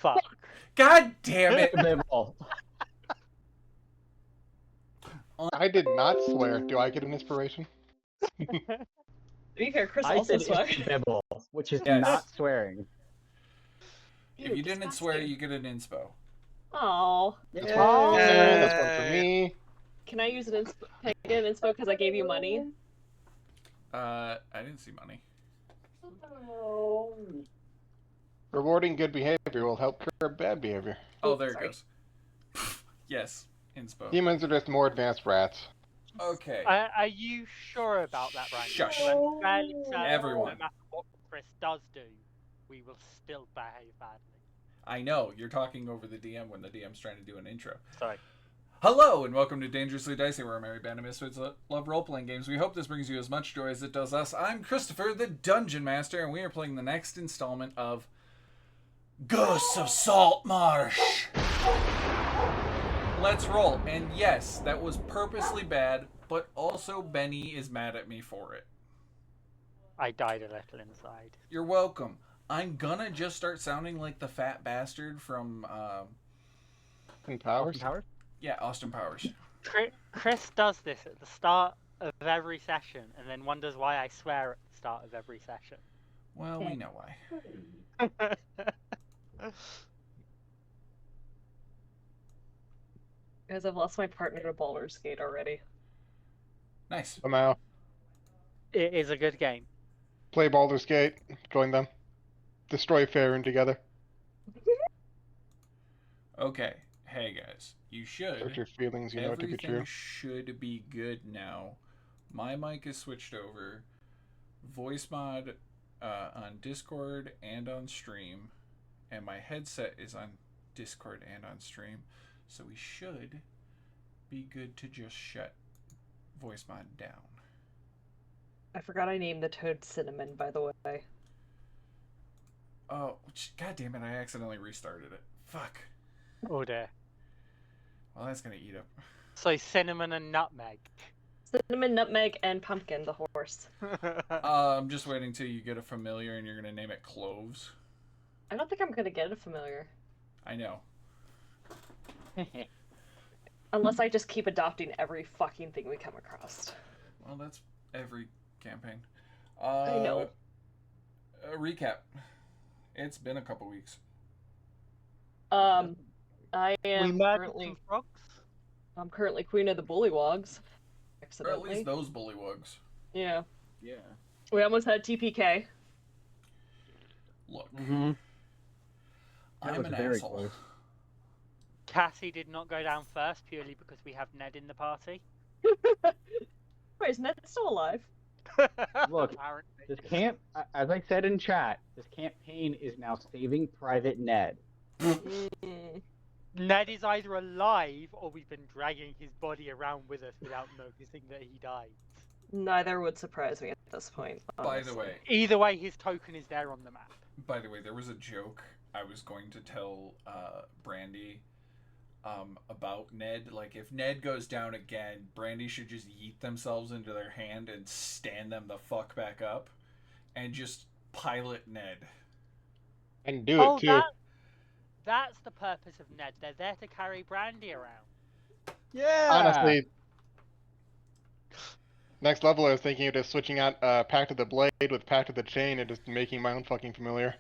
Fuck. God damn it! I did not swear. Do I get an inspiration? To be fair, Chris I also said swore. bibble, which is Yes. not swearing. If you didn't swear, you get an inspo. Oh. That's one for Aaron, that's one for me. Can I use an inspo? Can I get an inspo because I gave you money? I didn't see money. Rewarding good behavior will help curb bad behavior. Oh, there it goes. Yes, inspo. Humans are just more advanced rats. Okay. Are you sure about that, Brandon? Shush. I'm fairly certain Everyone. no matter what Chris does do, we will still behave badly. I know, you're talking over the DM when the DM's trying to do an intro. Sorry. Hello, and welcome to Dangerously Dicey, where a merry band of misfits love role-playing games. We hope this brings you as much joy as it does us. I'm Christopher, the Dungeon Master, and we are playing the next installment of Ghosts of Saltmarsh. Let's roll. And yes, that was purposely bad, but also Benny is mad at me for it. I died a little inside. You're welcome. I'm gonna just start sounding like the fat bastard from, Powers? Yeah, Austin Powers. Chris does this at the start of every session, and then wonders why I swear at the start of every session. Well, we know why. Guys, I've lost my partner to Baldur's Gate already. Nice. Somehow. It is a good game. Play Baldur's Gate. Join them. Destroy Faerun together. Okay. Hey, guys. You should. Search your feelings, you know it to be true. Everything should be good now. My mic is switched over. Voice mod on Discord and on stream. And my headset is on Discord and on stream. So we should be good to just shut voice mod down. I forgot I named the toad Cinnamon, by the way. Oh, god damn it, I accidentally restarted it. Fuck. Oh dear. Well, that's gonna eat up. So cinnamon and nutmeg. Cinnamon, Nutmeg, and Pumpkin, the horse. I'm just waiting till you get a familiar and you're gonna name it Cloves. I don't think I'm gonna get a familiar. I know. Unless I just keep adopting every fucking thing we come across. Well, that's every campaign. I know. A recap. It's been a couple weeks. I We am murdered currently... some frogs. I'm currently queen of the Bullywogs. Or at Accidentally. least those bullywugs. Yeah. Yeah. We almost had TPK. Look. Mm-hmm. I'm an asshole. Cassie did not go down first purely because we have Ned in the party. Wait, is Ned still alive? Look, Apparently. this camp, as I said in chat, this campaign is now Saving Private Ned. Ned is either alive or we've been dragging his body around with us without noticing that he died. Neither would surprise me at this point. By the way, Either way, his token is there on the map. there was a joke I was going to tell Brandy about Ned. Like, if Ned goes down again, Brandy should just yeet themselves into their hand and stand them the fuck back up and just pilot Ned. And do it too. That's the purpose of Ned. They're there to carry Brandy around. Yeah! Honestly, next level I was thinking of just switching out Pact of the Blade with Pact of the Chain and just making my own fucking familiar.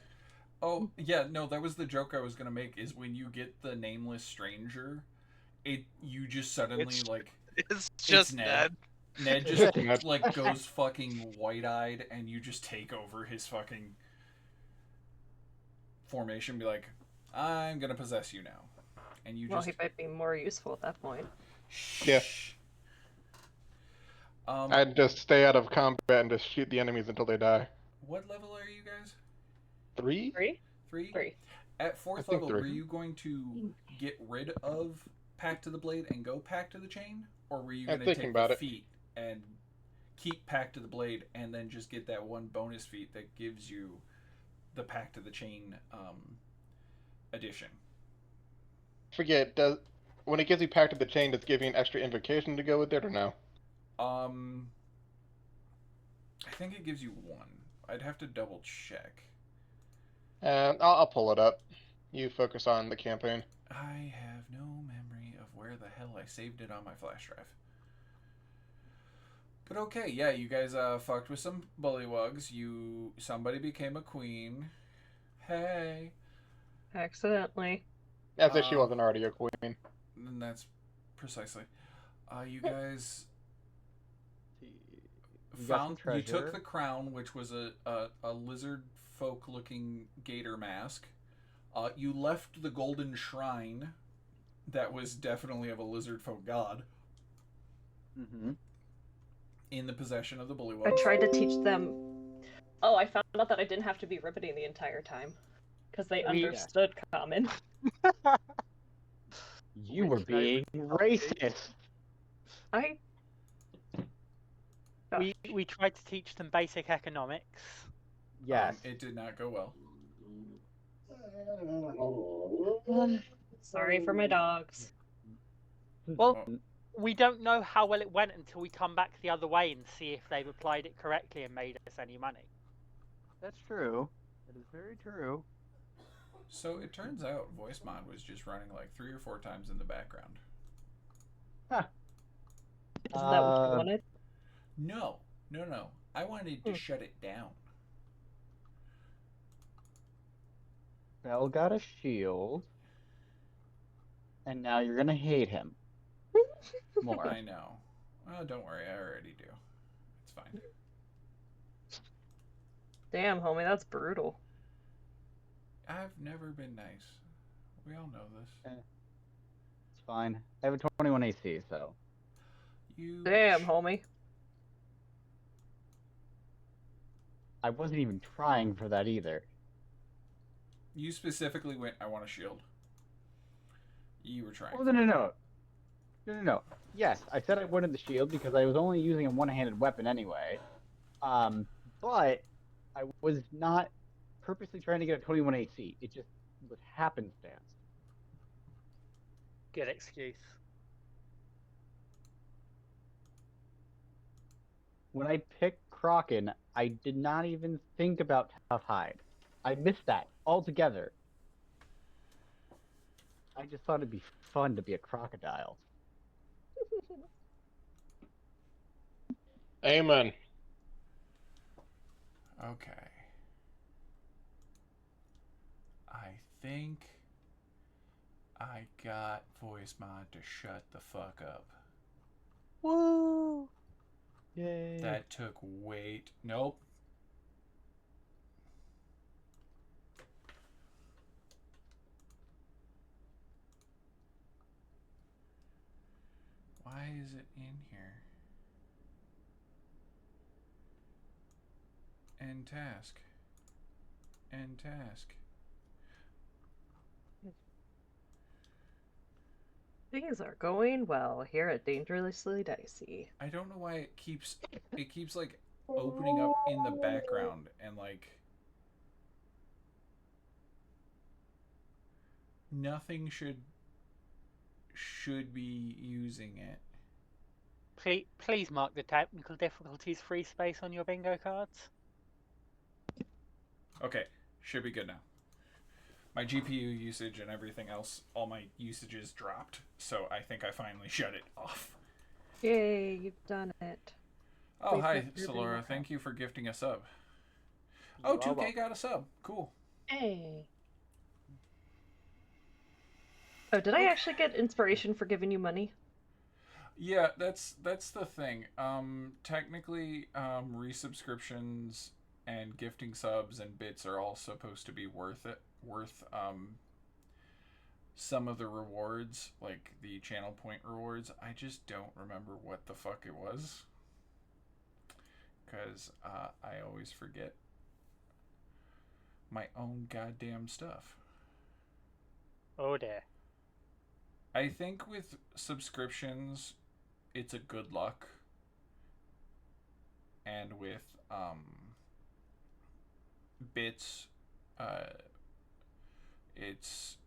Oh, yeah, no, that was the joke I was gonna make, is when you get the Nameless Stranger, you just suddenly, It's just Ned. Ned just, like, goes fucking white-eyed, and you just take over his fucking formation, be like, I'm gonna possess you now. And you Well, just... he might be more useful at that point. Yeah. Shh. I'd just stay out of combat and just shoot the enemies until they die. What level are you guys? 3? 3? Three? 3. At 4th think level, 3. were you going to get rid of Pact of the Blade and go Pact of the Chain? Or were you going to take the feat and keep Pact of the Blade and then just get that one bonus feat that gives you the Pact of the Chain edition? Forget, when it gives you Pact of the Chain, does it give you an extra invocation to go with it or no? I think it gives you one. I'd have to double check. I'll pull it up. You focus on the campaign. I have no memory of where the hell I saved it on my flash drive. But okay, yeah, you guys fucked with some bullywugs. Somebody became a queen. Hey. Accidentally. As if she wasn't already a queen. And that's precisely. You guys you took the crown, which was a lizard folk looking gator mask. You left the golden shrine that was definitely of a lizard folk god. Mm-hmm. In the possession of the I bullywugs. tried to teach them. Oh, I found out that I didn't have to be rippeting the entire time. Because they understood common. You were being racist. We tried to teach them basic economics. Yes. It did not go well. Sorry for my dogs. Well, we don't know how well it went until we come back the other way and see if they've applied it correctly and made us any money. That's true. That is very true. So it turns out voice mod was just running like 3 or 4 times in the background. Huh. Isn't that what you wanted? No. I wanted to shut it down. Bell got a shield. And now you're gonna hate him. More. I know. Oh, don't worry, I already do. It's fine. Damn, homie, that's brutal. I've never been nice. We all know this. It's fine. I have a 21 AC, so. Damn, homie. I wasn't even trying for that either. You specifically went, I want a shield. You were trying. Oh, no. Yes, I said I wanted the shield because I was only using a one-handed weapon anyway. But I was not purposely trying to get a 21 AC. It just was happenstance. Good excuse. When I picked Kraken, I did not even think about Tough Hide. I missed that altogether. I just thought it'd be fun to be a crocodile. Amen. Okay. I think I got voice mod to shut the fuck up. Woo! Yay. That took wait. Nope. Why is it in here? End task. End task. Things are going well here at Dangerously Dicey. I don't know why it keeps like opening up in the background and like nothing should be using it. Please mark the technical difficulties free space on your bingo cards. Okay, should be good now. My GPU usage and everything else, all my usages dropped, so I think I finally shut it off. Yay, you've done it. Oh, Please hi, mark your Solora. bingo Thank you for gifting a sub. Oh, 2K got a sub. Cool. Hey. Oh, did I actually get inspiration for giving you money? Yeah, that's the thing. Technically, resubscriptions and gifting subs and bits are all supposed to be worth some of the rewards, like the channel point rewards. I just don't remember what the fuck it was, because I always forget my own goddamn stuff. Oh dear. I think with subscriptions, it's a good luck, and with bits, it's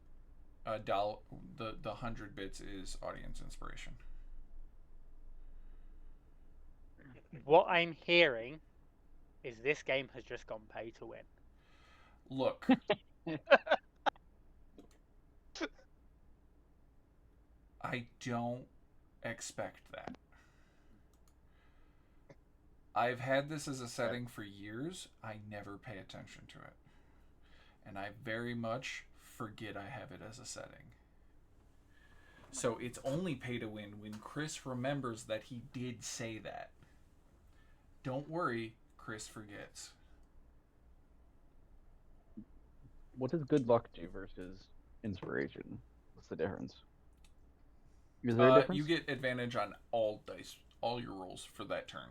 $1. The 100 bits is audience inspiration. What I'm hearing is this game has just gone pay to win. Look, I don't expect that. I've had this as a setting for years. I never pay attention to it. And I very much forget I have it as a setting. So it's only pay to win when Chris remembers that he did say that. Don't worry, Chris forgets. What does good luck do versus inspiration? What's the difference? Is there a difference? You get advantage on all dice, all your rolls for that turn.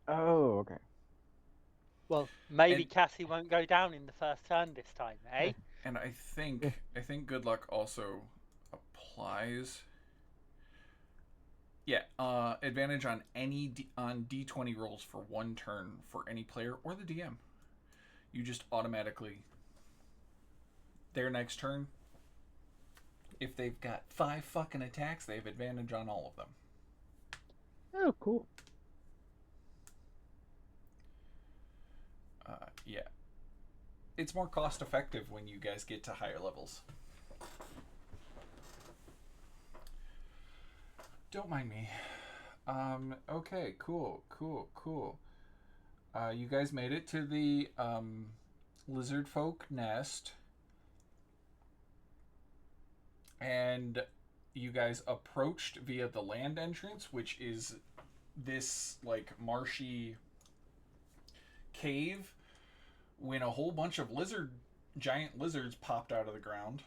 Oh, okay. Well, maybe Cassie won't go down in the first turn this time, eh? And I think good luck also applies. Yeah, advantage on any on D20 rolls for one turn for any player or the DM. You just automatically their next turn. If they've got 5 fucking attacks, they have advantage on all of them. Oh, cool. Yeah. It's more cost effective when you guys get to higher levels. Don't mind me. Okay, cool. You guys made it to the lizardfolk nest. And you guys approached via the land entrance, which is this, like, marshy cave, when a whole bunch of giant lizards popped out of the ground.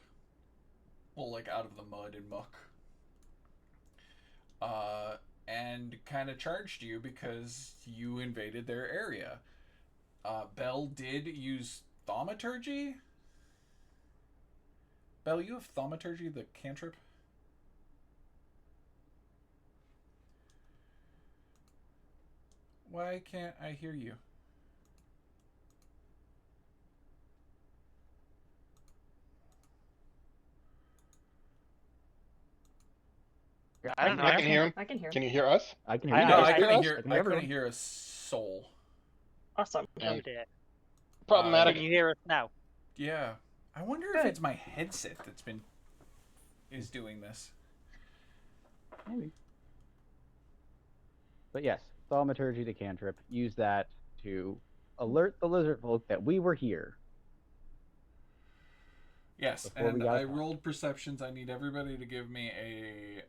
Well, like, out of the mud and muck. And kind of charged you because you invaded their area. Belle did use thaumaturgy. Belle, you have thaumaturgy, the cantrip? Why can't I hear you? I don't know. I can hear him. I can hear. Can you hear us? I can hear you. No, I I couldn't us? hear. I couldn't hear a soul. Awesome. Oh dear. Problematic. Can you hear us now? Yeah, I wonder if it's my headset is doing this. Maybe. But yes, thaumaturgy to cantrip. Use that to alert the lizardfolk that we were here. Yes, and I rolled perceptions. I need everybody to give me a.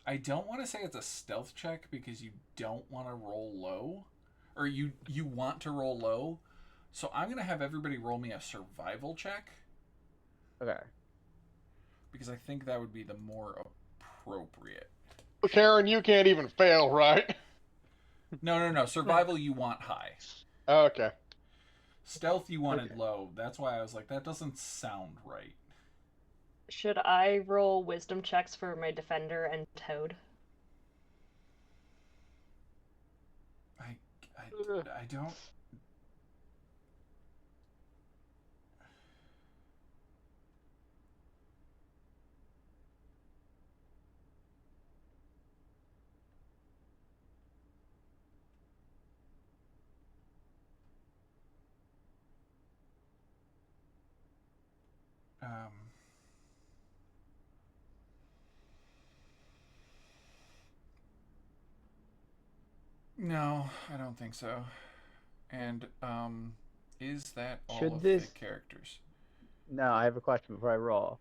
I don't want to say it's a stealth check because you don't want to roll low, or you want to roll low. So I'm gonna have everybody roll me a survival check. Okay. Because I think that would be the more appropriate. Karen, you can't even fail, right? No. Survival you want high. Oh, okay. Stealth you wanted low. That's why I was like, that doesn't sound right. Should I roll wisdom checks for my defender and Toad? I don't. No, I don't think so. And is that all of the characters? No, I have a question before I roll.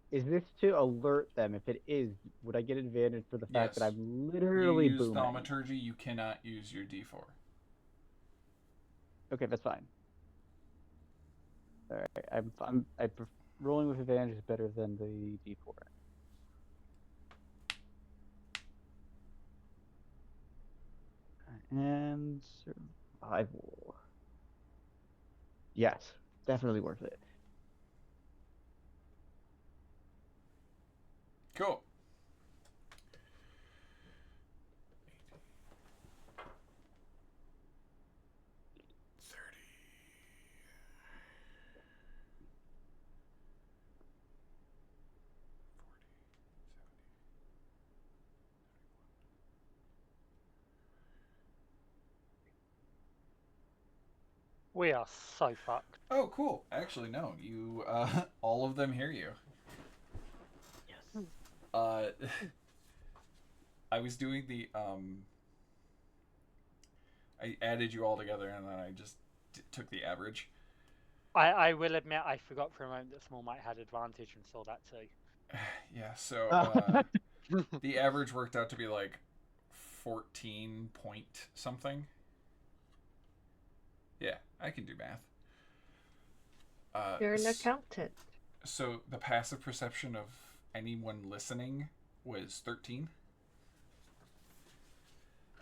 Is this to alert them? If it is, would I get advantage for the fact that I'm literally booming? You use thaumaturgy, you cannot use your D4. Okay, that's fine. All right, rolling with advantage is better than the D4. And survival. Yes, definitely worth it. Cool. We are so fucked. Oh, cool. Actually, no. You, all of them hear you. Yes. I was doing the, I added you all together and then I just took the average. I will admit I forgot for a moment that Small Mite had advantage and saw that too. Yeah, so, the average worked out to be like 14 point something. Yeah, I can do math. You're an accountant. So the passive perception of anyone listening was 13.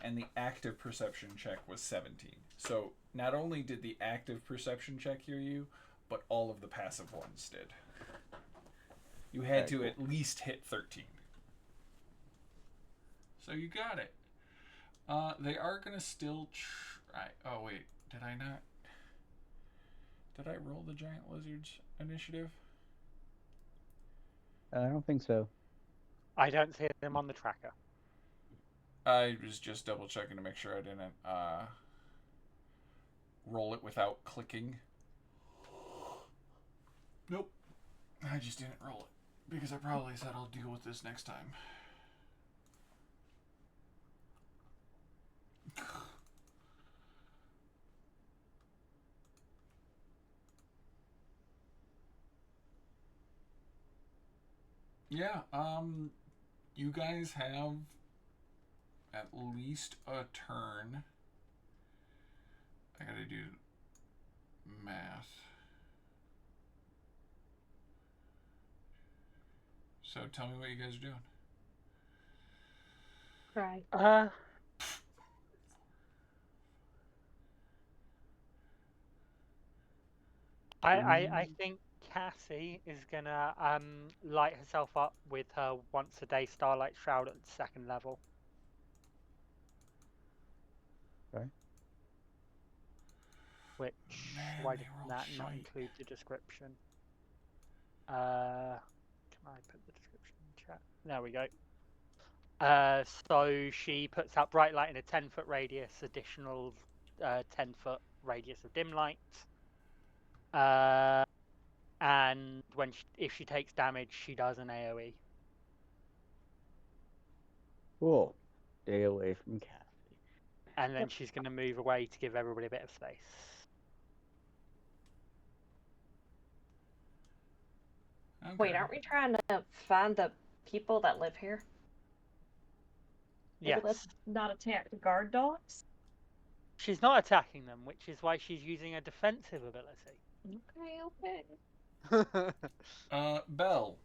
And the active perception check was 17. So not only did the active perception check hear you, but all of the passive ones did. You had to at least hit 13. So you got it. They are going to still try... Oh, wait. Did I not... Did I roll the giant lizards initiative? I don't think so. I don't see them on the tracker. I was just double checking to make sure I didn't roll it without clicking. Nope. I just didn't roll it because I probably said I'll deal with this next time. Yeah, you guys have at least a turn. I gotta do math. So tell me what you guys are doing. Cry. I think Cassie is gonna light herself up with her once a day starlight shroud at the 2nd level. Okay. Which Man, why they did rolled that not shite. include the description? Can I put the description in chat? There we go. So she puts out bright light in a 10-foot radius, additional 10-foot radius of dim light. And if she takes damage, she does an AoE. Cool. Stay away from Cassie. And then she's going to move away to give everybody a bit of space. Okay. Wait, aren't we trying to find the people that live here? Yes. Let's not attack the guard dogs. She's not attacking them, which is why she's using a defensive ability. Okay. Belle,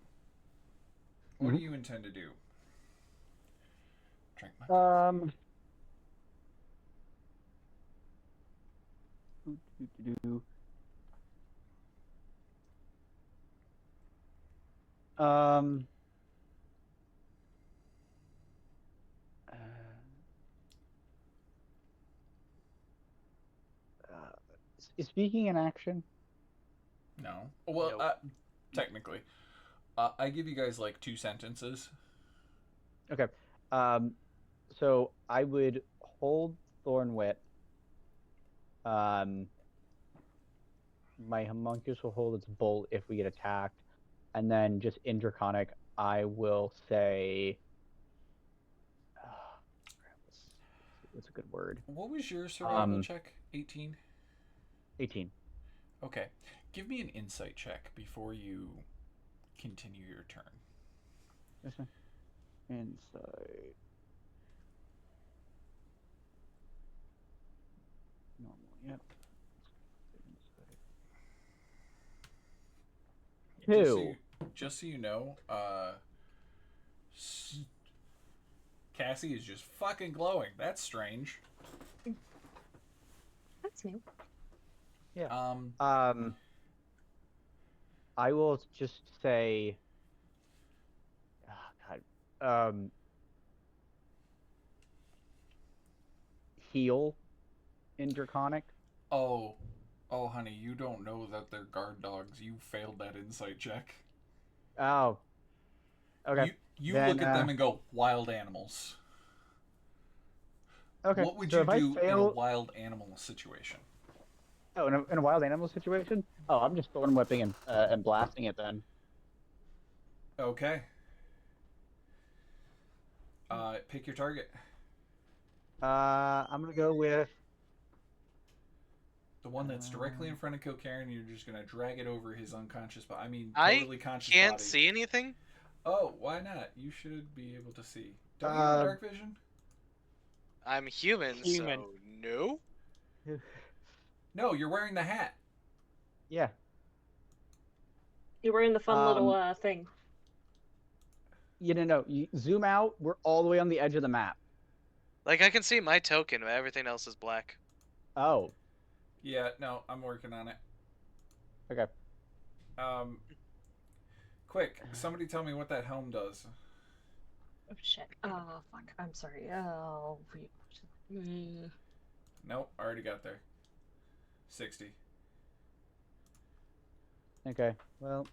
what Mhm. do you intend to do? Drink my Is speaking in action? No. Well, Nope. technically. I give you guys like 2 sentences. Okay. So I would hold Thorn Whip. My homunculus will hold its bolt if we get attacked, and then just in Draconic, I will say, what's a good word? What was your survival check? 18? 18. Okay. Give me an insight check before you continue your turn. Yes, sir. Insight. Normal, yep. Insight. 2. Just so you know, Cassie is just fucking glowing. That's strange. That's new. Yeah. I will just say, heal in Draconic. Oh, honey, you don't know that they're guard dogs. You failed that insight check. Oh. Okay. You Then, look at them and go, wild animals. Okay. What would so you if I do in a fail, wild animal situation? Oh, in a wild animal situation? Oh, I'm just thorn whipping and blasting it then. Okay. Pick your target. I'm gonna go with The one that's directly in front of Kilcairn. You're just gonna drag it over his unconscious body. I mean, I totally conscious can't body. see anything. Oh, why not? You should be able to see. Don't you have dark vision? I'm human, Human. so no. No, you're wearing the hat. yeah. You're wearing the fun little thing. No. You zoom out. We're all the way on the edge of the map. Like I can see my token, but everything else is black. Oh. Yeah, no, I'm working on it. Okay. Quick, somebody tell me what that helm does. Oh shit. Oh fuck. I'm sorry. Oh. Nope, already got there. 60. Okay. Well,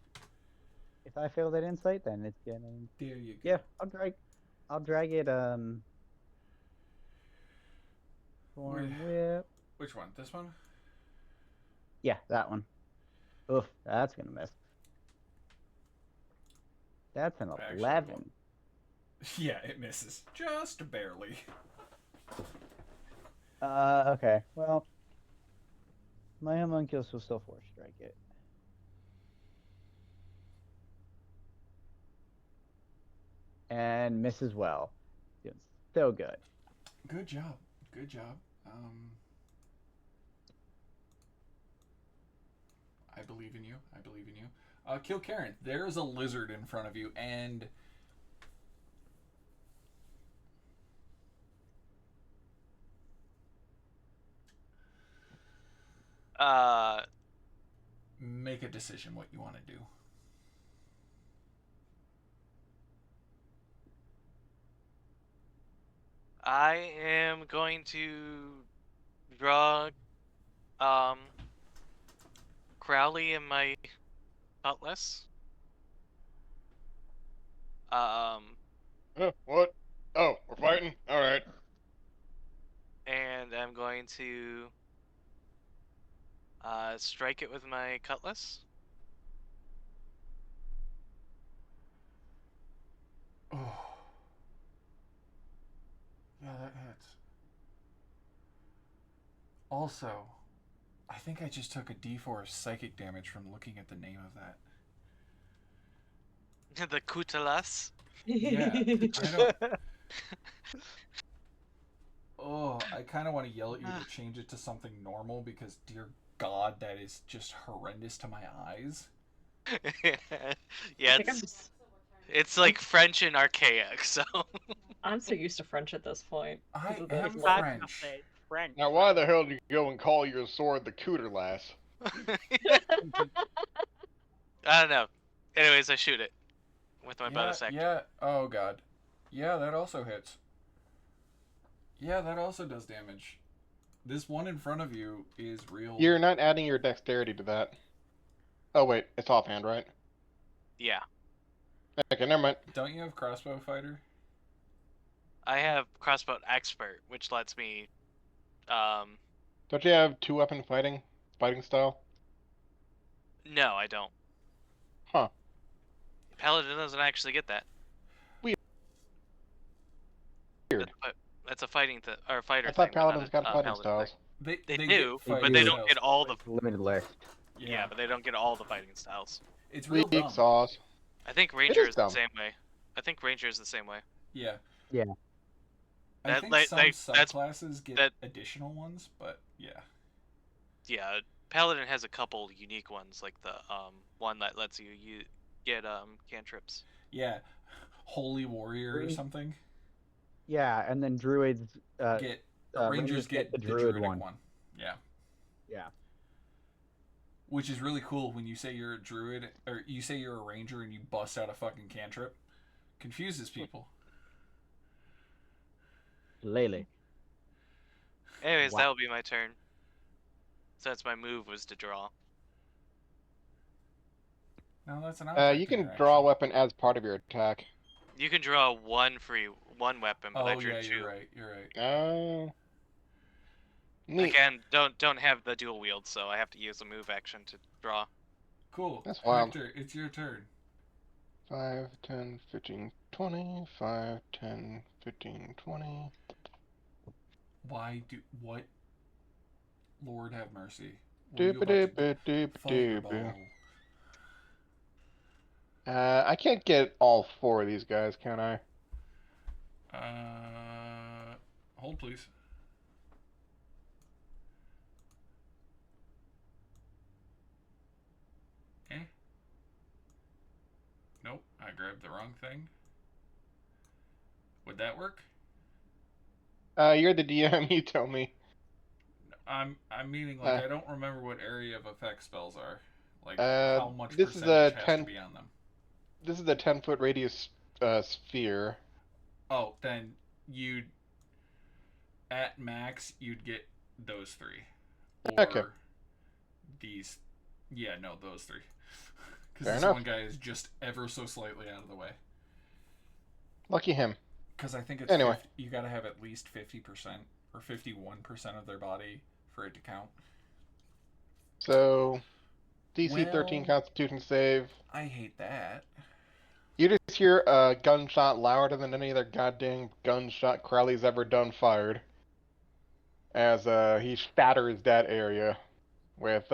if I fail that insight, then it's gonna. There you go. Yeah, I'll drag it. Thorn whip. Which one? This one? Yeah, that one. Oof, that's gonna miss. That's an Actually, 11. Yeah, it misses. Just barely. Okay. Well, my homunculus will still force strike it. And miss as well. Doing so good. Good job. Good job. I believe in you. I believe in you. Kilcairn, there's a lizard in front of you, and make a decision what you want to do. I am going to draw Crowley in my cutlass. What? Oh, we're fighting? Alright. And I'm going to strike it with my cutlass. Oh. Yeah, that hits. Also, I think I just took a D4 psychic damage from looking at the name of that. The cutlass. Yeah, I know. Oh, I kind of want to yell at you to change it to something normal because, dear God, that is just horrendous to my eyes. Yeah, it's like French and archaic, so. I'm so used to French at this point. I Because of am the- French. French. Now, why the hell do you go and call your sword the Cooterlass? I don't know. Anyways, I shoot it with my Yeah, bonus action. yeah. Oh God. Yeah, that also hits. Yeah, that also does damage. This one in front of you is real. You're not adding your dexterity to that. Oh wait, it's offhand, right? Yeah. Okay, never mind. Don't you have crossbow fighter? I have crossbow expert, which lets me Don't you have two-weapon fighting style? no, I don't. Huh. Paladin doesn't actually get that. Weird. That's a fighting or fighter I thought thing, but not Paladins a got fighting paladin styles. thing. They get do, but fighting they styles. don't get all the Limited list. yeah, but they don't get all the fighting styles. It's real Weak dumb. saws. I think Ranger is the dumb. same way. I think Ranger is the same way. Yeah. Yeah. I That- think like- some like, that's- subclasses get that- additional ones, but yeah. Yeah, Paladin has a couple unique ones, like the one that lets you get cantrips. Yeah. Holy warrior or Green- something. Yeah, and then druids. Get Rangers get the druidic one. Yeah. Yeah. Which is really cool when you say you're a druid, or you say you're a ranger and you bust out a fucking cantrip. Confuses people. Lele. Anyways, Wow. that will be my turn. Since my move was to draw. No, that's an object You can interaction. draw a weapon as part of your attack. You can draw one weapon, but I Oh drew yeah, two. you're right. You're right. Oh. Neat. Again, don't have the dual wield, so I have to use a move action to draw. Cool. That's wild. Hector, it's your turn. 5, 10, 15, 20. 5, 10, 15, 20. What? Lord have mercy. Doop-a-doop-a-doop-a-doop. Fireball. I can't get all 4 of these guys, can I? Hold please. Okay. Nope, I grabbed the wrong thing. Would that work? You're the DM, you tell me. I'm meaning like I don't remember what area of effect spells are. Like how much this is percentage a has 10 to be on them. This is a 10-foot radius sphere. Oh, then you'd at max you'd get those 3. Or Okay. these those 3. Because Fair this enough. one guy is just ever so slightly out of the way. Lucky him. Because I think it's Anyway. you got to have at least 50% or 51% of their body for it to count. So, DC 13 Well- Constitution save. I hate that. You just hear a gunshot louder than any other goddamn gunshot Crowley's ever done fired. As he shatters that area with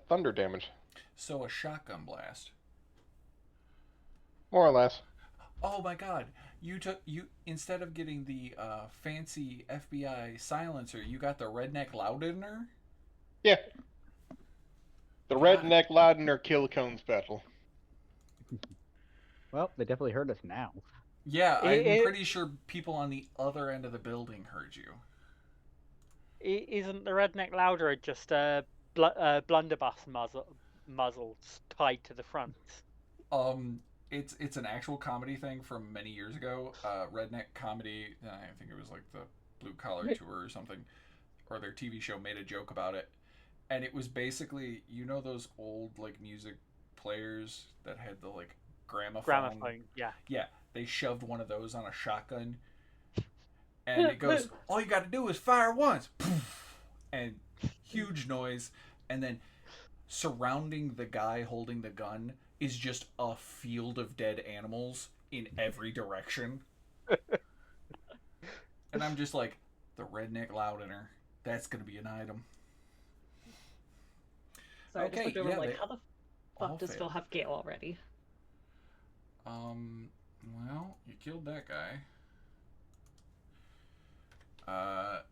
thunder damage. So a shotgun blast. More or less. Oh my god. You instead of getting the fancy FBI silencer, you got the redneck loudener? Yeah. The God. redneck Loudener kill cone special. Well, they definitely heard us now. Yeah, I'm It- pretty sure people on the other end of the building heard you. Isn't the redneck louder just a blunderbuss muzzle tied to the front? It's an actual comedy thing from many years ago. Redneck comedy. I think it was like the Blue Collar Tour or something, or their TV show made a joke about it, and it was basically those old like music players that had the like gramophone. Yeah. Yeah, they shoved one of those on a shotgun, and it goes, all you got to do is fire once, poof, and huge noise, and then surrounding the guy holding the gun is just a field of dead animals in every direction. And I'm just like, the redneck loudener, that's going to be an item. Sorry, Okay, I just looked over yeah, like, they how the all fuck does failed. Phil have Gale already? Well, you killed that guy.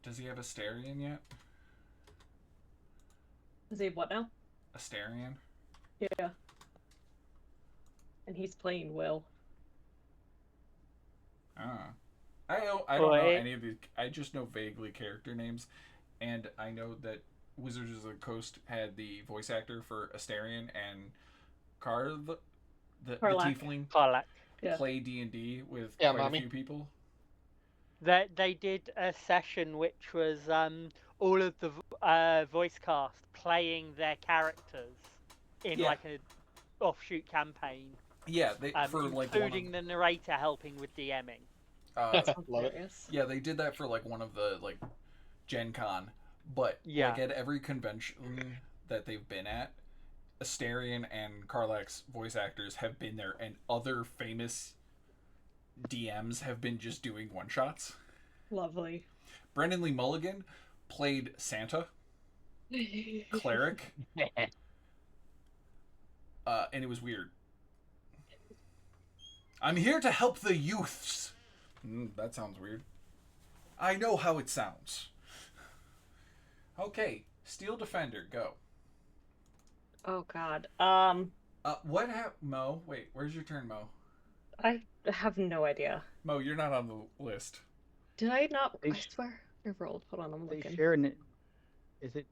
Does he have Asterion yet? Is he what now? Asterion? Yeah. And he's playing Will. I don't know any of these. I just know vaguely character names, and I know that Wizards of the Coast had the voice actor for Asterion and the Karlach. tiefling Karlach. Yeah. play D&D with Yeah, quite mommy. a few people. They did a session which was all of the voice cast playing their characters in Yeah. like a offshoot campaign, Yeah, they for like including the narrator helping with DMing. one of, Love it. Hilarious. yeah, they did that for like one of the like Gen Con, but Yeah. like at every convention that they've been at, Asterion and Karlach's voice actors have been there, and other famous DMs have been just doing one shots. Lovely. Brendan Lee Mulligan played Santa, cleric, and it was weird. I'm here to help the youths. That sounds weird. I know how it sounds. Okay, Steel Defender, go. Oh god. What happened, Mo? Wait, where's your turn, Mo? I have no idea. Mo, you're not on the list. Did I not? They I swear I rolled. Hold on, I'm They looking. share an. Is it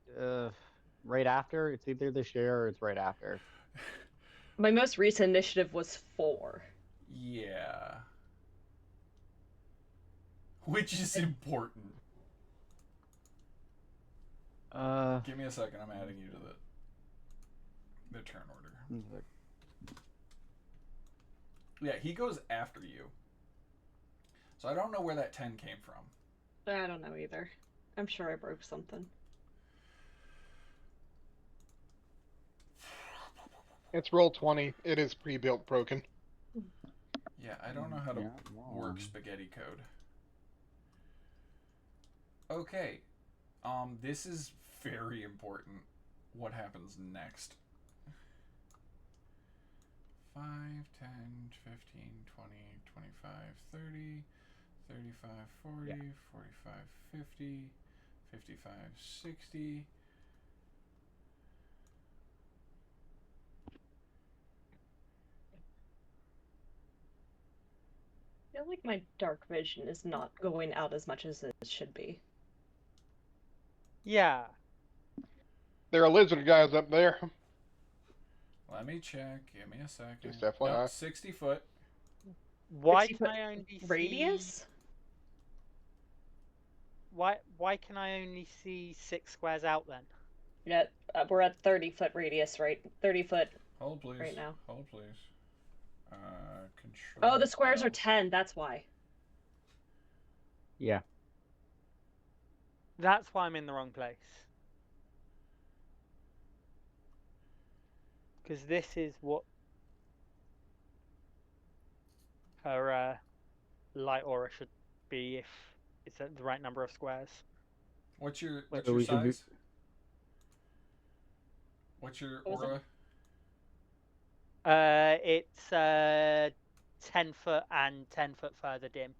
right after? It's either they share or it's right after. My most recent initiative was 4. Yeah. Which is important. Give me a second, I'm adding you to the turn order. Yeah, he goes after you. So I don't know where that 10 came from. I don't know either. I'm sure I broke something. It's roll 20. It is pre-built broken. Yeah, I don't know how to Yeah, work wrong. spaghetti code. Okay. This is very important. What happens next? 5, 10, 15, 20, 25, 30, 35, 40, Yeah. 45, 50, 55, 60. I feel like my dark vision is not going out as much as it should be. Yeah. There are lizard guys up there. Let me check. Give me a second. Just No, FYI. 60 foot. Why 60 can foot I only see radius? Why can I only see 6 squares out then? Yeah, we're at 30-foot radius, right? 30-foot Hold, please. right now. Hold, please. Control. Oh, the squares are L. 10. That's why. Yeah. That's why I'm in the wrong place. Because this is what her light aura should be if it's at the right number of squares. What's your So we should be- size? What's your What was aura? It's 10 foot and 10 foot further dim.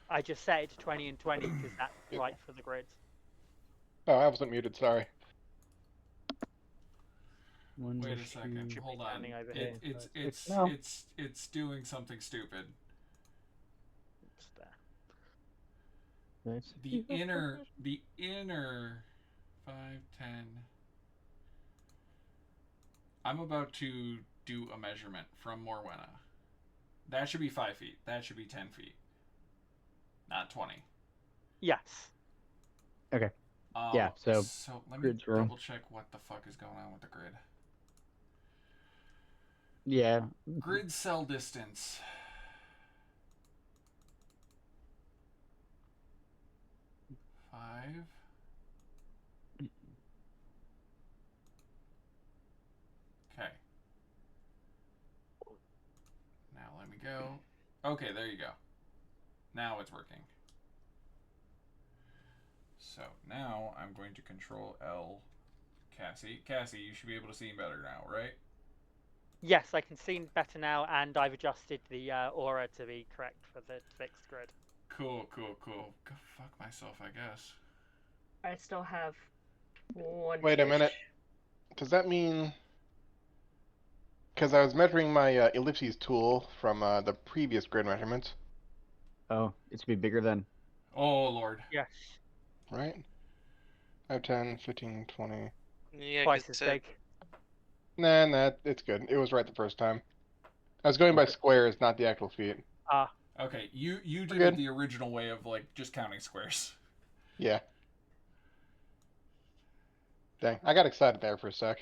I just set it to 20 and 20 because that's right for the grids. Oh, I wasn't muted. Sorry. Wait a second. Should be Hold on. standing over here. It's doing something stupid. Oops, there. The inner 5, 10. I'm about to do a measurement from Morwenna. That should be 5 feet. That should be 10 feet. Not 20. Yes. Yeah, so let me grid's wrong. double check what the fuck is going on with the grid. Yeah. Grid cell distance. Five. Okay. Now let me go. Okay, there you go. Now it's working. So now I'm going to control L. Cassie. Cassie, you should be able to see better now, right? Yes, I can see better now, and I've adjusted the aura to be correct for the fixed grid. Cool. Go fuck myself, I guess. I still have one. Wait a minute. Does that mean... Because I was measuring my ellipses tool from the previous grid measurements, Oh, it should be bigger than. Oh, Lord. Yes. right? 5, 10, 15, 20... Yeah, Twice 'cause as it big. Nah, it's good. It was right the first time. I was going by squares, not the actual feet. Ah. Okay, you did good. it the original way of, like, just counting squares. Yeah. Dang, I got excited there for a sec.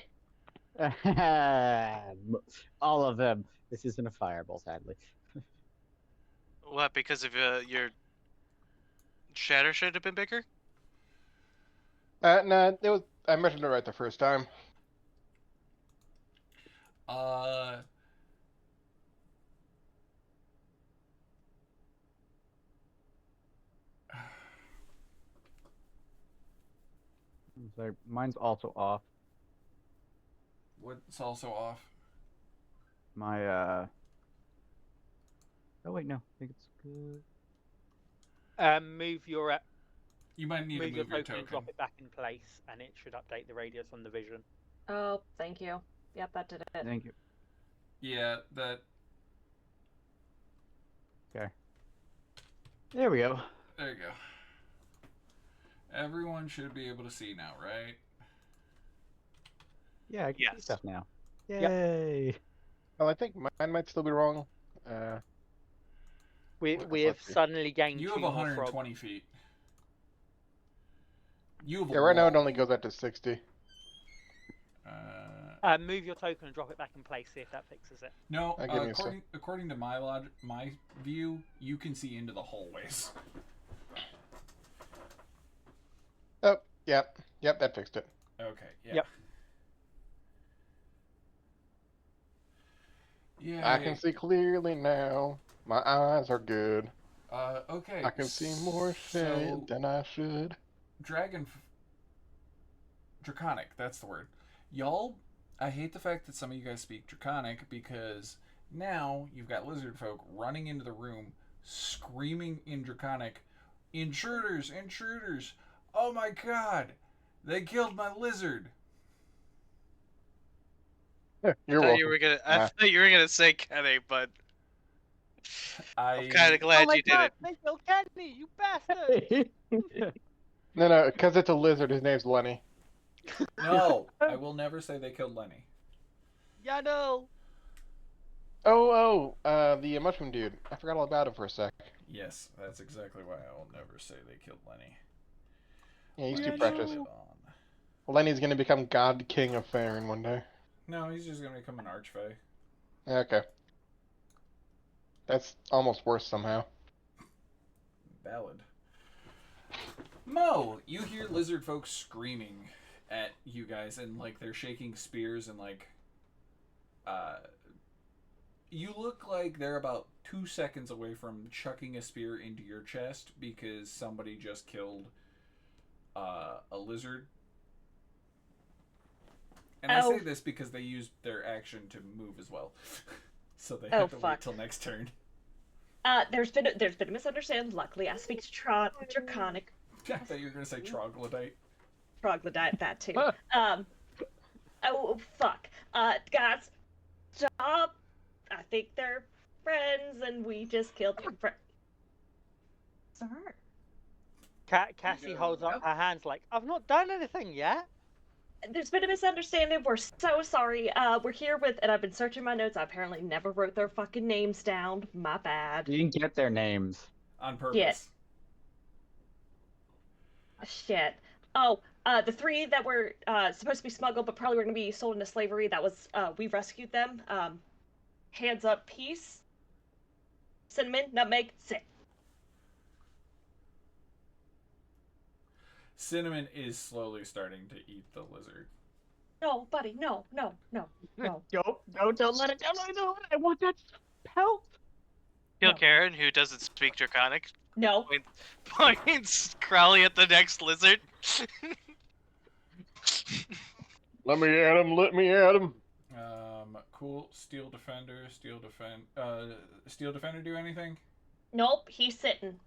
All of them. This isn't a fireball, sadly. What? Because of your shatter should have been bigger? Nah, it was... I measured it right the first time. So mine's also off. What's also off? My Oh wait, no. I think it's good. Move your You might need to move your move your token and token. drop it back in place, and it should update the radius on the vision. Oh, thank you. Yep, that did it. Thank you. Yeah, that... There we go. There you go. Everyone should be able to see now, right? Yeah, I can see Yes. stuff now. Yep. Yay! Well, I think mine might still be wrong. We Let's have see. suddenly gained You 2 have more 120 feet. You have Yeah, right now it a only goes up to 60. Move your token and drop it back in place. See if that fixes it. No, Give me a sec. according to my my view, you can see into the hallways. Oh, yep, that fixed it. Okay, yeah. Yep. Yeah. I can see clearly now. My eyes are good. Okay. I can see more shit than I should. Draconic, that's the word. Y'all, I hate the fact that some of you guys speak Draconic because now you've got lizard folk running into the room screaming in Draconic, intruders, intruders! Oh my god! They killed my lizard! You're welcome. I thought you were gonna say Kenny, but I'm kind of glad you did it. They killed Kenny, you bastard! No, because it's a lizard. His name's Lenny. No, I will never say they killed Lenny. Yeah, no. The mushroom dude. I forgot all about him for a sec. Yes, that's exactly why I will never say they killed Lenny. Yeah, he's Why too did you precious. live on? Lenny's gonna become God King of Faerun one day. No, he's just gonna become an archfey. Okay. That's almost worse somehow. Ballad. Mo, you hear lizard folks screaming at you guys, and like they're shaking spears, and like you look like they're about 2 seconds away from chucking a spear into your chest because somebody just killed a lizard. And I say this because they used their action to move as well. So they have to wait till next turn. There's been a misunderstanding. Luckily, I speak Draconic. I thought you were gonna say troglodyte. Troglodyte, that too. Oh fuck. Guys, stop. I think they're friends, and we just killed their friend. Sir. Cassie holds up her hands like, I've not done anything yet. There's been a misunderstanding. We're so sorry. We're here with, and I've been searching my notes. I apparently never wrote their fucking names down. My bad. You didn't get their names. On purpose. Yeah. Shit. Oh, the 3 that were supposed to be smuggled, but probably were going to be sold into slavery. That was, we rescued them. Hands up, peace. Cinnamon, nutmeg, sit. Cinnamon is slowly starting to eat the lizard. No, buddy, no. Don't let it. I want that pelt. Kill Karen, who doesn't speak Draconic. No. Points Crowley at the next lizard. Let me at him. Cool. Steel Defender do anything? Nope, he's sitting.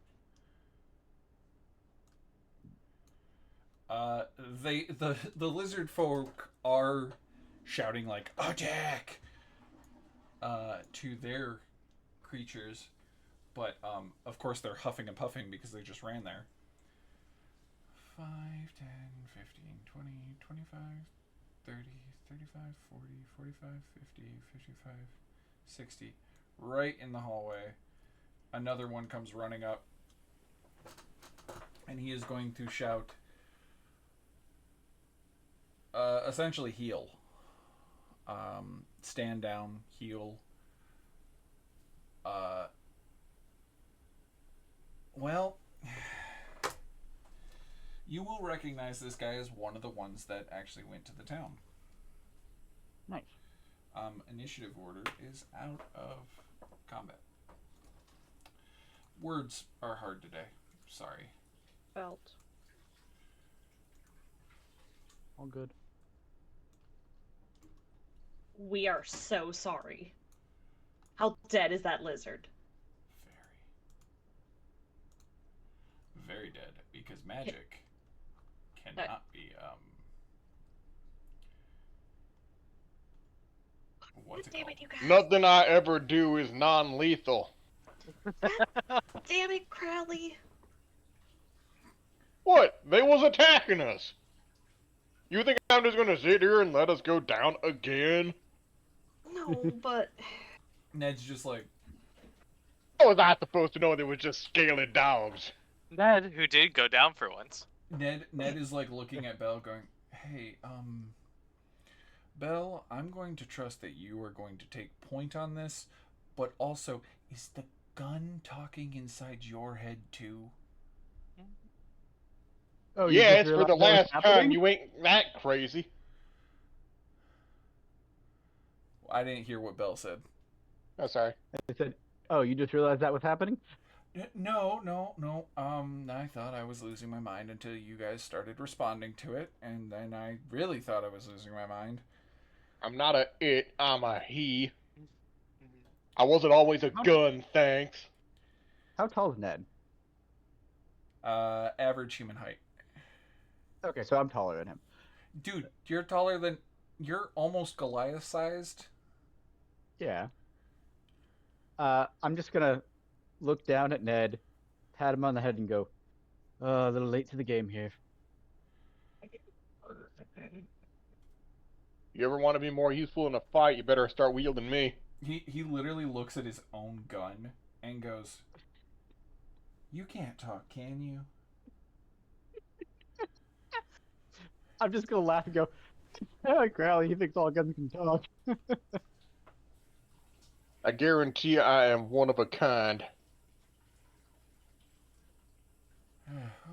The lizard folk are shouting like attack to their creatures, but of course they're huffing and puffing because they just ran there. 5, 10, 15, 20, 25, 30, 35, 40, 45, 50, 55, 60. Right in the hallway. Another one comes running up, and he is going to shout, essentially heal. Stand down, heal. Well, you will recognize this guy as one of the ones that actually went to the town. Nice. Initiative order is out of combat. Words are hard today. Sorry. Felt. All good. We are so sorry. How dead is that lizard? Very dead, because magic cannot be, what's it called? You guys. Nothing I ever do is non-lethal. Damn it, Crowley. What? They was attacking us. You think I'm just gonna sit here and let us go down again? No, but... Ned's just like... How was I supposed to know they were just scaly dogs? Ned, who did go down for once. Ned is like looking at Belle going, hey, Belle, I'm going to trust that you are going to take point on this, but also, is the gun talking inside your head too? Oh, yeah, it's for the last time. You ain't that crazy. I didn't hear what Belle said. Oh, sorry. I said, "Oh, you just realized that was happening?" No, no, no. I thought I was losing my mind until you guys started responding to it, and then I really thought I was losing my mind. I'm not a it, I'm a he. Mhm. I wasn't always a How- gun, thanks. How tall is Ned? Average human height. Okay, so I'm taller than him. Dude, you're taller than. You're almost Goliath sized. Yeah. I'm just gonna look down at Ned, pat him on the head, and go, "Oh, a little late to the game here." You ever want to be more useful in a fight, you better start wielding me. He literally looks at his own gun and goes, "You can't talk, can you?" I'm just gonna laugh and go, "Oh, Crowley, he thinks all guns can talk." I guarantee I am one of a kind.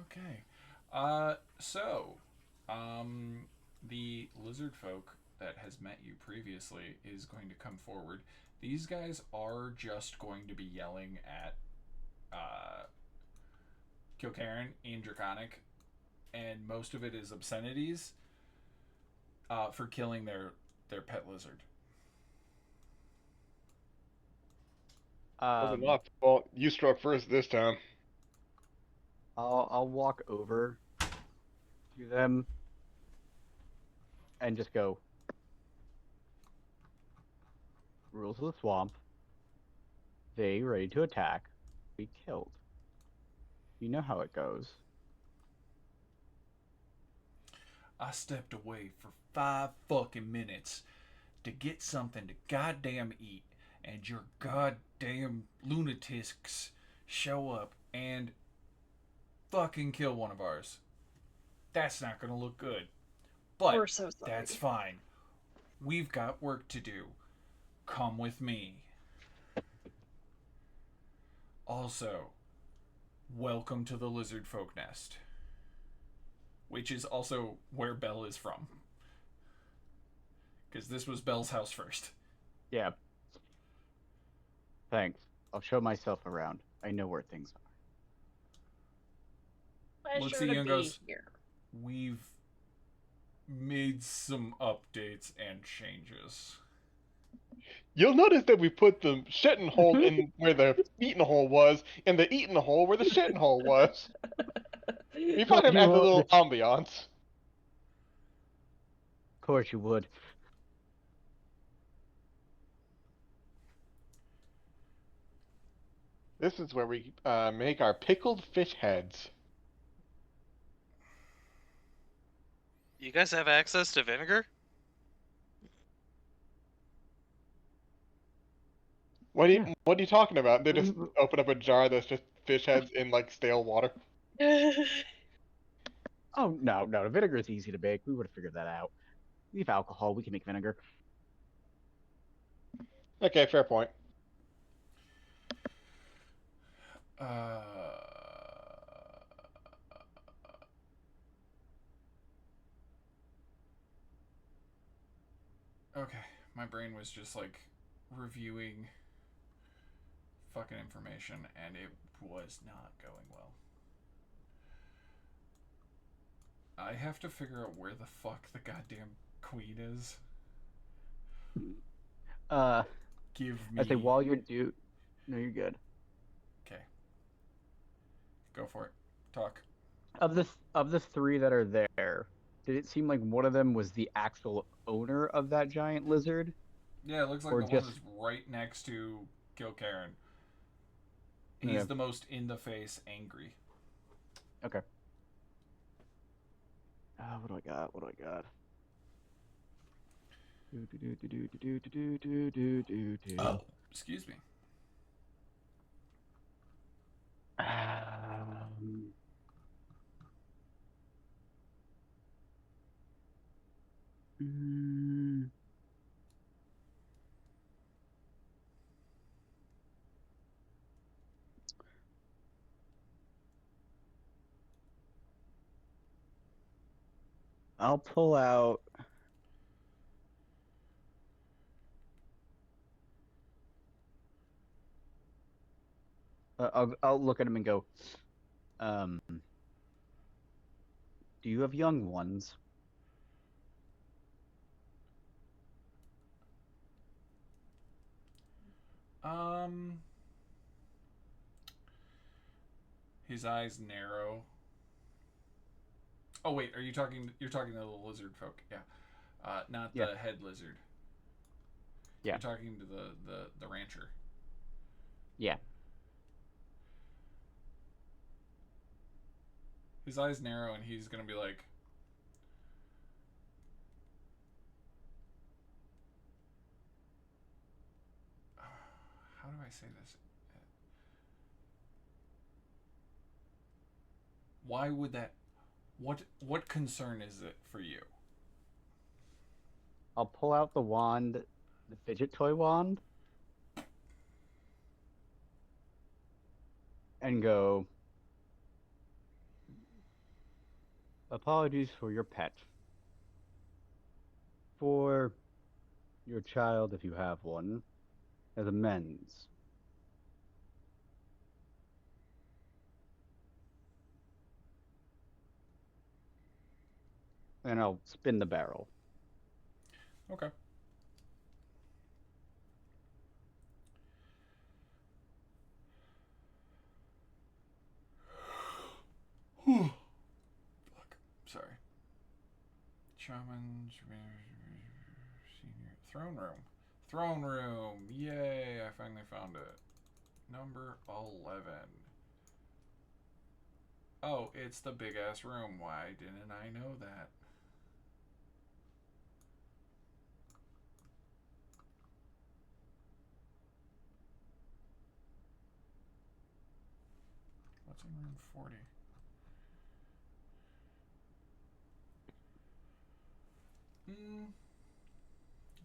Okay. So, the lizard folk that has met you previously is going to come forward. These guys are just going to be yelling at Kilcairn in Draconic, and most of it is obscenities for killing their pet lizard. Wasn't my fault. You struck first this time. I'll walk over to them and just go, "Rules of the swamp. They ready to attack. We killed. You know how it goes." I stepped away for 5 fucking minutes to get something to goddamn eat, and your goddamn lunatics show up and fucking kill one of ours. That's not gonna look good. But We're so sorry. that's fine. We've got work to do. Come with me. Also, welcome to the lizard folk nest. Which is also where Belle is from. Because this was Belle's house first. Yeah. Thanks. I'll show myself around. I know where things are. Looks Pleasure at you to and be goes, here. "We've made some updates and changes." You'll notice that we put the shitting hole in where the eating hole was, and the eating hole where the shitting hole was. We Course fucking you add a would. little ambiance. Of course you would. This is where we make our pickled fish heads. You guys have access to vinegar? What are you talking about? They just Mm, open up a jar that's just fish heads in like stale water. Oh, no, no. The vinegar is easy to make. We would have figured that out. We have alcohol. We can make vinegar. Okay, fair point. Uh, okay, my brain was just like reviewing fucking information, and it was not going well. I have to figure out where the fuck the goddamn queen is. Uh, Give I say me. while you're due. No, you're good. Okay. Go for it. Talk. Of the three that are there, did it seem like one of them was the actual owner of that giant lizard? Yeah, it looks like Or the one just that's right next to Kilcairn. He's Yeah. the most in the face angry. Okay. What do I got? What do I got? Oh, excuse me. Um, mm, I'll pull out. I'll look at him and go, do you have young ones? His eyes narrow. Oh wait, you're talking to the lizard folk, yeah. Not Yeah. the head lizard. Yeah. You're talking to the rancher. Yeah. His eyes narrow and he's gonna be like, how do I say this? Why would that? What concern is it for you? I'll pull out the wand, the fidget toy wand, and go, apologies for your pet. For your child, if you have one, as amends. And I'll spin the barrel. Okay. Fuck. Sorry. Shaman's senior throne room. Throne room. Yay! I finally found it. Number 11. Oh, it's the big ass room. Why didn't I know that? What's in room 40?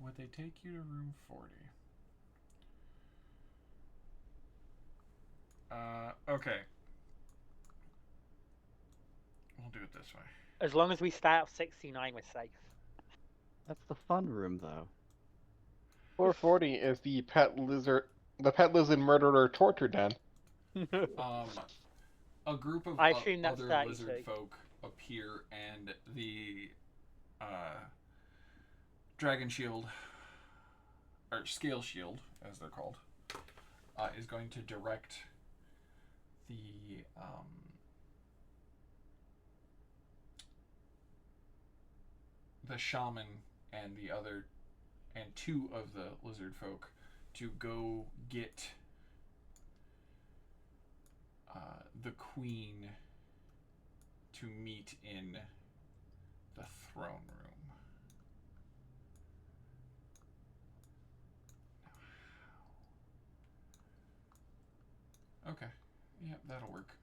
Would they take you to room 40? Okay. We'll do it this way. As long as we stay out 69, we're safe. That's the fun room, though. 440 is the pet lizard murderer torture den. A group of I assume that's other 32. lizard folk appear, and the dragon shield, or scale shield, as they're called, is going to direct the shaman and two of the lizard folk to go get the queen to meet in the throne room. Okay. Yep, that'll work.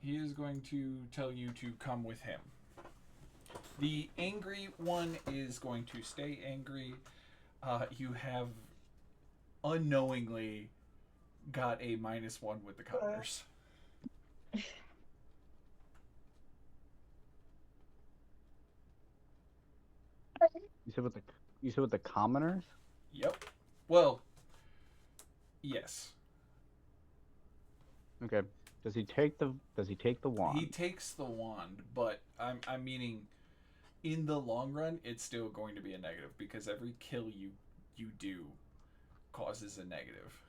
He is going to tell you to come with him. The angry one is going to stay angry. You have unknowingly got a -1 with the commoners. You said with the commoners? Yep. Well, yes. Okay. Does he take the wand? He takes the wand, but I'm meaning in the long run it's still going to be a negative because every kill you do causes a negative.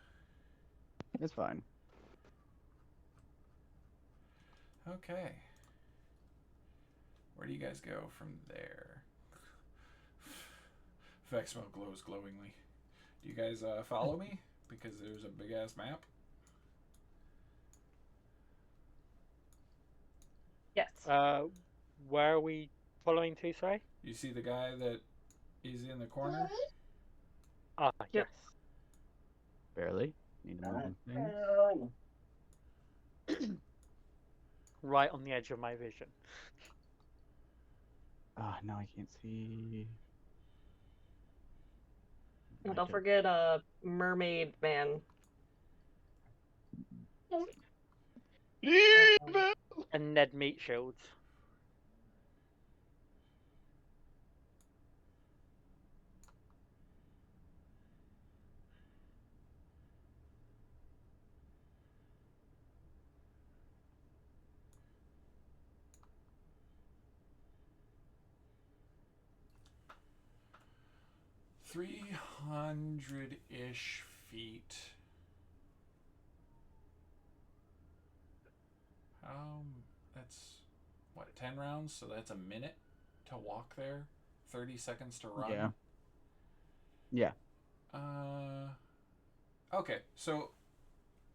It's fine. Okay. Where do you guys go from there? Vexmo glows glowingly. Do you guys follow me? Because there's a big ass map. Yes. Where are we following to, sorry? You see the guy that is in the corner? Ah, yes. Barely. Need more things. Right on the edge of my vision. No, I can't see. And don't forget Mermaid Man. And Ned Meatshields. 300-ish feet. That's what, 10 rounds? So that's a minute to walk there, 30 seconds to run. Yeah. Yeah. Okay, so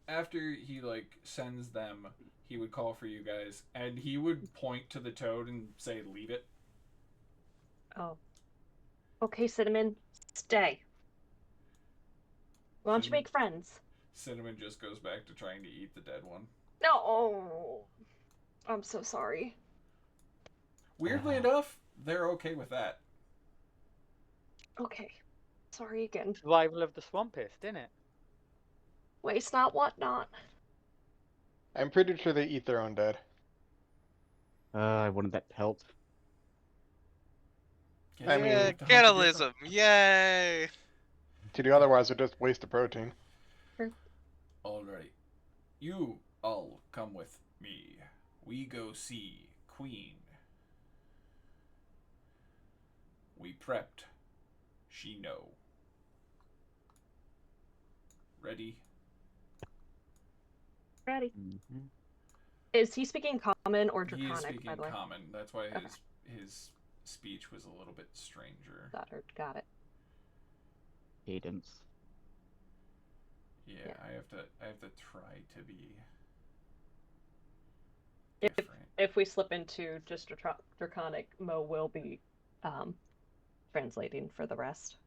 after he like sends them, he would call for you guys, and he would point to the toad and say, "Leave it." Oh. Okay, Cinnamon, stay. Why don't you make friends? Cinnamon just goes back to trying to eat the dead one. No. I'm so sorry. Weirdly enough, they're okay with that. Okay. Sorry again. Survival of the swampist, isn't it? Waste not, want not. I'm pretty sure they eat their own dead. I wanted that pelt. I mean, Yeah, cannibalism! Yay! to do otherwise would just waste the protein. Alright. You all come with me. We go see Queen. We prepped. She know. Ready? Ready. Mm-hmm. Is he speaking common or He is draconic, speaking by the way? common. That's why Okay. his speech was a little bit stranger. Got it. Cadence. Yeah, Yeah. I have to try to be If different. if we slip into just draconic, Mo will be translating for the rest.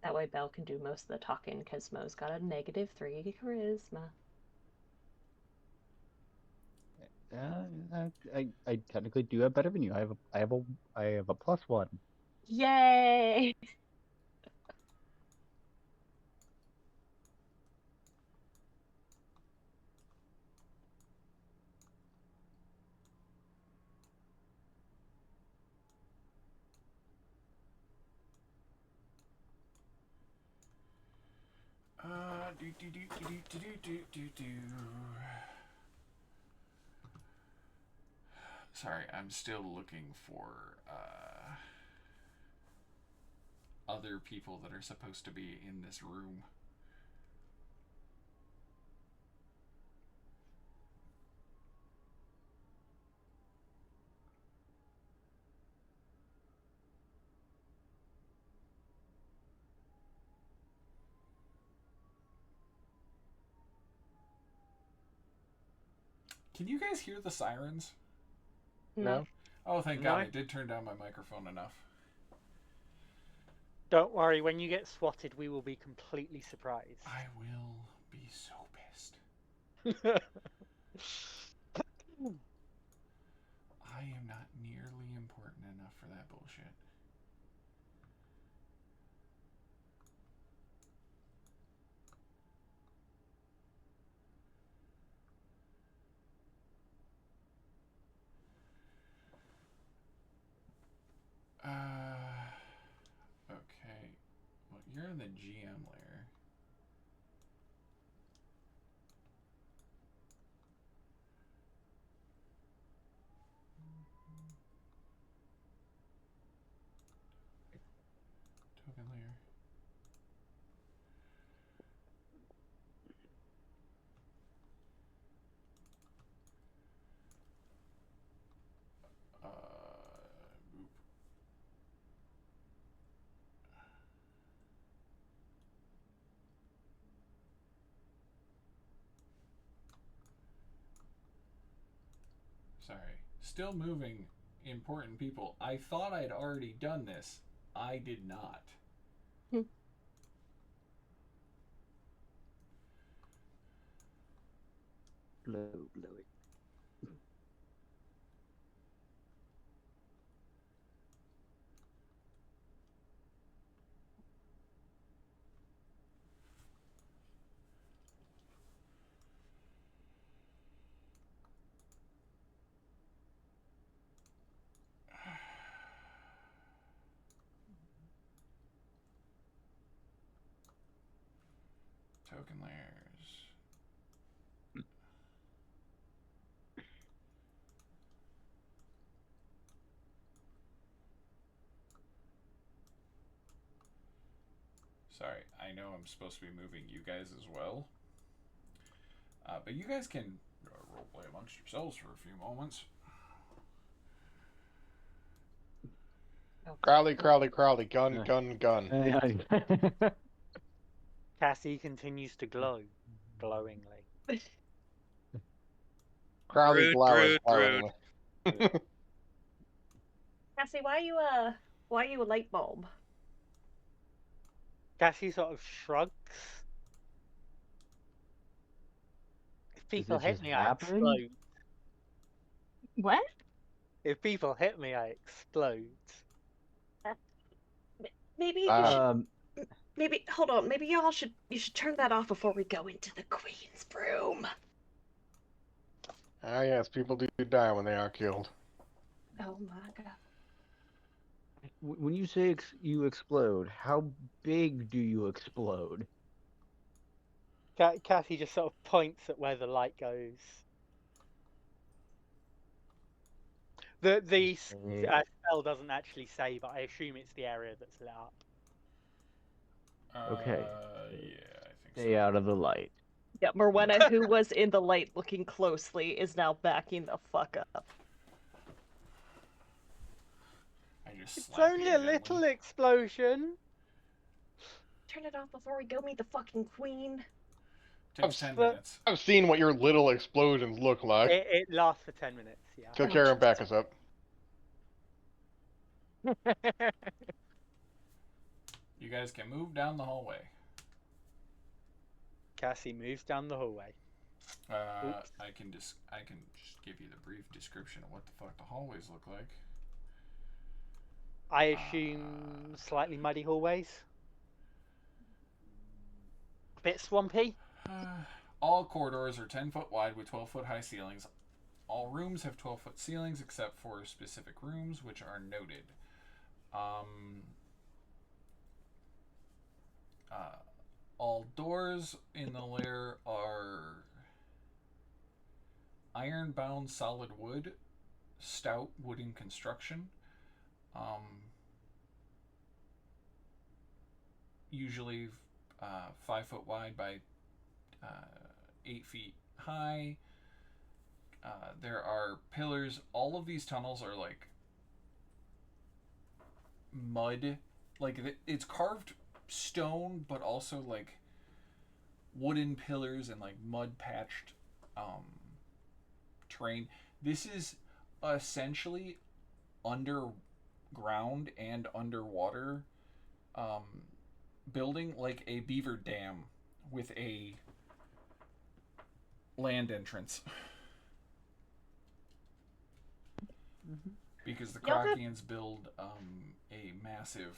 That way Belle can do most of the talking because Mo's got a -3 charisma. I technically do have better than you. I have a +1. Yay! Sorry, I'm still looking for other people that are supposed to be in this room. Can you guys hear the sirens? No. Oh, thank No. God, I did turn down my microphone enough. Don't worry, when you get swatted, we will be completely surprised. I will be so pissed. I am not nearly important enough for that bullshit. Okay. Well, you're in the GM layer. Token layer. Boop. Sorry. Still moving important people. I thought I'd already done this. I did not. Blowy. Token layers. Sorry, I know I'm supposed to be moving you guys as well. But you guys can roleplay amongst yourselves for a few moments. Crowley, gun, gun, gun. Cassie continues to glow, glowingly. Crowley Rude, glowers rude, glowingly. Cassie, why are you a light bulb? Cassie sort of shrugs. If Is people it hit just me, I happening? explode. What? If people hit me, I explode. Maybe you Uh, should. Maybe hold on. Maybe you should turn that off before we go into the Queen's room. Ah, yes, people do die when they are killed. Oh my god. When you say you explode, how big do you explode? Cassie just sort of points at where the light goes. The spell doesn't actually say, but I assume it's the area that's lit up. Okay. Yeah, I think Stay so. out of the light. Yeah, Morwenna, who was in the light looking closely, is now backing the fuck up. I just It's slap only you a gently. little explosion. Turn it off before we go meet the fucking Queen. Takes 10 minutes. I've seen what your little explosions look like. It lasts for 10 minutes, yeah. Till Karen back us up. You guys can move down the hallway. Cassie moves down the hallway. I can just give you the brief description of what the fuck the hallways look like. I assume slightly muddy hallways. A bit swampy. All corridors are 10 foot wide with 12 foot high ceilings. All rooms have 12 foot ceilings except for specific rooms, which are noted. All doors in the lair are iron-bound solid wood, stout wooden construction. Usually 5 foot wide by 8 feet high. There are pillars. All of these tunnels are like mud. Like it's carved stone, but also like wooden pillars and like mud patched terrain. This is essentially underground and underwater building, like a beaver dam with a land entrance. Because the Krakians build a massive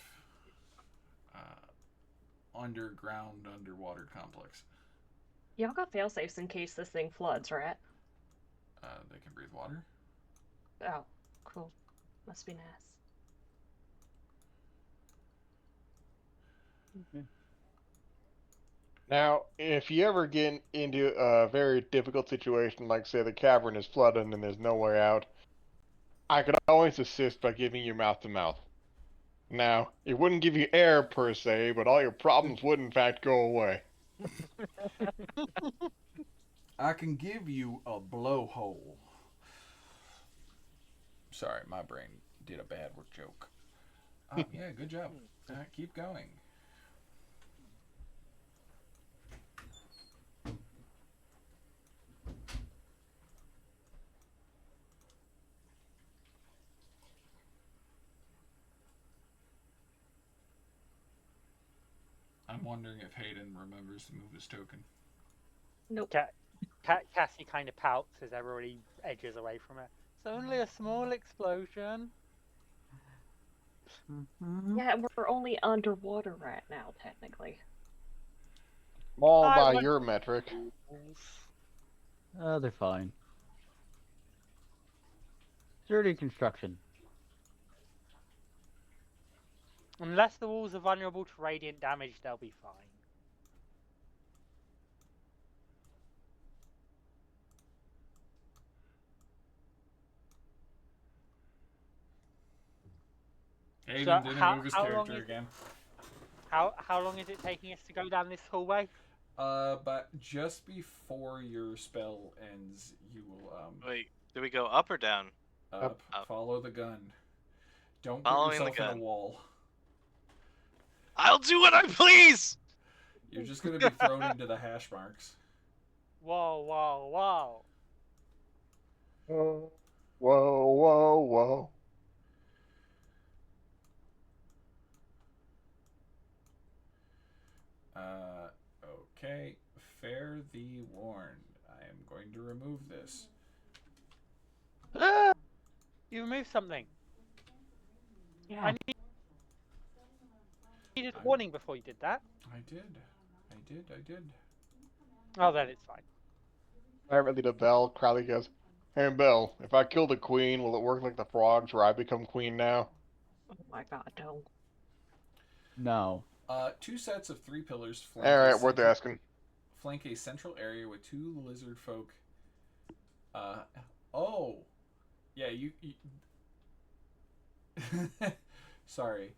underground underwater complex. Y'all got failsafes in case this thing floods, right? They can breathe water. Oh, cool. Must be nice. Now, if you ever get into a very difficult situation, like say the cavern is flooded and there's no way out, I could always assist by giving you mouth to mouth. Now, it wouldn't give you air per se, but all your problems would in fact go away. I can give you a blowhole. Sorry, my brain did a bad joke. Yeah, good job. Keep going. I'm wondering if Hayden remembers to move his token. Nope. Cassie kind of pouts as everybody edges away from her. It's only a small explosion. Yeah, we're only underwater right now, technically. All by your metric. Oh, they're fine. Sturdy construction. Unless the walls are vulnerable to radiant damage, they'll be fine. Hayden So didn't how- move his how long character is it- again. How long is it taking us to go down this hallway? But just before your spell ends, you will Wait, do we go up or down? up. Up. Follow the gun. Don't Following put the yourself in a gun. wall. I'll do what I please! You're just gonna be thrown into the hash marks. Whoa, whoa, whoa! Whoa, whoa, whoa. Okay. Fare thee warned. I am going to remove this. You removed something. Yeah. I needed a warning before you did that. I did. Oh, then it's fine. Privately to Bell, Crowley goes, "Hey Bell, if I kill the queen, will it work like the frogs where I become queen now?" Oh my god, no. No. 2 sets of 3 pillars Alright, worth asking. flank a central area with 2 lizard folk. Oh, yeah, you sorry.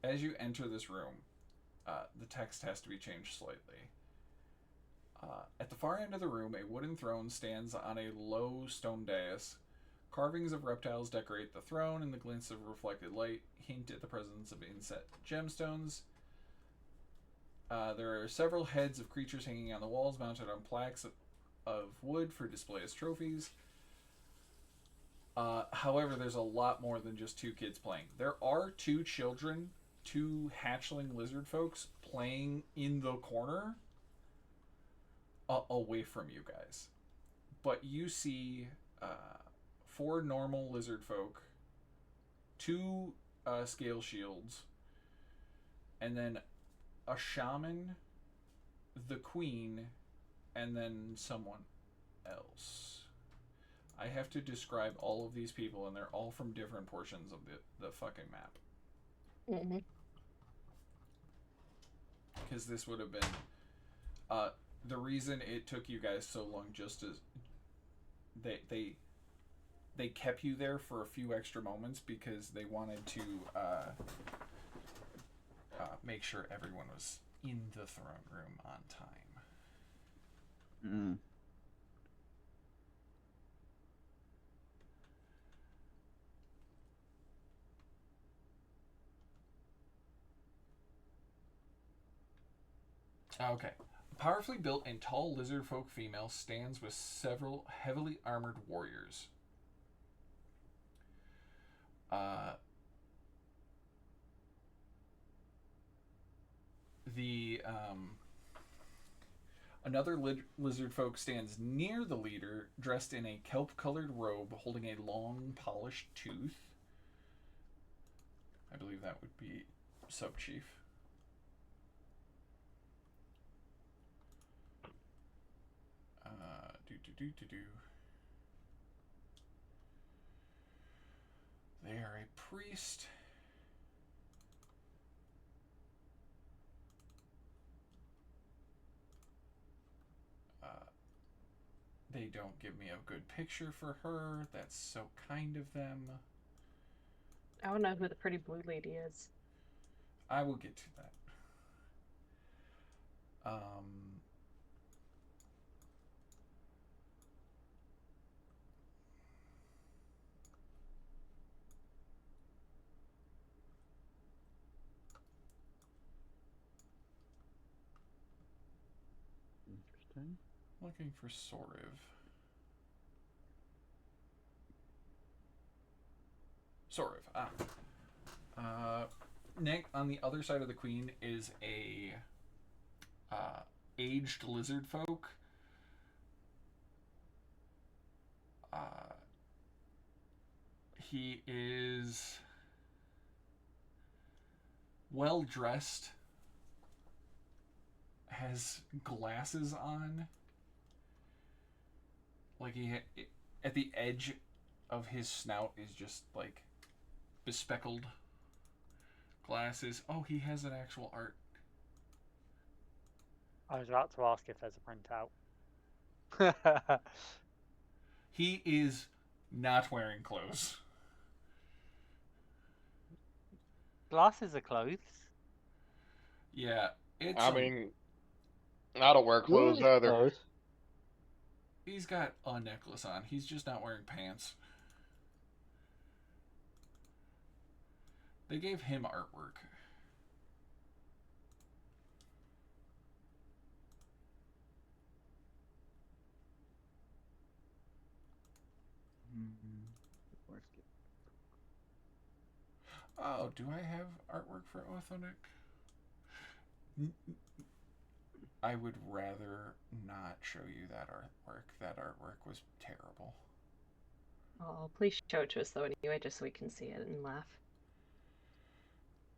As you enter this room, the text has to be changed slightly. At the far end of the room, a wooden throne stands on a low stone dais. Carvings of reptiles decorate the throne, and the glints of reflected light hint at the presence of inset gemstones. There are several heads of creatures hanging on the walls, mounted on plaques of wood for display as trophies. However, there's a lot more than just 2 kids playing. There are 2 children, 2 hatchling lizard folks playing in the corner away from you guys. But you see 4 normal lizard folk, 2 scale shields, and then a shaman, the queen, and then someone else. I have to describe all of these people, and they're all from different portions of the fucking map. Mm-hmm. Because this would have been... the reason it took you guys so long just as... They kept you there for a few extra moments because they wanted to make sure everyone was in the throne room on time. Mm. Okay. A powerfully built and tall lizard folk female stands with several heavily armored warriors. Another lizard folk stands near the leader, dressed in a kelp-colored robe, holding a long, polished tooth. I believe that would be Sub-Chief. They are a priest. They don't give me a good picture for her. That's so kind of them. I don't know who the pretty blue lady is. I will get to that. Interesting. Looking for Soriv. Nick, on the other side of the queen is a aged lizard folk. He is well dressed, has glasses on. Like at the edge of his snout is just like bespeckled glasses. Oh, he has an actual art. I was about to ask if there's a printout. He is not wearing clothes. glasses are clothes. Yeah, it's. I mean, I don't wear clothes Really either. close. He's got a necklace on. He's just not wearing pants. They gave him artwork. Oh, do I have artwork for Othonic? I would rather not show you that artwork. That artwork was terrible. Oh, please show it to us though anyway, just so we can see it and laugh.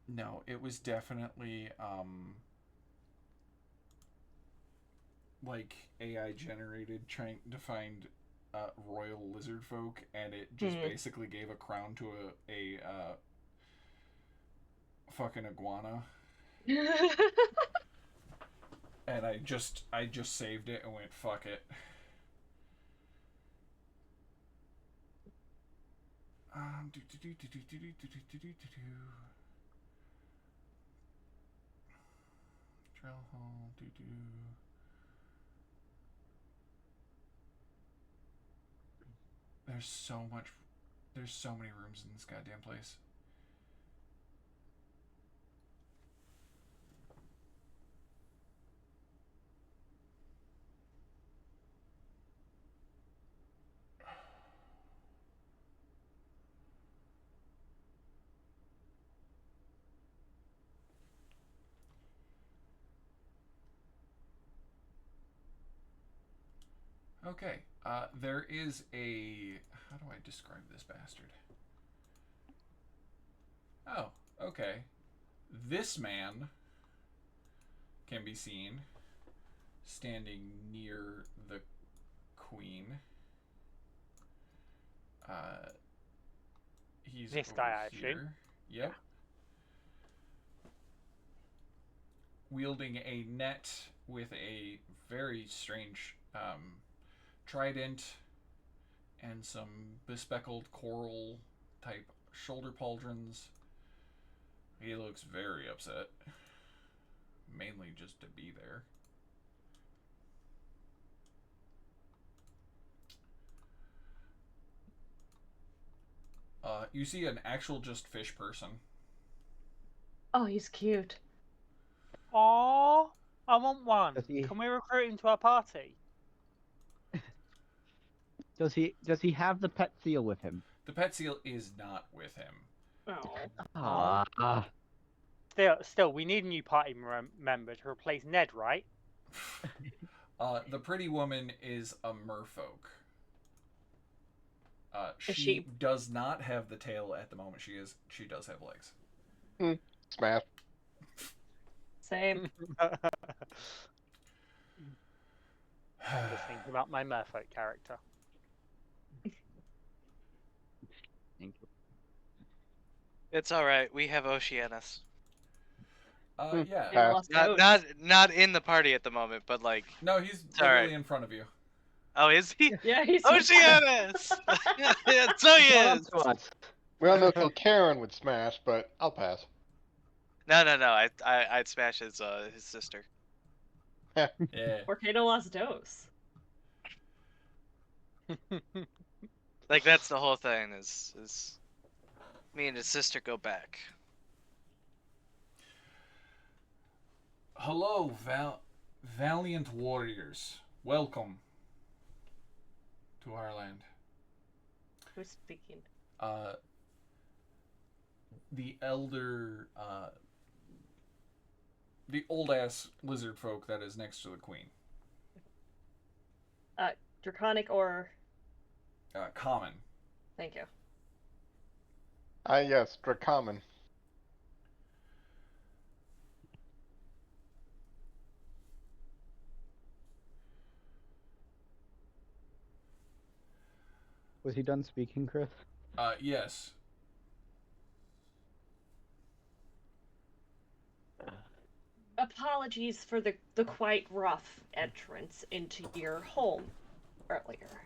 No, it was definitely like AI generated trying to find royal lizardfolk, and it just basically gave a crown to a fucking iguana. And I just saved it and went fuck it. Trail hall, There's so many rooms in this goddamn place. Okay, there is a... How do I describe this bastard? Oh, okay. This man can be seen standing near the queen. He's This over guy, I here. assume. Yep. Wielding a net with a very strange trident and some bespeckled coral type shoulder pauldrons. He looks very upset. Mainly just to be there. You see an actual just fish person. Oh, he's cute. Aww, I want one. Does he- Can we recruit him to our party? Does he have the pet seal with him? The pet seal is not with him. Oh. Still, we need a new party member to replace Ned, right? The pretty woman is a merfolk. She does not have the tail at the moment. She does have legs. Smash. Same. I'm just thinking about my merfolk character. Thank you. It's all right. We have Oceanus. Yeah. Yeah, lost notes. Not in the party at the moment, but like. No, he's It's all literally right. in front of you. Oh, is he? Yeah, he's Oceanus. Yeah, so he Come is. to us. We all know Karen would smash, but I'll pass. No. I'd smash his sister. Yeah. Volcano lost dose. Like that's the whole thing. Is me and his sister go back. Hello, valiant warriors. Welcome to our land. Who's speaking? The elder, the old-ass lizard folk that is next to the queen. Draconic or... Common. Thank you. Yes, Dracommon. Was he done speaking, Chris? Yes. Apologies for the quite rough entrance into your home earlier.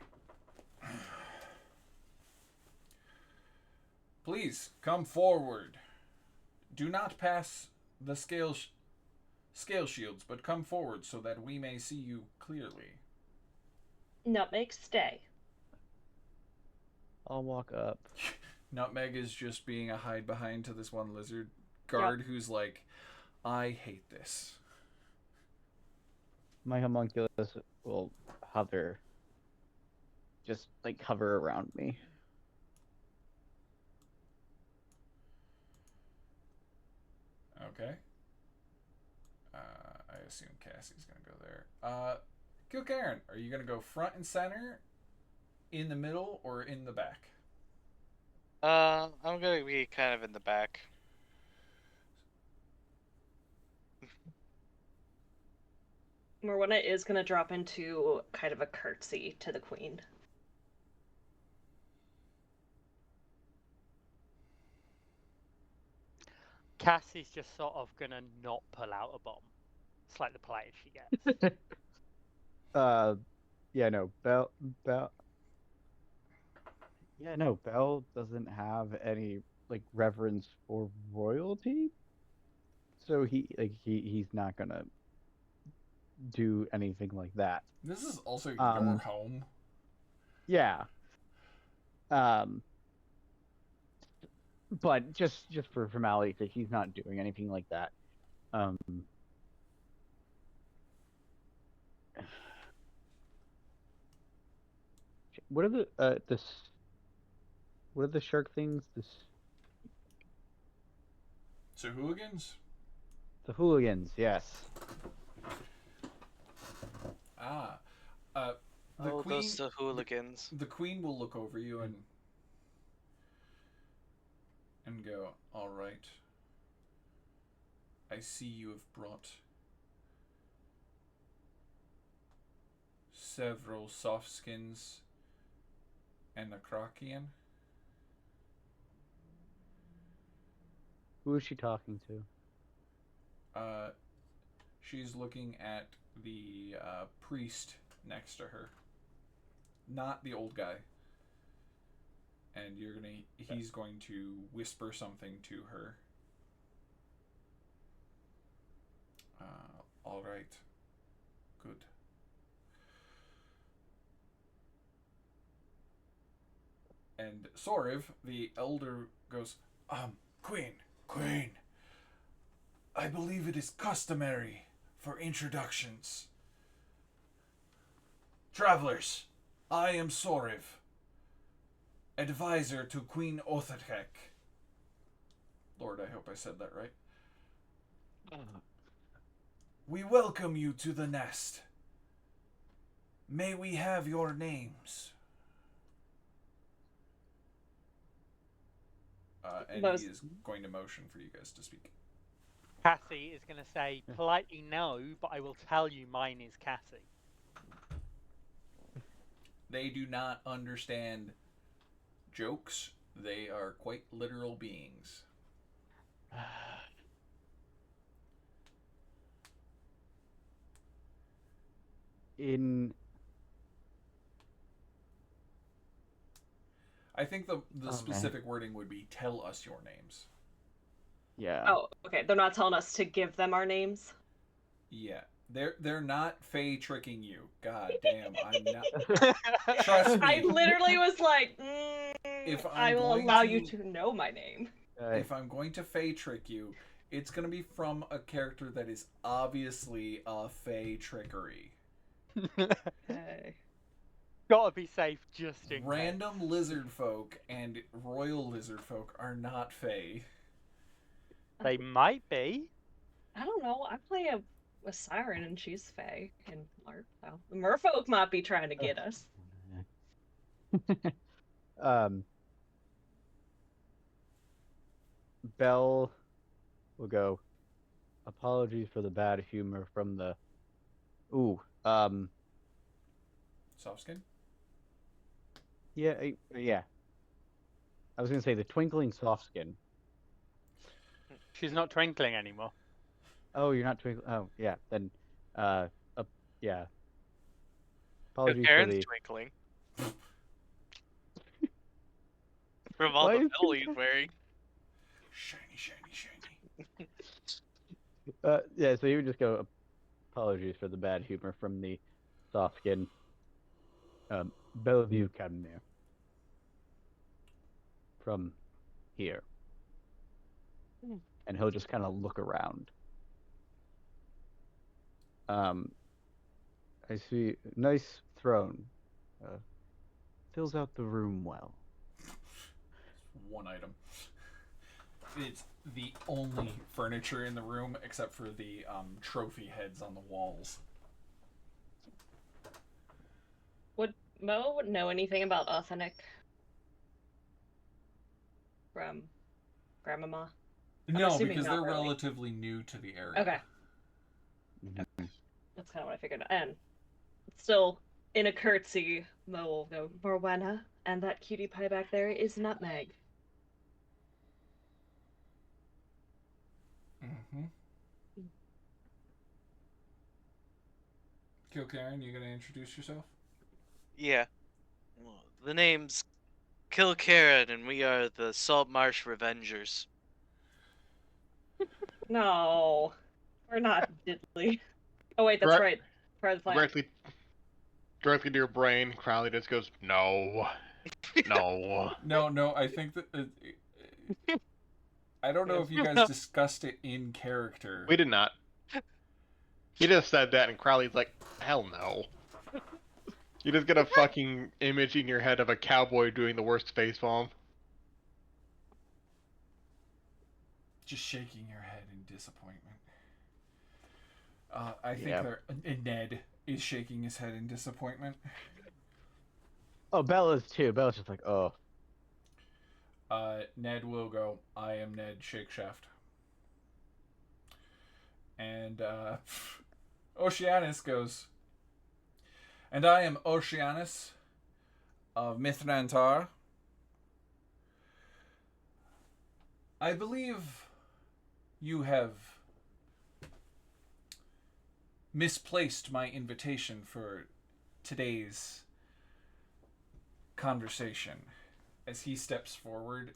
Please, come forward. Do not pass the scale shields, but come forward so that we may see you clearly. Nutmeg, stay. I'll walk up. Nutmeg is just being a hide behind to this one lizard guard who's like, I hate this. My homunculus will hover. Just like hover around me. Okay. I assume Cassie's gonna go there. Kilcairn, are you gonna go front and center, in the middle, or in the back? I'm gonna be kind of in the back. Morwenna is gonna drop into kind of a curtsy to the queen. Cassie's just sort of gonna not pull out a bomb. It's like the play she gets. Yeah, no, Bell. Yeah, no, Bell doesn't have any like reverence for royalty, so he's not gonna do anything like that. This is also your home. Yeah. But just for formality's sake, he's not doing anything like that. What are what are the shark things? So hooligans? The hooligans, yes. The queen. Those the hooligans. The queen will look over you and go, all right. I see you have brought several soft skins and a Krakian. Who is she talking to? She's looking at the priest next to her, not the old guy. And he's going to whisper something to her. All right. Good. And Soriv, the elder, goes, Queen, I believe it is customary for introductions. Travelers, I am Soriv, advisor to Queen Otherhek. Lord, I hope I said that right. We welcome you to the nest. May we have your names? And he is going to motion for you guys to speak. Cassie is going to say politely no, but I will tell you mine is Cassie. They do not understand jokes. They are quite literal beings. I think the specific wording would be, tell us your names. Yeah. Oh, okay. They're not telling us to give them our names. Yeah. They're not Fae tricking you. God damn, I'm not. Trust me. I literally was like, I will allow you to know my name. If I'm going to Fae trick you, it's going to be from a character that is obviously a Fae trickery. Okay. Gotta be safe just in Random case. lizard folk and royal lizard folk are not Fae. They might be. I don't know. I play a siren and she's Fae and LARP. So the merfolk might be trying to get us. Bell will go, apologies for the bad humor from the... Soft skin? Yeah. I was going to say the twinkling soft skin. She's not twinkling anymore. Oh, you're not twinkling. Oh, yeah. Then, yeah. Apologies for Karen's the... twinkling. From all the metal he's wearing. Shiny, shiny, shiny. Yeah, so you would just go, apologies for the bad humor from the soft skin. Bellevue Cabinet. From here. And he'll just kind of look around. I see nice throne. Fills out the room well. One item. It's the only furniture in the room except for the trophy heads on the walls. Would Mo know anything about authentic from Grandmama? No, assuming because not they're really. relatively new to the area. Okay. That's kind of what I figured. And still, in a curtsy, Mo will go, Morwenna, and that cutie pie back there is Nutmeg. Mm-hmm. Kilcairn, you gonna introduce yourself? Yeah. Well, the name's Kilcairn, and we are the Saltmarsh Revengers. No, we're not diddly. Oh wait, that's right. Part of the plan. Directly to your brain, Crowley just goes, no. No. No, I think that... I don't know if you guys discussed it in character. We did not. He just said that, and Crowley's like, hell no. You just get a fucking image in your head of a cowboy doing the worst face palm. Just shaking your head in disappointment. I think Ned is shaking his head in disappointment. Oh, Bella's too. Bella's just like, oh. Ned will go, I am Ned Shakeshaft. And Oceanus goes, and I am Oceanus of Mithrantar. I believe you have misplaced my invitation for today's conversation. As he steps forward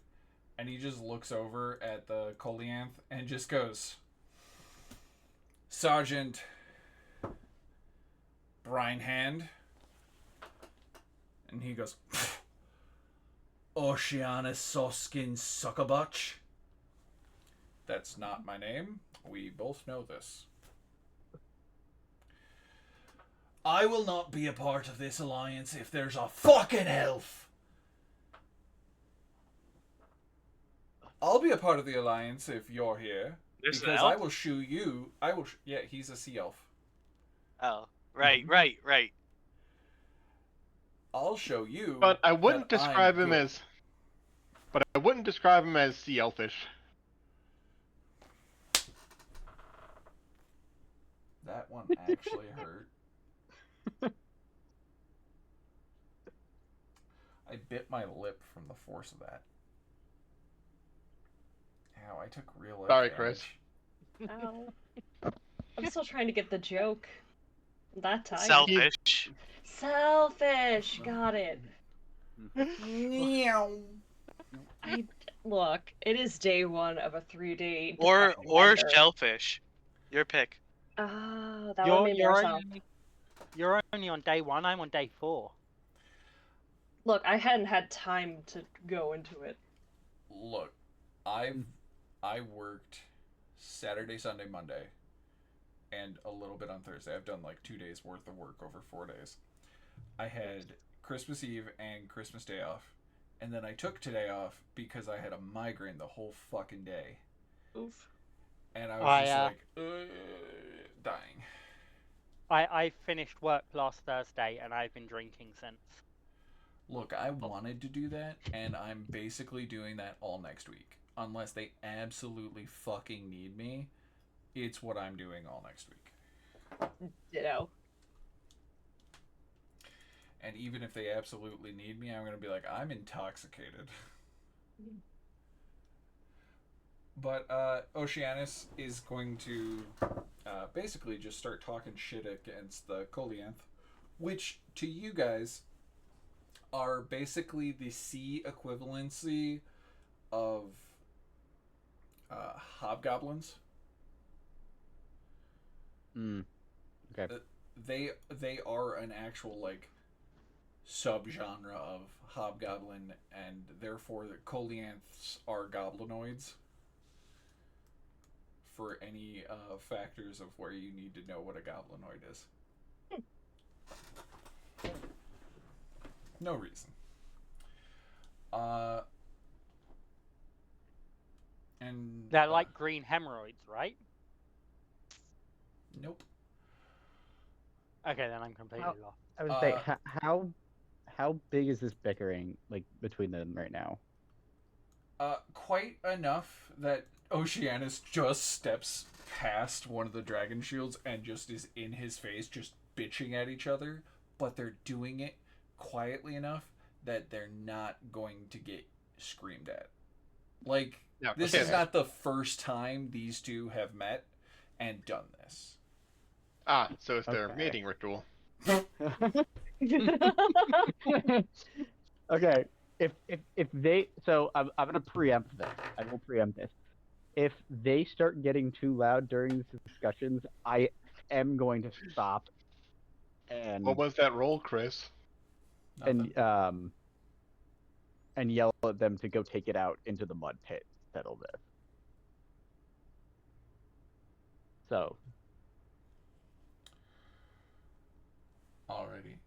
and he just looks over at the Koalinth and just goes, Sergeant Brinehand. And he goes, Oceanus Soskin Suckabutch. That's not my name. We both know this. I will not be a part of this alliance if there's a fucking elf. I'll be a part of the alliance if you're here. There's because an elf? I will show you. Yeah, he's a sea elf. Oh, right. I'll show you. But I wouldn't that describe I'm him good. as. But I wouldn't describe him as sea elfish. That one actually hurt. I bit my lip from the force of that. Ow, I took real life Sorry, damage. Chris. Ow. I'm still trying to get the joke. That time. Selfish. Selfish. Got it. Look, it is day one of a 3-day. Or bender. shellfish. Your pick. Oh, that would make more sense. You're only on day 1. I'm on day 4. Look, I hadn't had time to go into it. Look, I worked Saturday, Sunday, Monday, and a little bit on Thursday. I've done like 2 days worth of work over 4 days. I had Christmas Eve and Christmas Day off, and then I took today off because I had a migraine the whole fucking day. Oof. And I was just like, dying. I finished work last Thursday and I've been drinking since. Look, I wanted to do that, and I'm basically doing that all next week. Unless they absolutely fucking need me, it's what I'm doing all next week. Ditto. And even if they absolutely need me, I'm going to be like, I'm intoxicated. But Oceanus is going to basically just start talking shit against the Koalinth, which to you guys are basically the sea equivalency of hobgoblins. Okay. They are an actual like subgenre of hobgoblin, and therefore the Koalinths are goblinoids. For any factors of where you need to know what a goblinoid is. No reason. And They're like green hemorrhoids, right? Nope. Okay, then I'm completely lost. I would say how big is this bickering like between them right now? Quite enough that Oceanus just steps past one of the dragon shields and just is in his face, just bitching at each other, but they're doing it quietly enough that they're not going to get screamed at. Like, this is not the first time these two have met and done this. Ah, so it's their mating ritual. Okay. If they I'm gonna preempt this. I will preempt this. If they start getting too loud during these discussions, I am going to stop and What was that roll, Chris? Nothing. and yell at them to go take it out into the mud pit to settle this. So Alrighty.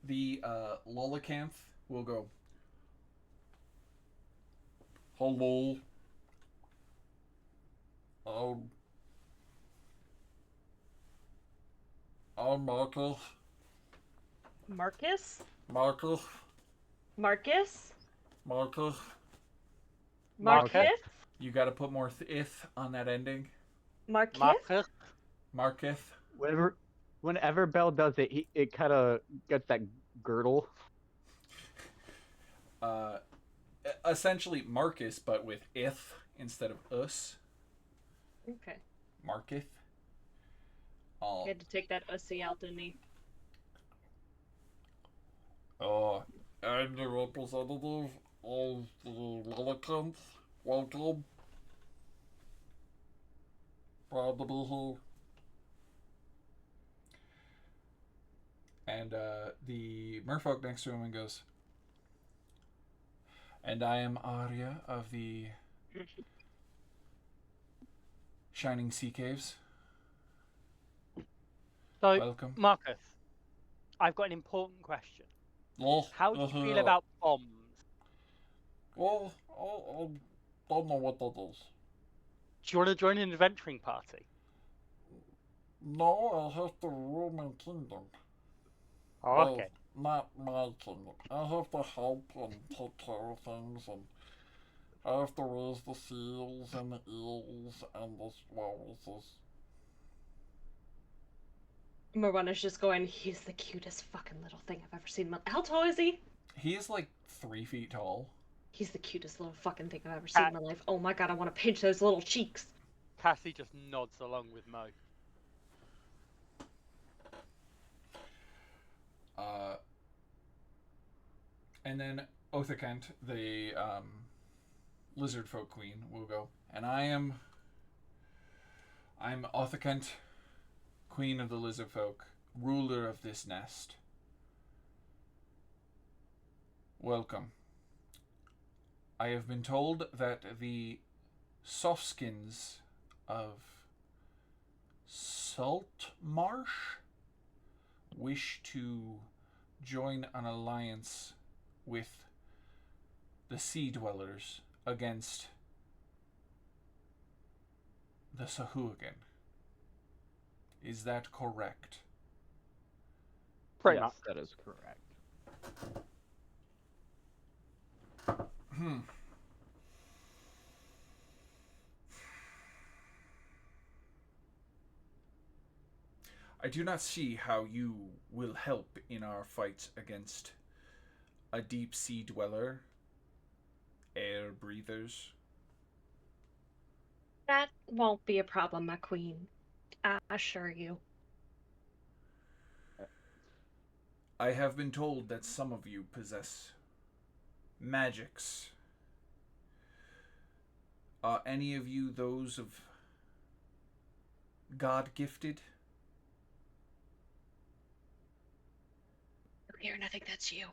The Lolacanth will go. Hello. I'm Marketh. Marcus? Marketh. Marcus? Marketh. Marketh? You got to put more ith on that ending. Marketh? Marketh. Whenever Bell does it, it kind of gets that girdle. Essentially Marcus, but with ith instead of us. Okay. Marketh. I had to take that ussy out, didn't he? I'm the representative of the Lolacanth. Welcome. Proud to be here. And the merfolk next to him goes, and I am Arya of the Shining Sea Caves. So, Welcome. Marcus, I've got an important question. Well, How do you feel about bombs? Well, I don't know what that is. Do you want to join an adventuring party? No, I have to rule my kingdom. Oh, okay. Not my kingdom. I have to help and take care of things, and I have to raise the seals and the eels and the walruses. Morwana's just going, he's the cutest fucking little thing I've ever seen. How tall is he? He is like 3 feet tall. He's the cutest little fucking thing I've ever seen in my life. Oh my god, I want to pinch those little cheeks. Cassie just nods along with Mo. And then Othakent, the lizardfolk queen, will go. And I'm Othakent, queen of the lizardfolk, ruler of this nest. Welcome. I have been told that the softskins of Saltmarsh wish to join an alliance with the sea dwellers against the Sahuagin. Is that correct? Pretty Yes, much. that is correct. I do not see how you will help in our fight against a deep sea dweller, air breathers. That won't be a problem, my queen. I assure you. I have been told that some of you possess magics. Are any of you those of God gifted? Aaron, I think that's you.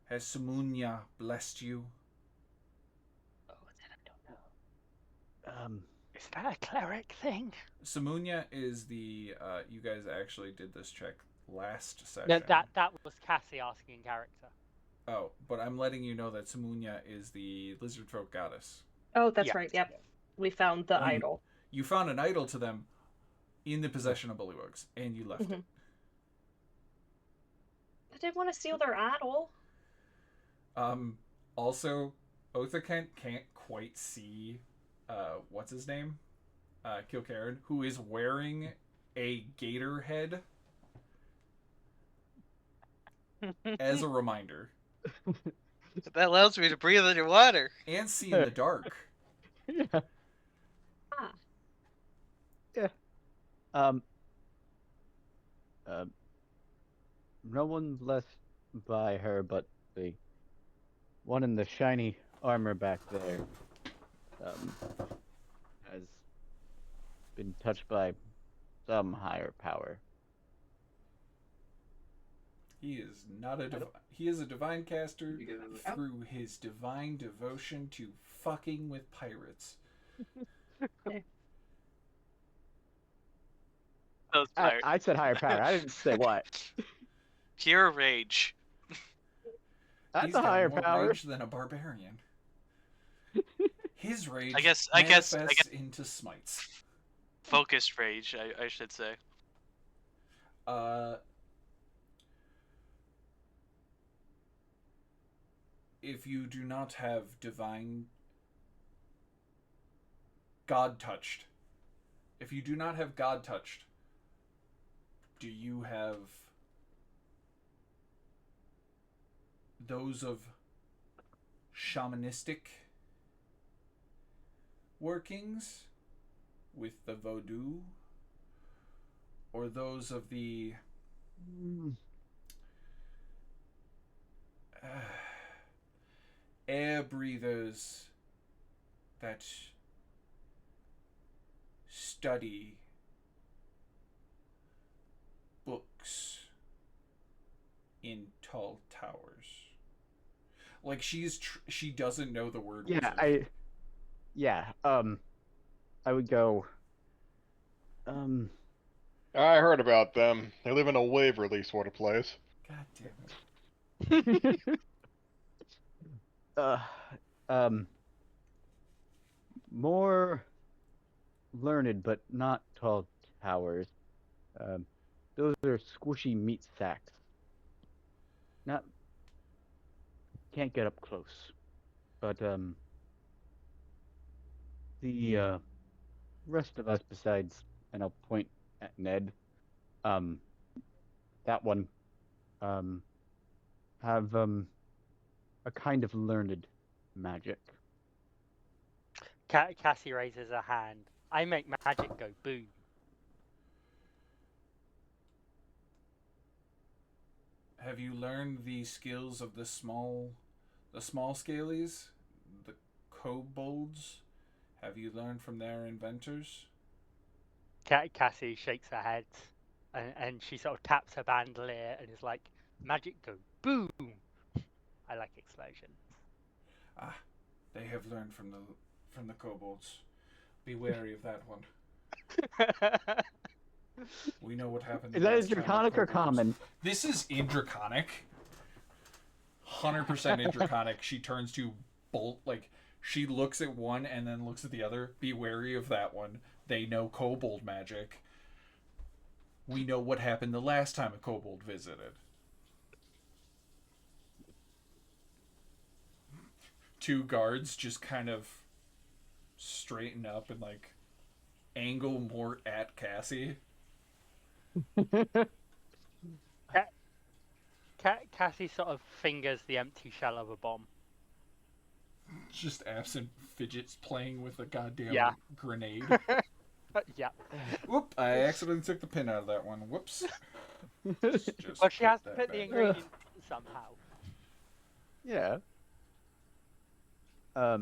Has Samunya blessed you? Oh, that I don't know. Is that a cleric thing? Samunya is the. You guys actually did this check last session. No, that was Cassie asking in character. Oh, but I'm letting you know that Samunya is the lizardfolk goddess. Oh, that's Yeah. right. Yep. We found the idol. You found an idol to them in the possession of Bullywugs, and you left it. I didn't want to steal their idol. Also, Othakent can't quite see, what's his name? Kilcairn, who is wearing a gator head as a reminder. That allows me to breathe underwater. And see in the dark. Yeah. Ah. Yeah. No one blessed by her, but the one in the shiny armor back there has been touched by some higher power. He is not a he is a divine caster through his divine devotion to fucking with pirates. Those pirates. I said higher power. I didn't say what. Pure rage. That's He's a got higher more power. rage than a barbarian. His rage I guess manifests into smites. Focused rage, I should say. If you do not have divine God touched, if you do not have God touched, do you have those of shamanistic workings with the Vodou, or those of the air breathers that study books in tall towers? Like she doesn't know the word wizard. I would go I heard about them. They live in a Waverly sort of place. God damn it. more learned but not tall towers. Those are squishy meat sacks. Not can't get up close. But the rest of us besides, and I'll point at Ned, that one have a kind of learned magic. Cassie raises her hand. I make magic go boom. Have you learned the skills of the small scalies, the kobolds? Have you learned from their inventors? Cassie shakes her head, and she sort of taps her bandolier and is like, "Magic go boom." I like explosions. Ah, they have learned from the kobolds. Be wary of that one. We know what happened. Is that in Draconic or common? This is in Draconic. 100% in Draconic. She turns to bolt, like, she looks at one and then looks at the other. Be wary of that one. They know kobold magic. We know what happened the last time a kobold visited. Two guards just kind of straighten up and, like, angle more at Cassie. Cassie sort of fingers the empty shell of a bomb. Just absent fidgets playing with a goddamn Yeah. grenade. Yeah. Whoop! I accidentally took the pin out of that one. Whoops. Just Well, she has to that put the back. ingredients somehow. Yeah. I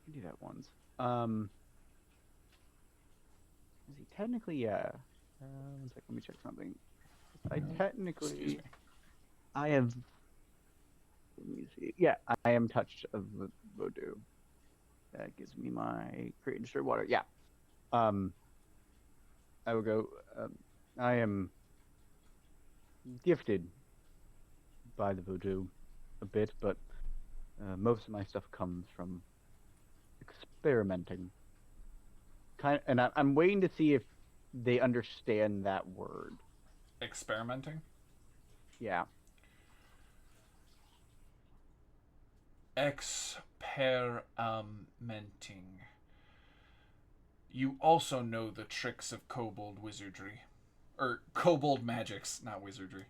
can do that once. Is he technically? Yeah. One second. Let me check something. I Excuse technically, me. I have. Let me see. Yeah, I am touched of voodoo. That gives me my create and destroy water. Yeah. I will go. I am gifted by the voodoo a bit, but most of my stuff comes from experimenting. And I'm waiting to see if they understand that word. Experimenting? Yeah. Experimenting. You also know the tricks of kobold wizardry. Or kobold magics, not wizardry.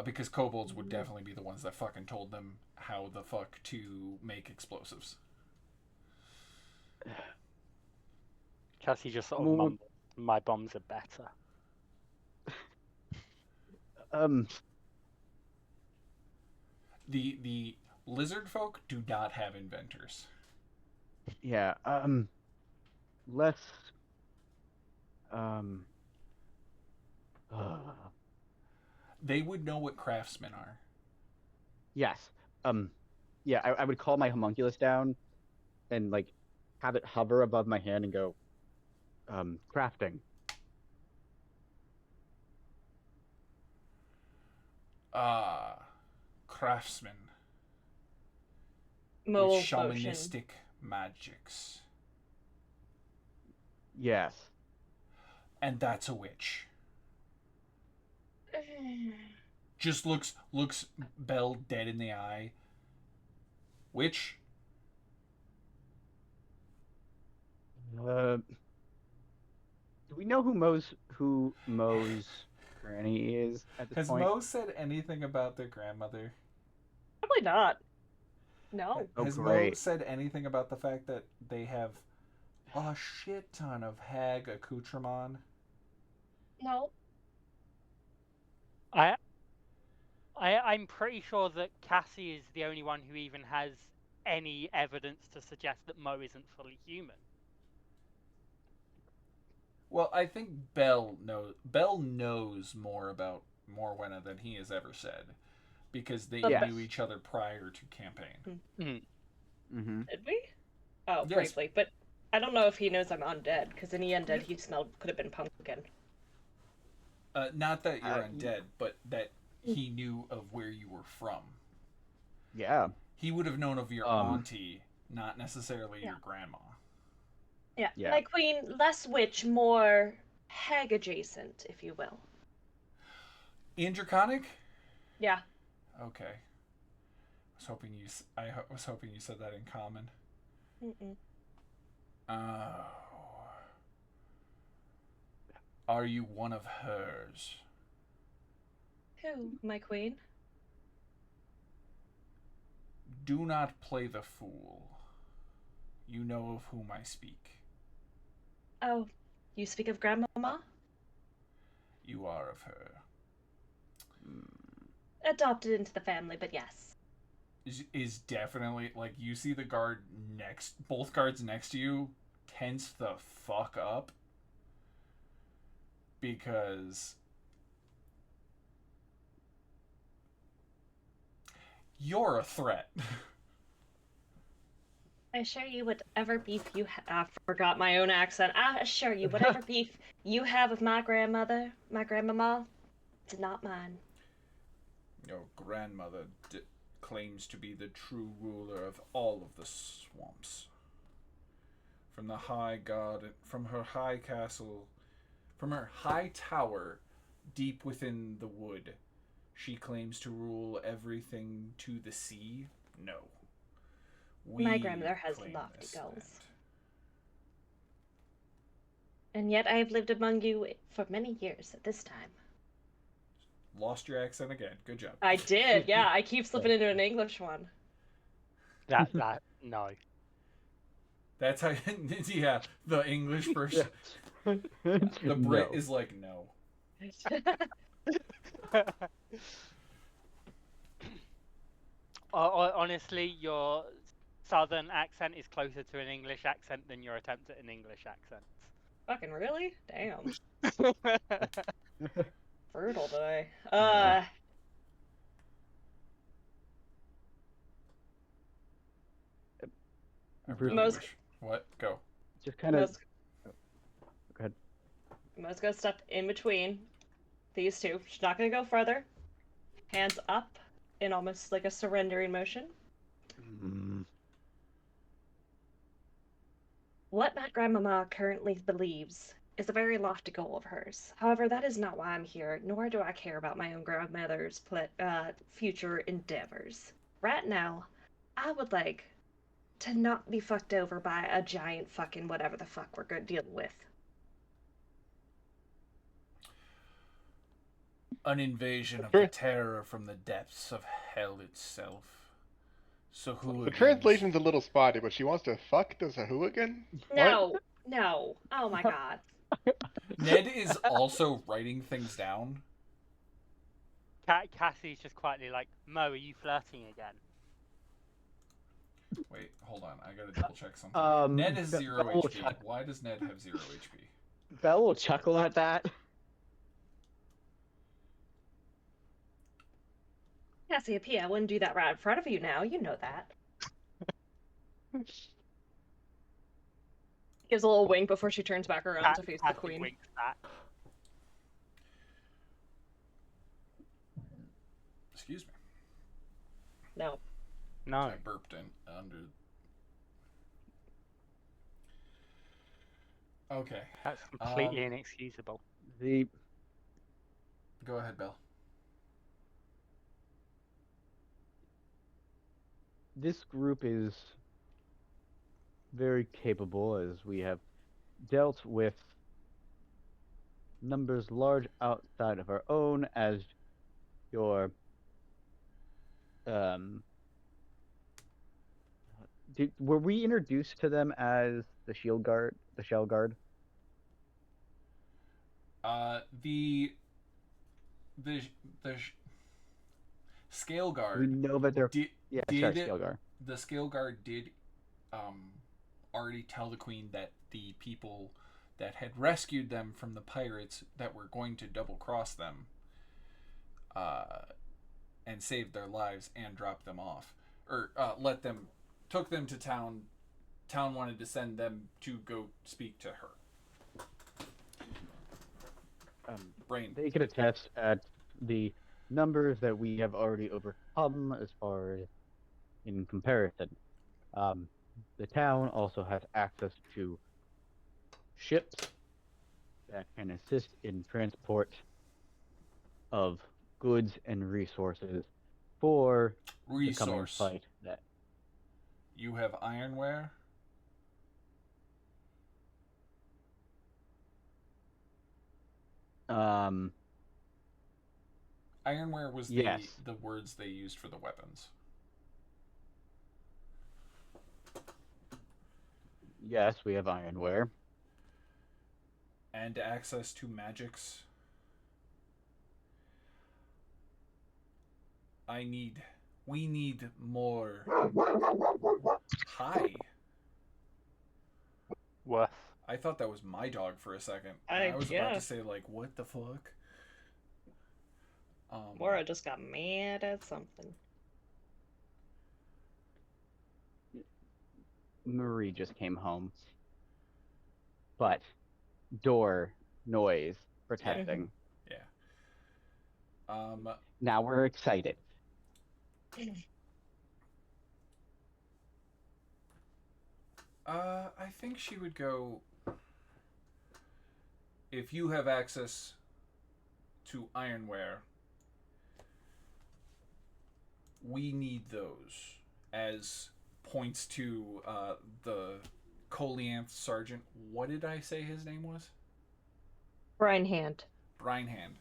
Because kobolds would definitely be the ones that fucking told them how the fuck to make explosives. Cassie just sort of Well, mumbled, "My bombs are better." The lizard folk do not have inventors. Yeah. Less. Um. They would know what craftsmen are. Yes. Yeah, I would call my homunculus down and like have it hover above my hand and go, crafting. Craftsmen with Mole potion. shamanistic magics. Yes. And that's a witch. Just looks Belle dead in the eye. Witch? Do we know who Mo's granny is at this Has point? Mo said anything about their grandmother? Probably not. No. Oh, Has Mo great. said anything about the fact that they have a shit ton of hag accoutrement? No. I'm pretty sure that Cassie is the only one who even has any evidence to suggest that Mo isn't fully human. Well, I think Belle knows more about Morwenna than he has ever said, because they Yes. knew each other prior to campaign. Mm-hmm. Did we? Oh, Yes. briefly. But I don't know if he knows I'm undead, because any undead he smelled could have been pumpkin. Not that you're Uh, undead, but that he knew of where you were from. Yeah. He would have known of your auntie, not necessarily your grandma. Yeah. My queen, less witch, more hag adjacent, if you will. In Draconic? Yeah. Okay. I was hoping you said that in common. Mm-mm. Oh. Are you one of hers? Who, my queen? Do not play the fool. You know of whom I speak. Oh, you speak of Grandmama? You are of her. Adopted into the family, but yes. Is definitely, like, you see the guard both guards next to you tense the fuck up. Because you're a threat. I assure you, whatever beef you I forgot my own accent. I assure you, whatever beef you have with my grandmother, my grandmama, it's not mine. Your grandmother claims to be the true ruler of all of the swamps. From the high garden, from her high castle, from her high tower deep within the wood, she claims to rule everything to the sea. No. My grandmother has lofty goals. And yet I have lived among you for many years at this time. Lost your accent again. Good job. I did, yeah. I keep slipping into an English one. No. That's how. Yeah, the English person. The Brit No. is like no. Honestly, your southern accent is closer to an English accent than your attempt at an English accent. Fucking really? Damn. Uh, Brutal today. No. I really Most- wish. What? Go. Just kind of. Most Go ahead. Mo's gonna step in between these two. She's not gonna go further. Hands up in almost like a surrendering motion. Mm. What my grandmama currently believes is a very lofty goal of hers. However, that is not why I'm here, nor do I care about my own grandmother's future endeavors. Right now, I would like to not be fucked over by a giant fucking whatever the fuck we're dealing with. An invasion of the terror from the depths of hell itself. So The hooligans. translation's a little spotty, but she wants to fuck as a hooligan? No, no. Oh my god. Ned is also writing things down. Cassie's just quietly like, Mo, are you flirting again? Wait, hold on. I gotta double check something. Ned has 0 Belle will HP. Why does Ned have 0 HP? Belle will chuckle at that. Cassiopeia, I wouldn't do that right in front of you now. You know that. Gives a little wink before she turns back around to face the Cassie queen. winks back. Excuse me. No. No. I burped in under. Okay. That's completely inexcusable. The Go ahead, Belle. this group is very capable, as we have dealt with numbers large outside of our own, as your were we introduced to them as the shield guard, the shell guard? The scale guard. We know that they're Did scale guard. the scale guard did already tell the queen that the people that had rescued them from the pirates that were going to double cross them and saved their lives and dropped them off, or took them to town. Town wanted to send them to go speak to her. Brain. They could attest at the numbers that we have already overcome as far as in comparison. The town also has access to ships that can assist in transport of goods and resources for the coming Resource. fight. That You have ironware. Ironware was Yes. the words they used for the weapons. Yes, we have ironware. And access to magics. We need more. Hi. Worth. I thought that was my dog for a second. I I was about to guess. say, like, what the fuck? Mora just got mad at something. Marie just came home. But door noise protecting. Yeah. Now we're excited. I think she would go. If you have access to ironware, we need those. As points to the Koalinth sergeant. What did I say his name was? Brinehand. Brinehand.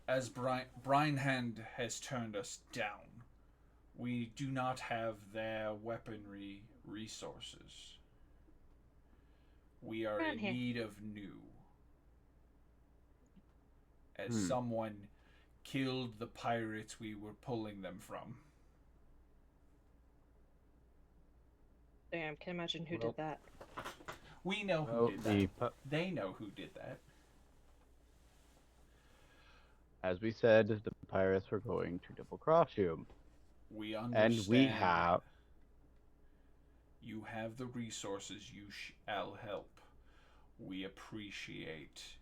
As Brinehand has turned us down, We do not have their weaponry resources. We are Around in here. need of new. As Hmm. someone killed the pirates we were pulling them from. Damn, can't imagine who Well- did that. We know who Well, did the that. They know who did that. as we said, the pirates were going to double cross you, We understand. and we have. You have the resources. You shall help. We appreciate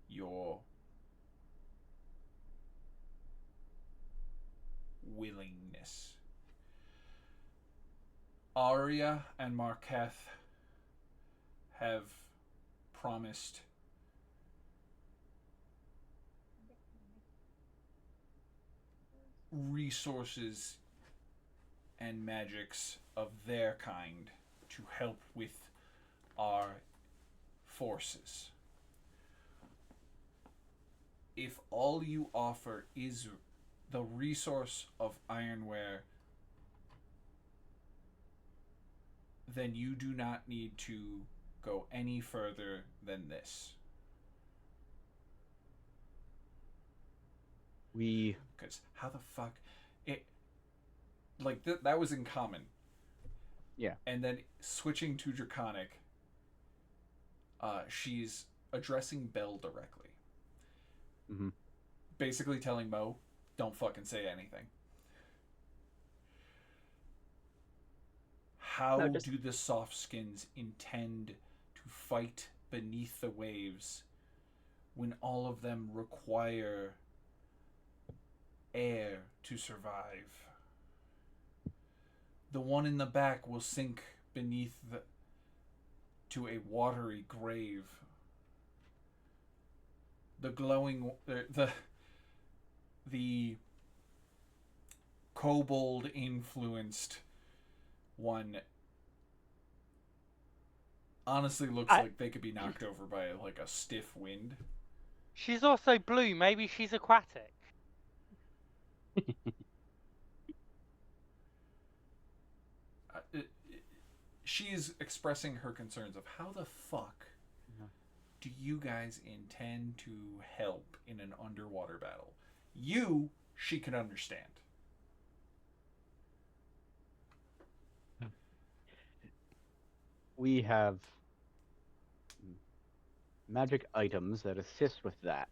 your willingness. Arya and Marketh have promised resources and magics of their kind to help with our forces. If all you offer is the resource of ironware, then you do not need to go any further than this. Because how the fuck it like that was in common. Yeah. And then switching to draconic, she's addressing Belle directly. Mhm. Basically telling Mo, don't fucking say anything. How No, just- do the softskins intend to fight beneath the waves when all of them require air to survive? The one in the back will sink beneath to a watery grave. The glowing the kobold influenced one honestly looks like they could be knocked over by like a stiff wind. She's also blue. Maybe she's aquatic. She is expressing her concerns of how the fuck do you guys intend to help in an underwater battle? She can understand. We have magic items that assist with that.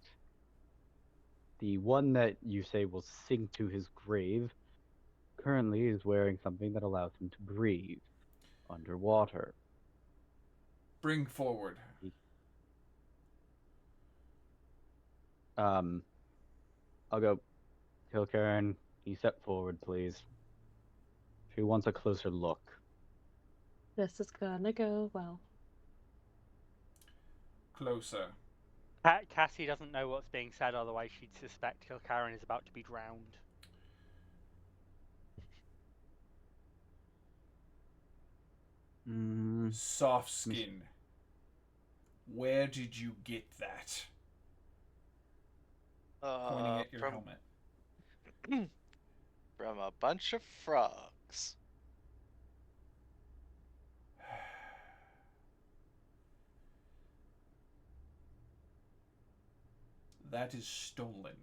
The one that you say will sink to his grave currently is wearing something that allows him to breathe underwater. Bring forward. I'll go. Kilcairn, you step forward, please. She wants a closer look. This is gonna go well. Closer. Cassie doesn't know what's being said, otherwise she'd suspect Kilcairn is about to be drowned. Soft skin. Where did you get that? Pointing at your helmet. From a bunch of frogs. That is stolen.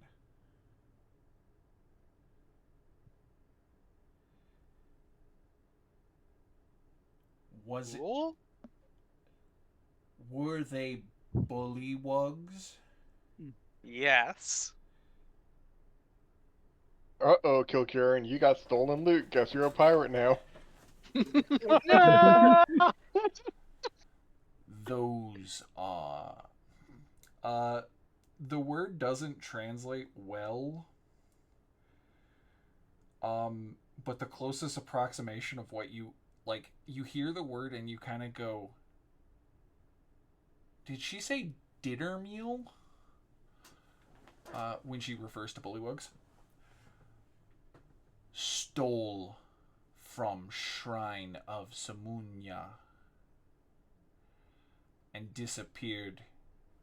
Was it? Were they bullywugs? Yes. Uh-oh, Kilcairn, you got stolen loot. Guess you're a pirate now. Those are... the word doesn't translate well. But the closest approximation of what you... Like, you hear the word and you kind of go... Did she say dinner meal? When she refers to bullywugs. Stole from Shrine of Samunya and disappeared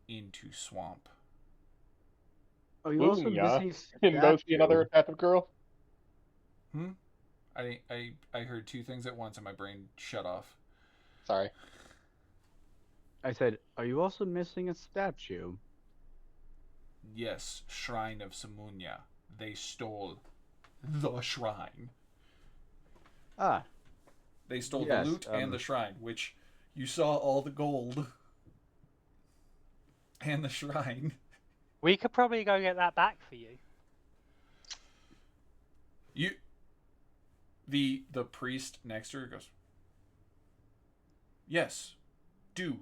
into swamp. Oh, you also yeah. missing Didn't those see another type of girl? I heard two things at once and my brain shut off. Sorry. I said, are you also missing a statue? Yes, Shrine of Samunya. They stole the shrine. Ah, They stole Yes, the loot and the shrine, which you saw all the gold and the shrine. We could probably go get that back for you. The priest next to her goes, yes, do.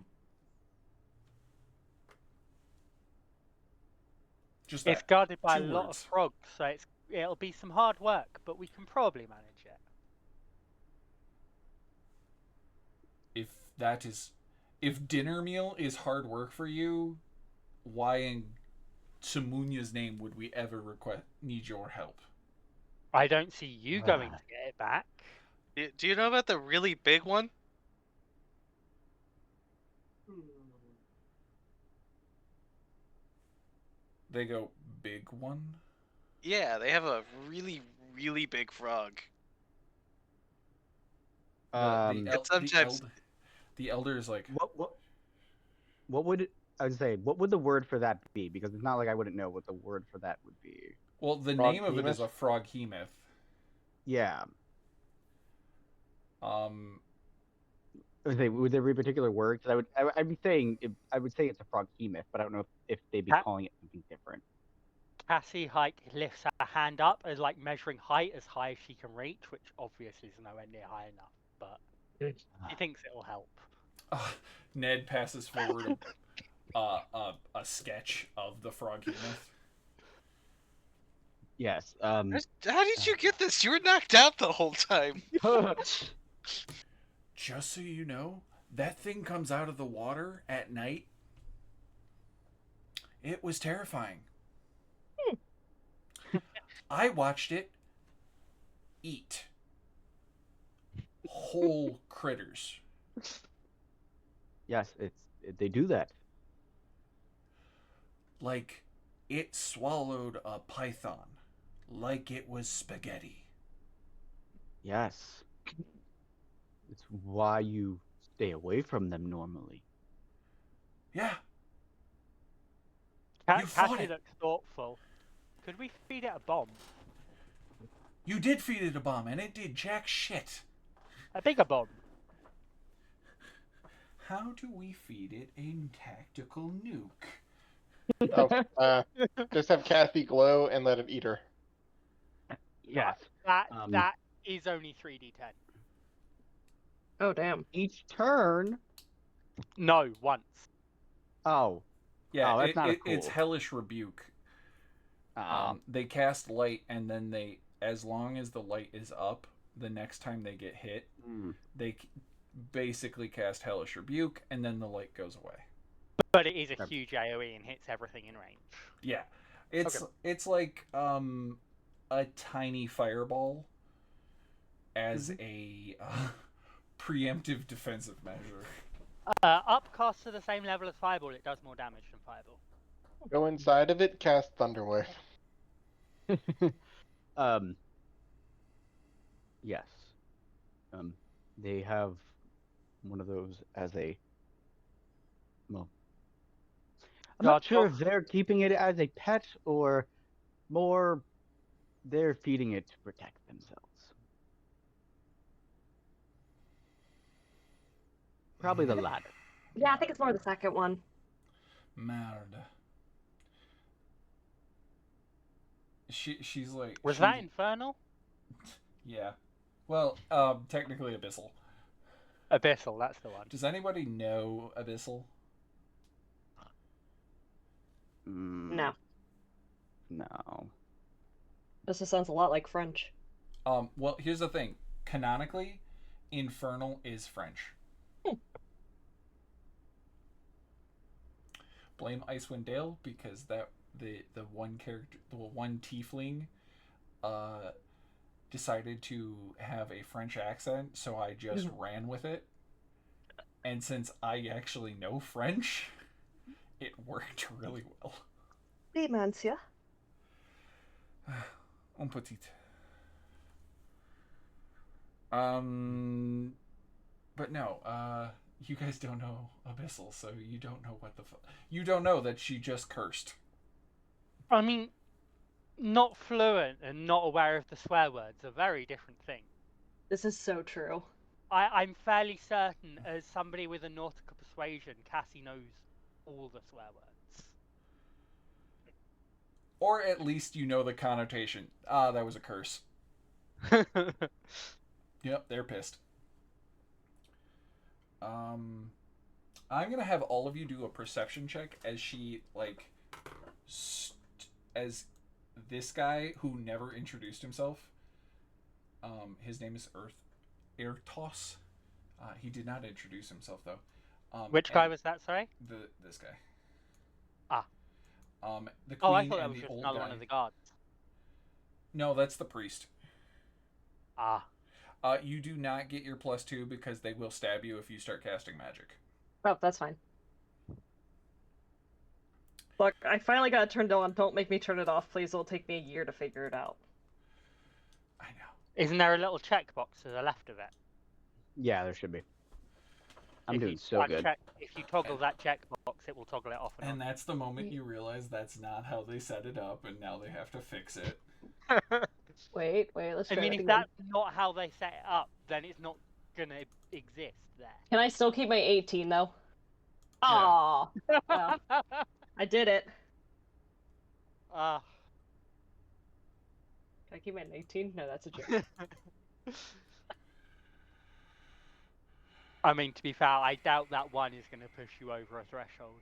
Just that. It's guarded by a 2 lot of words. frogs, so it'll be some hard work, but we can probably manage it. If dinner meal is hard work for you, why in Samunya's name would we ever need your help? I don't see you going to get it back. Do you know about the really big one? They go, big one? Yeah, they have a really, really big frog. Sometimes- the elder is like, what would I would say? What would the word for that be? Because it's not like I wouldn't know what the word for that would be. well, the Frog name of it is a frog hemoth. Yeah. Um, I would say, would there be a particular word? Because I'd be saying, I would say it's a frog hemoth, but I don't know if they'd be calling it something different. Cassie lifts her hand up as like measuring height as high as she can reach, which obviously is nowhere near high enough, but she thinks it'll help. Ned passes forward a sketch of the frog hemoth. Yes. How did you get this? You were knocked out the whole time. Just so you know, that thing comes out of the water at night. It was terrifying. I watched it eat whole critters. Yes, they do that. Like it swallowed a python like it was spaghetti. Yes. It's why you stay away from them normally. Yeah. You fought Cassie it. looks thoughtful. Could we feed it a bomb? You did feed it a bomb and it did jack shit. A bigger bomb. How do we feed it a tactical nuke? Just have Kathy glow and let it eat her. Yes. That is only 3d10. Oh, damn. Each turn. No, once. Oh. Yeah, that's not it's cool. hellish rebuke. They cast light, and then as long as the light is up, the next time they get hit, they basically cast hellish rebuke, and then the light goes away. But it is a huge AoE and hits everything in range. Yeah, it's like a tiny fireball as a preemptive defensive measure. Upcast to the same level as Fireball, it does more damage than Fireball. Go inside of it, cast Thunderwave. Yes. They have one of those as a. Well, I'm not sure if they're keeping it as a pet or more they're feeding it to protect themselves. Probably the latter. Yeah, I think it's more the second one. Merde. She's like. Was that Infernal? Yeah. Well, technically Abyssal. Abyssal, that's the one. Does anybody know Abyssal? No. No. This just sounds a lot like French. Well, here's the thing. Canonically, Infernal is French. Blame Icewind Dale because the one character, the one tiefling, decided to have a French accent, so I just ran with it. And since I actually know French, it worked really well. Oui, monsieur. Un petit. But no, you guys don't know Abyssal, so you don't know what the you don't know that she just cursed. I mean, not fluent and not aware of the swear words are very different things. This is so true. I'm fairly certain, as somebody with a nautical persuasion, Cassie knows all the swear Or at least you know the connotation. That was a curse. words. Yep, they're pissed. I'm gonna have all of you do a perception check as she as this guy who never introduced himself. His name is Ertos. He did not introduce himself though. Which guy was that? Sorry. This guy. Ah. The Oh, I queen thought that and was the just old another guy. one of the guards. No, that's the priest. Ah. You do not get your +2 because they will stab you if you start casting magic. Oh, that's fine. Look, I finally got it turned on. Don't make me turn it off, please. It'll take me a year to figure it out. I know. Isn't there a little checkbox to the left of it? Yeah, there should be. I'm If doing you so good. If you toggle that checkbox, it will toggle it off and And that's the moment you realize that's not how they set it up, and now they have to fix it. on. Wait, let's I try mean, that if again. that's not how they set it up, then it's not gonna exist there. Can I still keep my 18 though? Yeah. Aw, well, I did it. Ah. Can I keep my 19? No, that's a joke. I mean, to be fair, I doubt that one is going to push you over a threshold.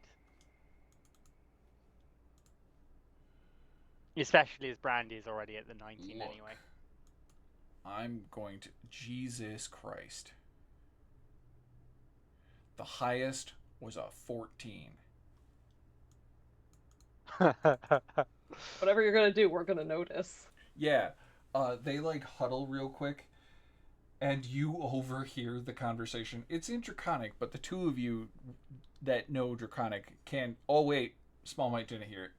Especially as Brandy is already at the 19 Look. anyway. I'm going to... Jesus Christ. The highest was a 14. Whatever you're gonna do, we're gonna notice. Yeah. They huddle real quick, and you overhear the conversation. It's in Draconic, but the two of you that know Draconic can... Oh, wait. Small Mite didn't hear it.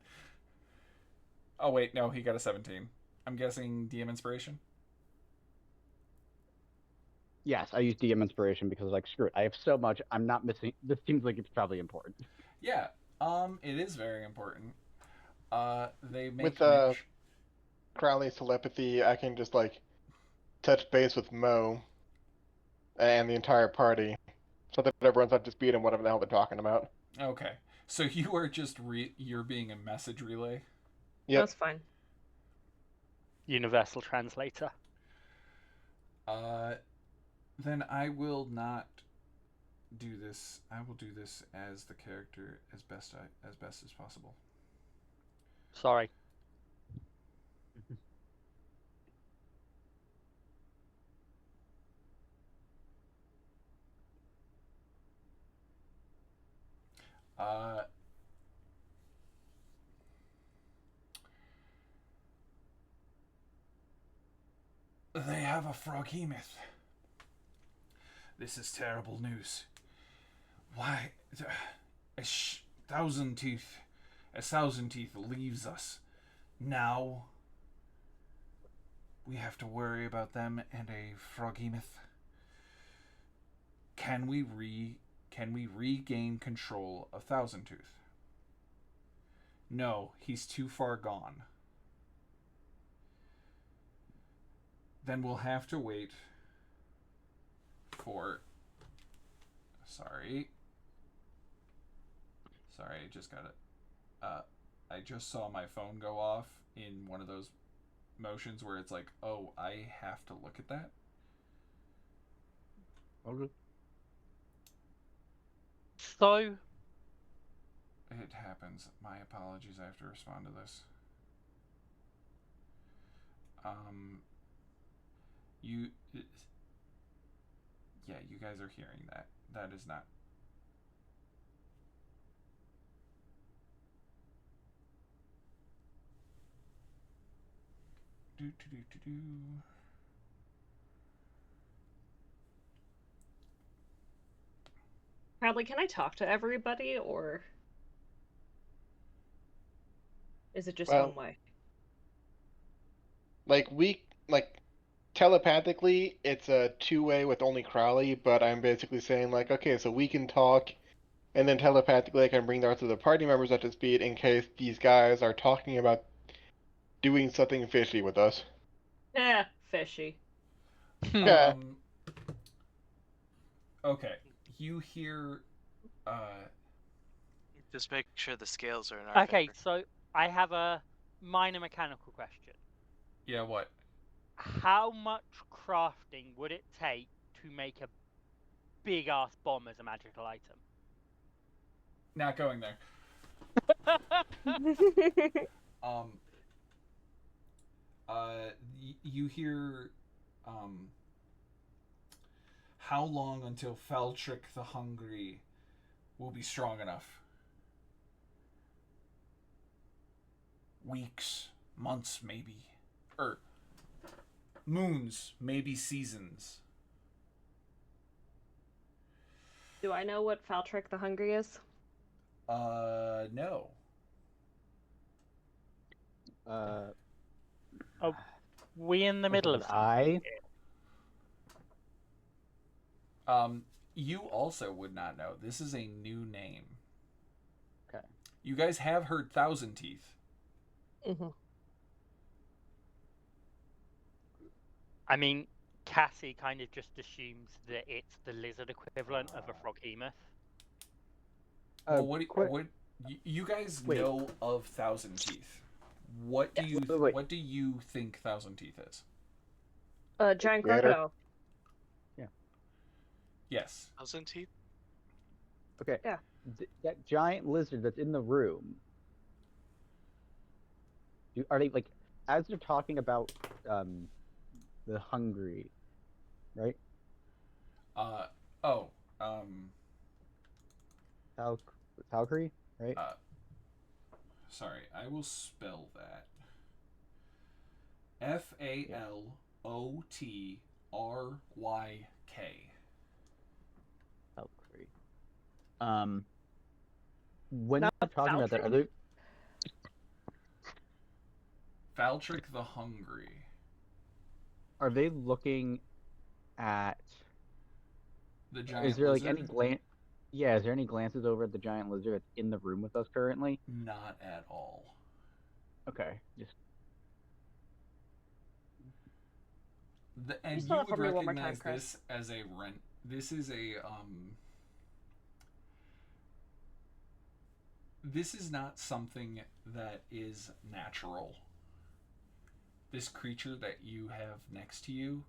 Oh, wait. No, he got a 17. I'm guessing DM Inspiration? Yes, I use DM Inspiration because, screw it. I have so much. I'm not missing. This seems like it's probably important. Yeah. It is very important. They make With Crowley's telepathy, I can just touch base with Mo and the entire party, so that everyone's up to speed on whatever the hell they're talking about. Okay. So you are just you're being a message relay? Yep. That's fine. Universal translator. Then I will not do this. I will do this as the character as best as possible. Sorry. They have a froghemoth. This is terrible news. Why, a thousand teeth leaves us. Now we have to worry about them and a froghemoth. Can we regain control of Thousand Tooth? No, he's too far gone. Then we'll have to wait for... Sorry, I just got it. I just saw my phone go off in one of those motions where it's like, oh, I have to look at that. Okay. So, It happens. My apologies. I have to respond to this. Yeah, you guys are hearing that. That is not... Bradley, can I talk to everybody, or is it just Well, one way? telepathically, it's a two-way with only Crowley, but I'm basically saying, like, okay, so we can talk, and then telepathically I can bring the rest of the party members up to speed in case these guys are talking about doing something fishy with us. Eh, fishy. Yeah. Okay. You hear Just make sure the scales are in our Okay, favor. so I have a minor mechanical question. yeah, what? How much crafting would it take to make a big ass bomb as a magical item? Not going there. You hear how long until Feltrick the Hungry will be strong enough? Weeks, months, maybe. Or moons, maybe seasons. Do I know what Faltrick the Hungry is? No. We in the middle of something. You also would not know. This is a new name. Okay. You guys have heard Thousand Teeth. Mm-hmm. I mean, Cassie kind of just assumes that it's the lizard equivalent of a froghemoth. Well, what you guys know of Thousand Teeth? What do you what do you think Thousand Teeth is? A giant Gator. crocodile. Yes. Thousand Teeth? Okay. Yeah. That giant lizard that's in the room. Are they like as they're talking about the hungry, right? Valkyrie, right? Sorry, I will spell that. Falotryk. Valkyrie. When Not you're talking about that, are they Faltrick the Hungry. are they looking at The giant is there lizard? like any glance? Yeah, is there any glances over at the giant lizard that's in the room with us currently? Not at all. Okay, just And you spell it would for me one more recognize time, Chris. this as a rent. This is a This is not something that is natural. This creature that you have next to you.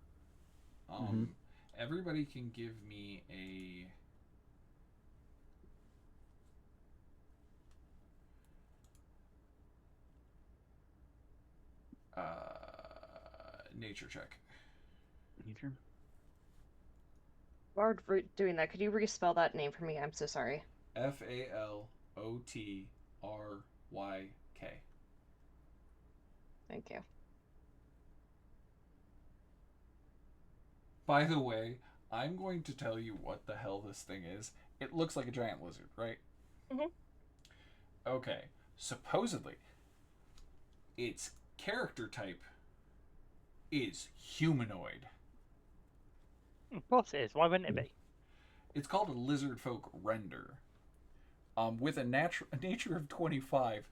Everybody can give me a nature check. nature. While we're doing that, could you respell that name for me? I'm so sorry. Falotryk. Thank you. By the way, I'm going to tell you what the hell this thing is. It looks like a giant lizard, right? Mhm. Okay. Supposedly, its character type is humanoid. Of course it is. Why wouldn't it be? It's called a lizardfolk render. With a nature of 25.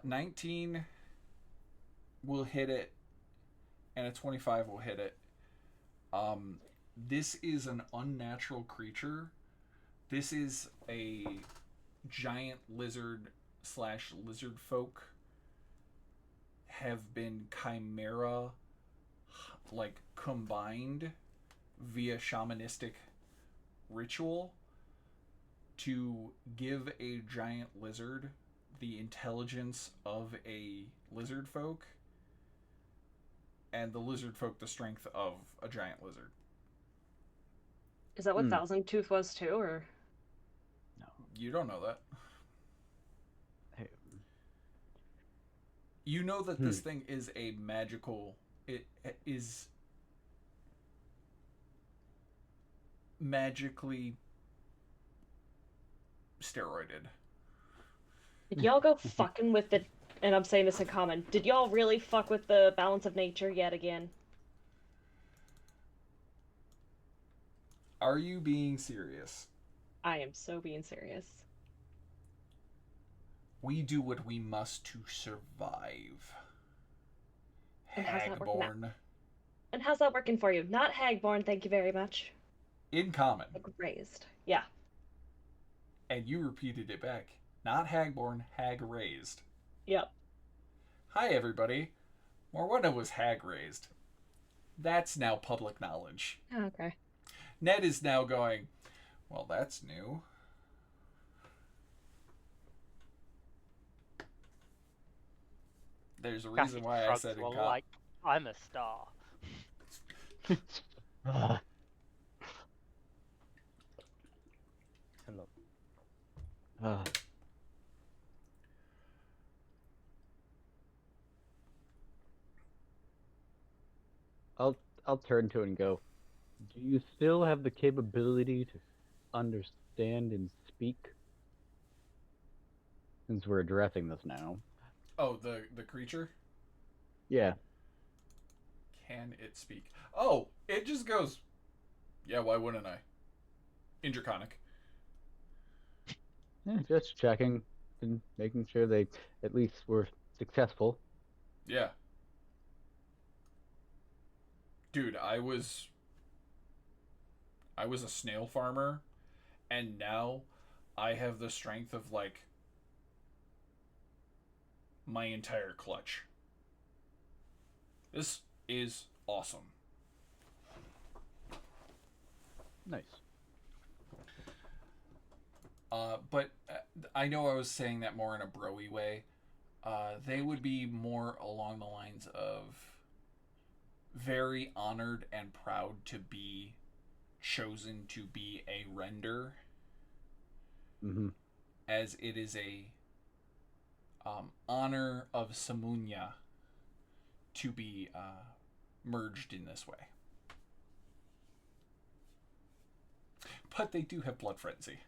19 will hit it, and a 25 will hit it. This is an unnatural creature. This is a giant lizard / lizard folk have been chimera like combined via shamanistic ritual to give a giant lizard the intelligence of a lizard folk and the lizard folk the strength of a giant lizard. Is that what Thousand Tooth was too, or? No. You don't know that. Hey. You know that this thing is a magical. It is magically steroided. Did y'all go fucking with the and I'm saying this in common, did y'all really fuck with the balance of nature yet again? Are you being serious? I am so being serious. We do what we must to survive. And how's that working out? Hagborn. And how's that working for you? Not Hagborn, thank you very much. In common. Like raised. Yeah. And you repeated it back. Not Hagborn, hag raised. Yep. Hi, everybody. Morwenna was hag raised. That's now public knowledge. Oh, okay. Ned is now going, well, that's new. There's a reason Cassie why I shrugs, said in well, common. like, I'm a star. Hello. I'll turn to it and go, do you still have the capability to understand and speak? Since we're addressing this now. Oh, the creature? Yeah. Can it speak? Oh, it just goes, yeah, why wouldn't I? In Draconic. Yeah, just checking and making sure they at least were successful. Yeah. Dude, I was a snail farmer, and now I have the strength of, like, my entire clutch. This is awesome. Nice. But I know I was saying that more in a bro-y way. They would be more along the lines of very honored and proud to be chosen to be a render, as it is a honor of Samunya to be merged in this way. But they do have blood frenzy.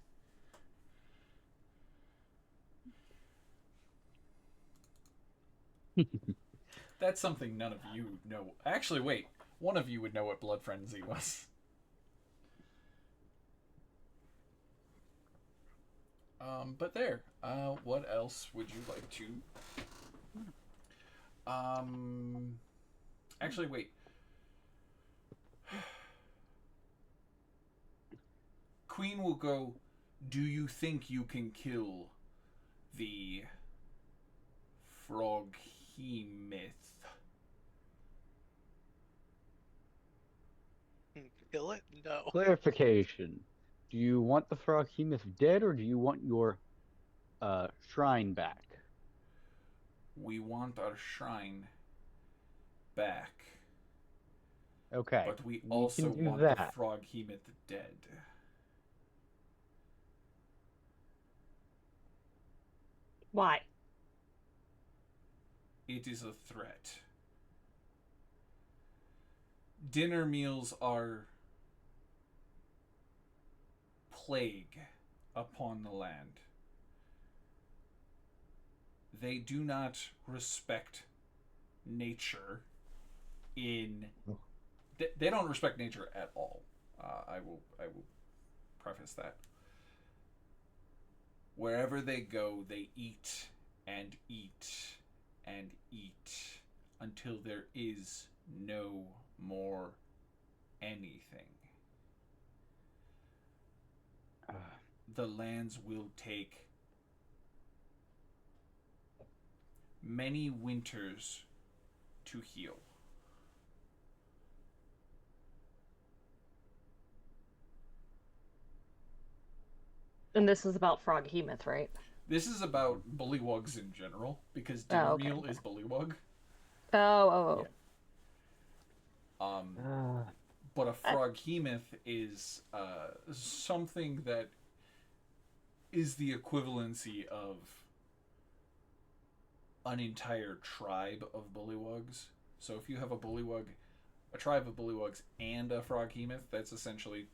That's something none of you know. Actually, wait. One of you would know what blood frenzy was. But there. What else would you like to? Actually, wait. Queen will go, do you think you can kill the froghemoth? Kill it? No. Clarification. Do you want the froghemoth dead, or do you want your shrine back? We want our shrine back. Okay. But we can also do want that. the froghemoth dead. Why? It is a threat. Dinner meals are plague upon the land. They do not respect nature in... They don't respect nature at all. I will preface that. Wherever they go, they eat and eat and eat until there is no more anything. The lands will take many winters to heal. And this is about Froghemoth, right? This is about bullywugs in general, because dinner okay. meal is bullywug. Oh. Yeah. But a froghemoth is something that is the equivalency of an entire tribe of bullywugs. So if you have a bullywug, a tribe of bullywugs, and a froghemoth, that's essentially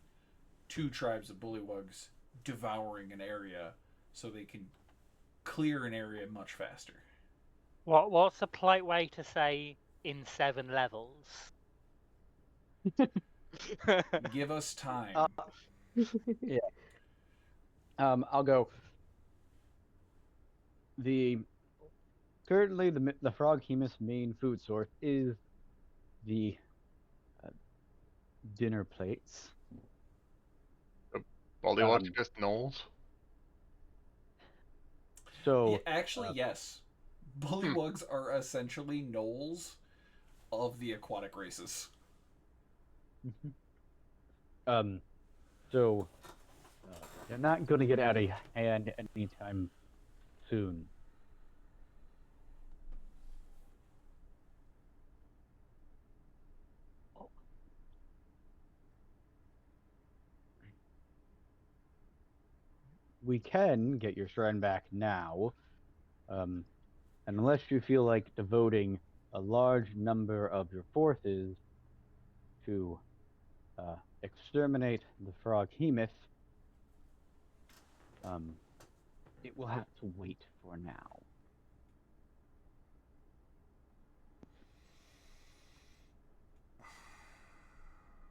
two tribes of bullywugs devouring an area so they can clear an area much faster. What's a polite way to say in 7 levels? Give us time. Yeah. I'll go. Currently the frog hemus main food source is the dinner plates. Bullywugs are just gnolls. So Actually, yes. Bullywugs are essentially gnolls of the aquatic races. so they're not going to get out of hand anytime soon. We can get your shrine back now, unless you feel like devoting a large number of your forces to exterminate the frog hemoth. It will have to wait for now.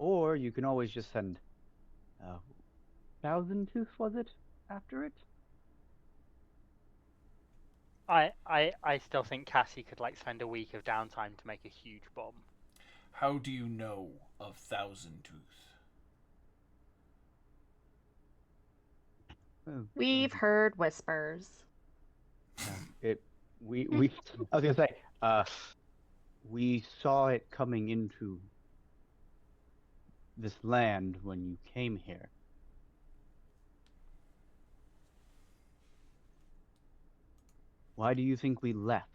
Or you can always just send Thousand Tooth, was it, after it? I still think Cassie could like spend a week of downtime to make a huge bomb. How do you know of Thousand Tooth? We've heard whispers. I was gonna say, we saw it coming into this land when you came here. Why do you think we left?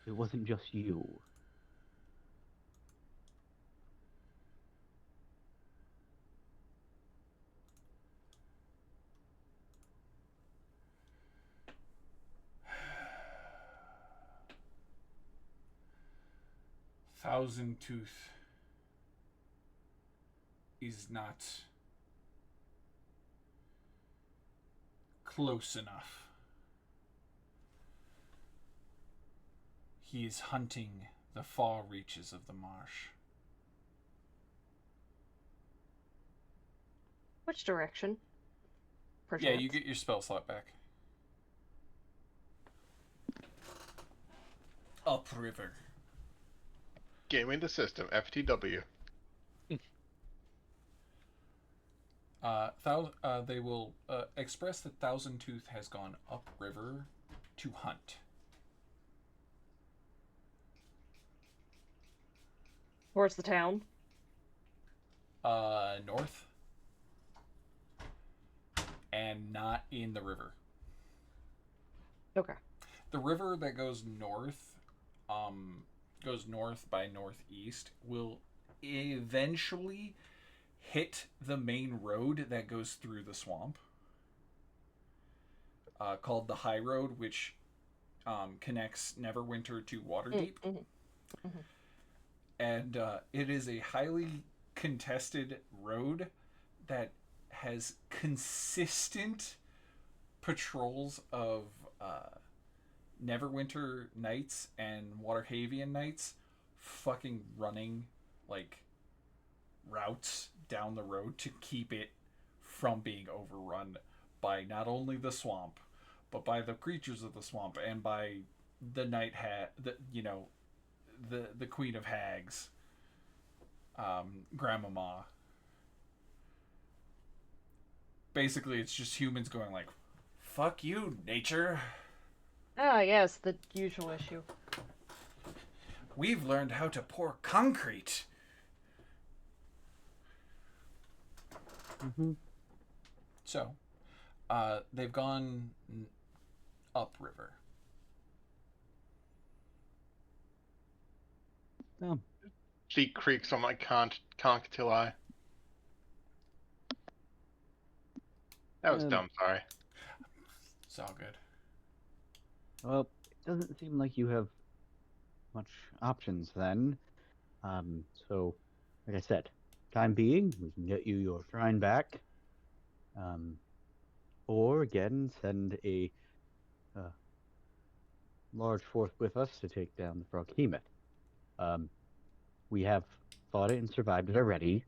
It wasn't just you. Thousand Tooth is not close enough. He is hunting the far reaches of the marsh. Which direction? Yeah, you get your spell slot back. Upriver. Gaming the system, FTW. They will express that Thousand Tooth has gone upriver to hunt. Towards the town? North. And not in the river. Okay. The river that goes north by northeast will eventually hit the main road that goes through the swamp, called the High Road, which connects Neverwinter to Waterdeep. And it is a highly contested road that has consistent patrols of Neverwinter Knights and Waterhavian Knights fucking running like routes down the road to keep it from being overrun by not only the swamp, but by the creatures of the swamp and by the the Queen of Hags, Grandmama. Basically, it's just humans going like, "Fuck you, nature." Ah, yes, the usual issue. We've learned how to pour concrete. So, they've gone upriver. Oh. She creaks on my conctili. That was dumb, sorry. It's all good. Well, it doesn't seem like you have much options then. So, like I said, time being, we can get you your shrine back. Or again, send a large force with us to take down the Froghemoth. We have fought it and survived it already,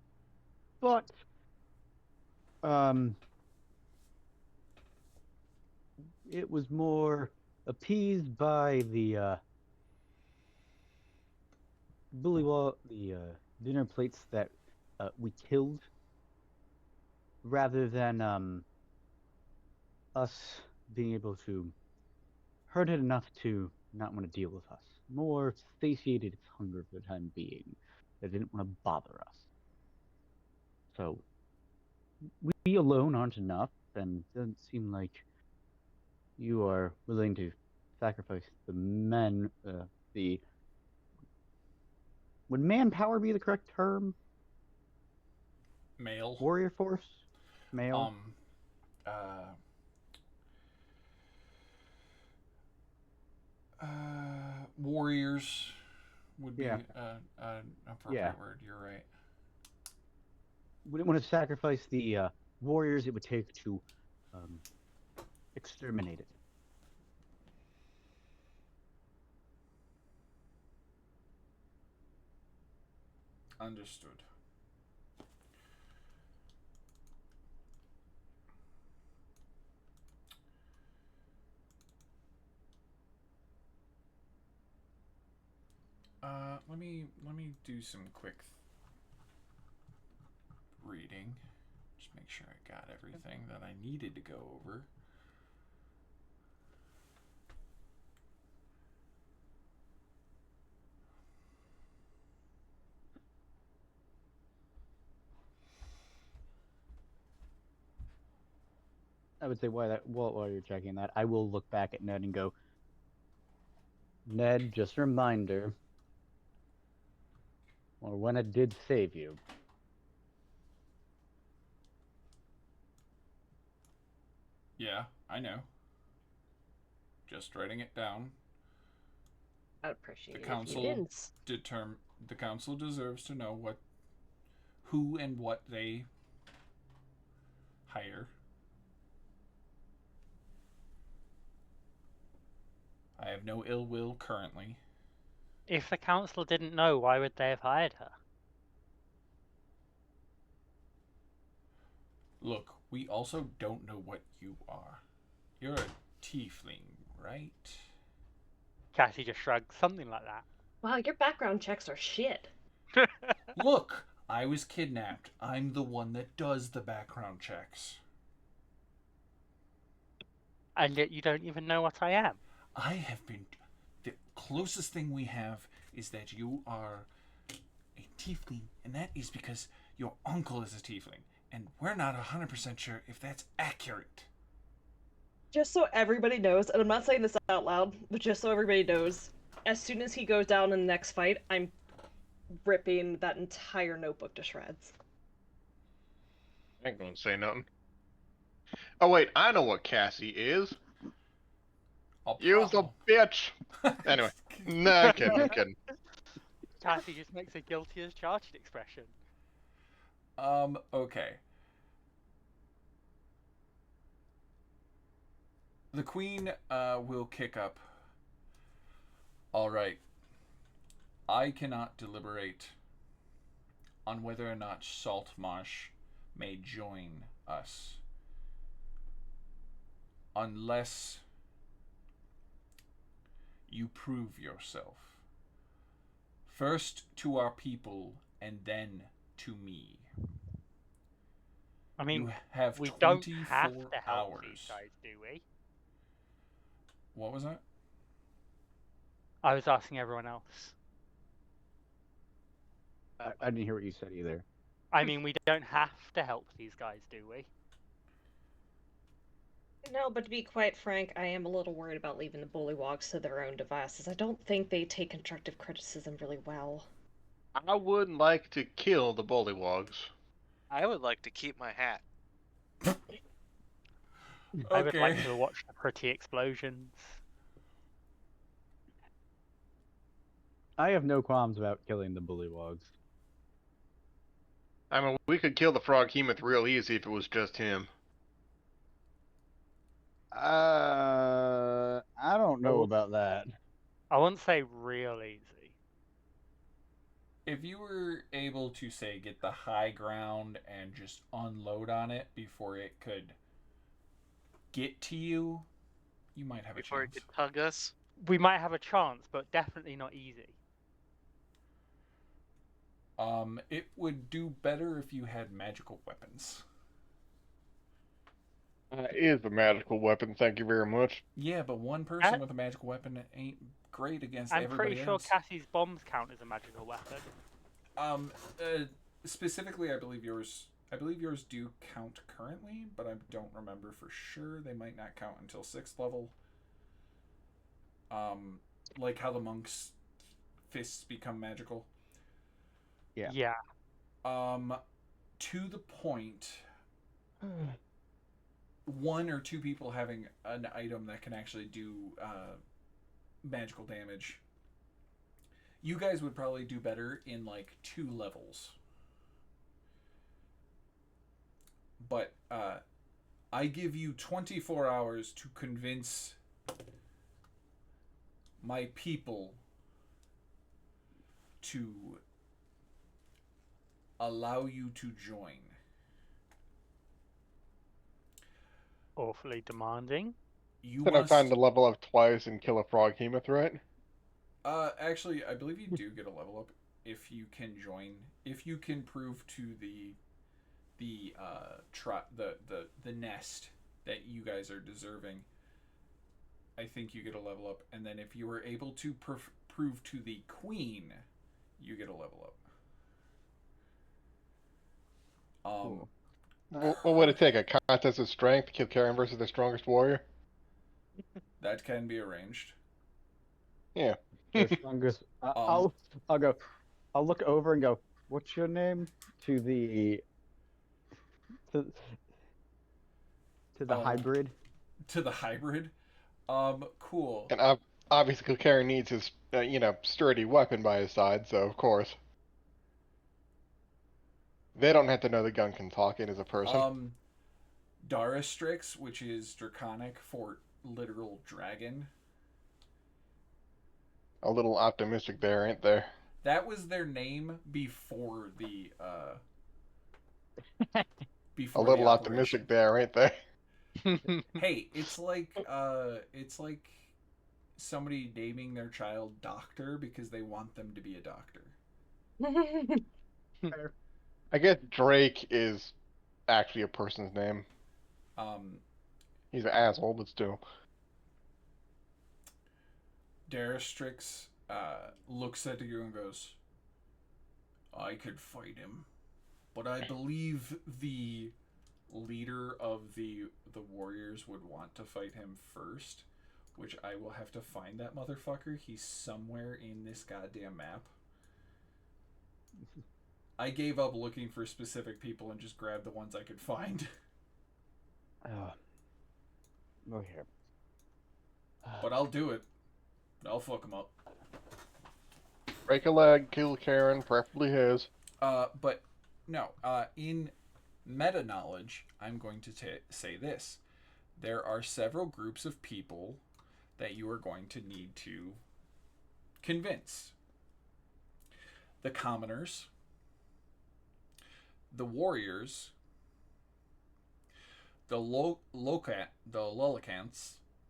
but it was more appeased by the dinner plates that we killed, rather than us being able to hurt it enough to not want to deal with us. More satiated its hunger for the time being. It didn't want to bother us. So we alone aren't enough, and it doesn't seem like you are willing to sacrifice the men. Would manpower be the correct term? Male. Warrior force? Male? Warriors would be Yeah. an appropriate word. You're right. Wouldn't want to sacrifice the warriors it would take to exterminate it. Understood. Let me do some quick reading. Just make sure I got everything that I needed to go over. I would say while you're checking that, I will look back at Ned and go, Ned, just a reminder, or when it did save you. Yeah, I know. Just writing it down. I'd appreciate The it if council you didn't. The council deserves to know who and what they hire. I have no ill will currently. If the council didn't know, why would they have hired her? Look, we also don't know what you are. You're a tiefling, right? Cassie just shrugged, something like that. Wow, your background checks are shit. Look, I was kidnapped. I'm the one that does the background checks. And yet you don't even know what I am. I have been... The closest thing we have is that you are a tiefling, and that is because your uncle is a tiefling, and we're not 100% sure if that's accurate. Just so everybody knows, and I'm not saying this out loud, but just so everybody knows, as soon as he goes down in the next fight, I'm ripping that entire notebook to shreds. I ain't gonna say nothing. Oh wait, I know what Cassie is. You's a bitch. Anyway, no, I'm kidding. Cassie just makes a guilty as charged expression. Okay. The queen, will kick up. Alright. I cannot deliberate on whether or not Saltmarsh may join us unless you prove yourself. First to our people and then to me. I mean, you have we 24 don't have to help hours. these guys, do we? What was that? I was asking everyone else. I didn't hear what you said either. I mean, we don't have to help these guys, do we? No, but to be quite frank, I am a little worried about leaving the bullywogs to their own devices. I don't think they take constructive criticism really well. I would like to kill the bullywogs. I would like to keep my hat. I would like to watch the pretty explosions. I have no qualms about killing the bullywogs. I mean, we could kill the Froghemoth real easy if it was just him. I don't know about that. I wouldn't say real easy. If you were able to, say, get the high ground and just unload on it before it could get to you, you might have a Before it chance. could tug us. We might have a chance, but definitely not easy. It would do better if you had magical weapons. Is a magical weapon, thank you very much. Yeah, but one person with a magical weapon ain't great against I'm everybody pretty sure else. Cassie's bombs count as a magical weapon. Specifically, I believe yours do count currently, but I don't remember for sure. They might not count until 6th level. Like how the monks' fists become magical. Yeah. To the point, one or two people having an item that can actually do magical damage. You guys would probably do better in like 2 levels. But I give you 24 hours to convince my people to allow you to join. Awfully demanding. You Then I must. find to level up twice and kill a frog hemoth, right? Actually, I believe you do get a level up if you can join. If you can prove to the nest that you guys are deserving, I think you get a level up. And then if you were able to prove to the queen, you get a level up. Cool. What would it take? A contest of strength, kill Karen versus the strongest warrior? That can be arranged. Yeah. The strongest. I'll go. I'll look over and go. What's your name? To the hybrid. To the hybrid. Cool. And obviously Karen needs his, sturdy weapon by his side, so of course. They don't have to know the gun can talk. It is a person. Darastrix, which is Draconic for literal dragon. A little optimistic there, ain't there? That was their name before the A little optimistic there, ain't there? Hey, it's like somebody naming their child Doctor because they want them to be a doctor. I guess Drake is actually a person's name. He's an asshole, but still. Darastrix looks at you and goes, I could fight him, but I believe the leader of the warriors would want to fight him first, which I will have to find that motherfucker. He's somewhere in this goddamn map. I gave up looking for specific people and just grabbed the ones I could find. Go here. But I'll do it. I'll fuck him up. Break a leg, kill Karen, preferably his. But no. In meta knowledge, I'm going to say this: there are several groups of people that you are going to need to convince. The commoners, the warriors, the Lollicants,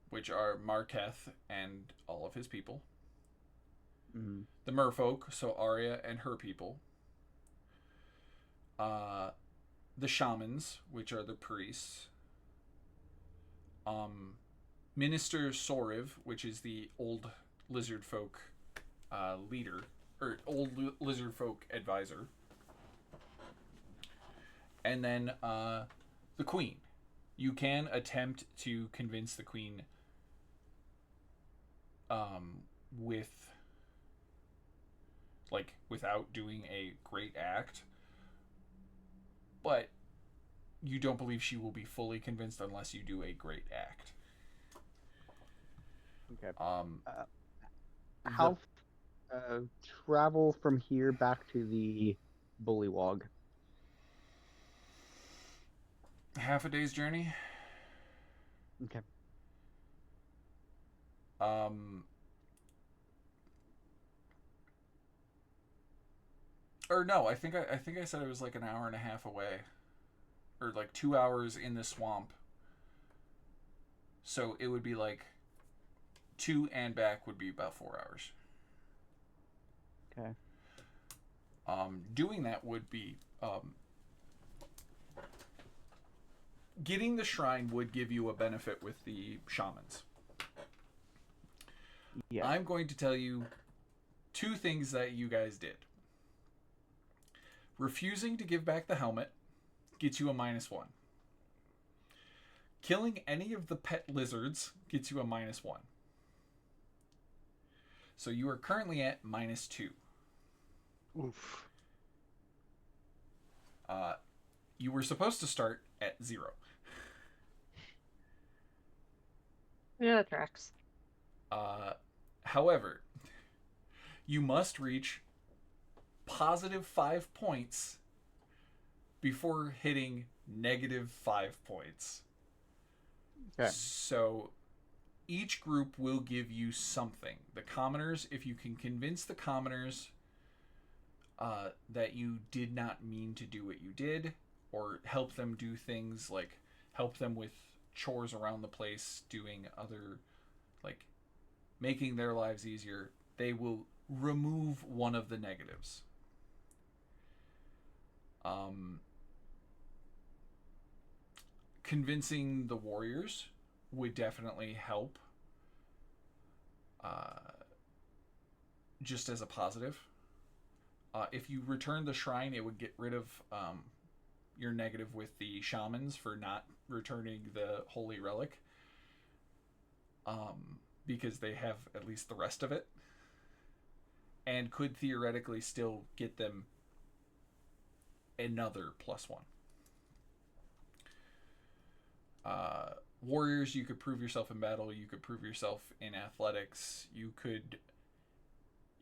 which are Marketh and all of his people. Mm-hmm. The merfolk, so Arya and her people. The shamans, which are the priests. Minister Soriv, which is the old lizard folk leader, or old lizard folk advisor. And then the queen. You can attempt to convince the queen without doing a great act, but you don't believe she will be fully convinced unless you do a great act. Okay. How travel from here back to the Bullywog? Half a day's journey. Okay. Or no, I think I said it was like an hour and a half away, or like 2 hours in the swamp. So it would be like to and back would be about 4 hours. Okay. Doing that would be getting the shrine would give you a benefit with the shamans. Yeah. I'm going to tell you 2 things that you guys did. Refusing to give back the helmet gets you a -1. Killing any of the pet lizards gets you a -1. So you are currently at -2. Oof. You were supposed to start at 0. Yeah, that tracks. However, you must reach +5 points before hitting -5 points. Okay. So each group will give you something. The commoners, if you can convince the commoners that you did not mean to do what you did, or help them do things like help them with chores around the place, doing other, like, making their lives easier, they will remove one of the negatives. Convincing the warriors would definitely help, just as a positive. If you return the shrine, it would get rid of your negative with the shamans for not returning the holy relic, because they have at least the rest of it, and could theoretically still get them another +1. Warriors, you could prove yourself in battle, you could prove yourself in athletics, you could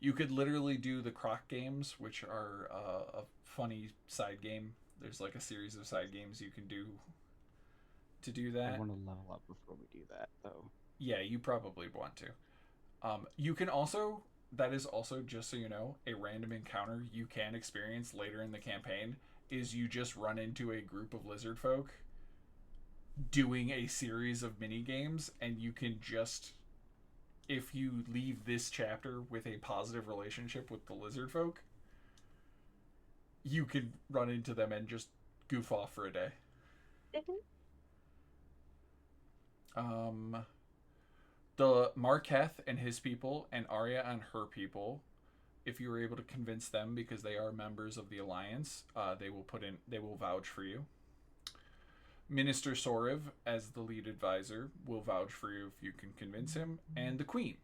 literally do the croc games, which are a funny side game. There's like a series of side games you can do to do that. I want to level up before we do that, though. Yeah, you probably want to. You can also, that is also, just so you know, a random encounter you can experience later in the campaign is you just run into a group of lizard folk doing a series of mini games, and you can just, if you leave this chapter with a positive relationship with the lizard folk, you could run into them and just goof off for a day. The Marketh and his people, and Arya and her people, if you were able to convince them, because they are members of the Alliance, they will vouch for you. Minister Soriv, as the lead advisor, will vouch for you if you can convince him, and the Queen.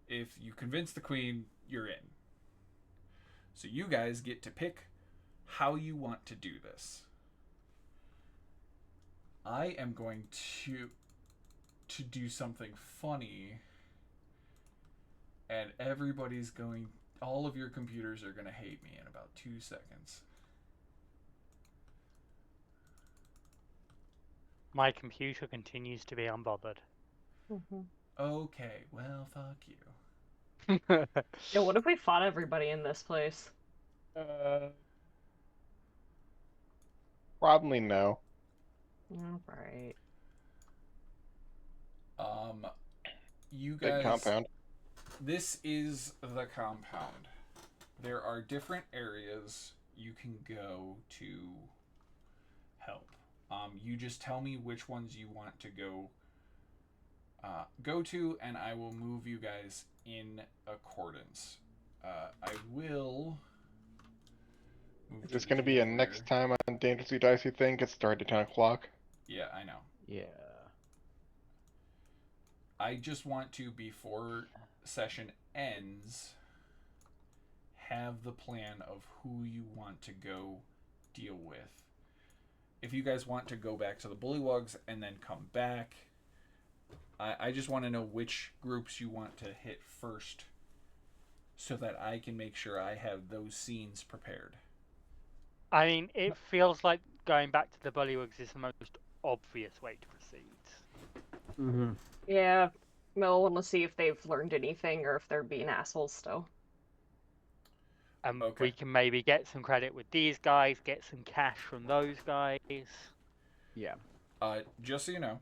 If you convince the Queen, you're in. So you guys get to pick how you want to do this. I am going to do something funny, and all of your computers are going to hate me in about 2 seconds. My computer continues to be unbothered. Okay, well, fuck you. Yeah, what if we fought everybody in this place? Probably no. Alright. You Big guys... compound. This is the compound. There are different areas you can go to help. You just tell me which ones you want to go to, and I will move you guys in accordance. I will move Is this to going to be a here. next time on Dangerously Dicey thing? It started at 10 o'clock. Yeah, I know. Yeah. I just want to, before session ends, have the plan of who you want to go deal with. If you guys want to go back to the bullywugs and then come back, I just want to know which groups you want to hit first, so that I can make sure I have those scenes prepared. I mean, it feels like going back to the bullywugs is the most obvious way to proceed. Mm-hmm. Yeah, No, want to see if they've learned anything or if they're being assholes still. Okay. We can maybe get some credit with these guys, get some cash from those guys. Yeah. Just so you know,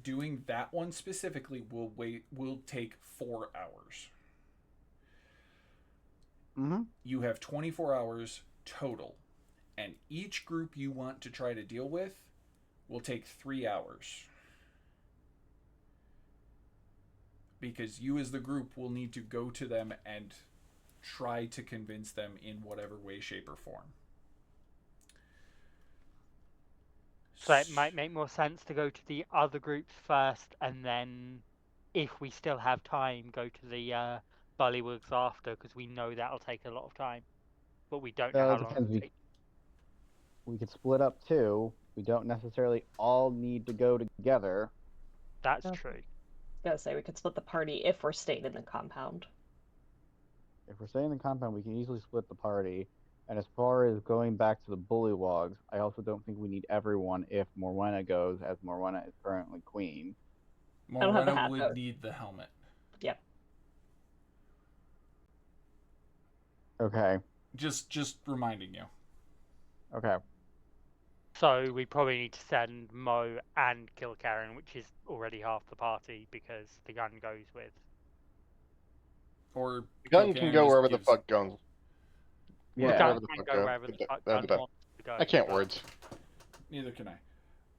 doing that one specifically will take 4 hours. Mm-hmm. You have 24 hours total, and each group you want to try to deal with will take 3 hours. Because you as the group will need to go to them and try to convince them in whatever way, shape, or form. So it might make more sense to go to the other groups first, and then, if we still have time, go to the Bullywugs after, because we know that'll take a lot of time, but we don't know So how it long depends. it'll take. We could split up too. We don't necessarily all need to go together. That's Okay. true. Gotta say, we could split the party if we're staying in the compound. If we're staying in the compound, we can easily split the party. And as far as going back to the Bullywogs, I also don't think we need everyone if Morwenna goes, as Morwenna is currently queen. I don't have the Morwenna hat, would though. need the helmet. Yep. Okay. Just reminding you. Okay. So we probably need to send Mo and Kilkaren, which is already half the party, because the gun goes with. Or Gun can Kilcairn go just wherever the gives- fuck guns. Yeah. The Wherever gun the can fuck go go. wherever the fuck Da- gun da- da. wants to go. I can't but words. Neither can I.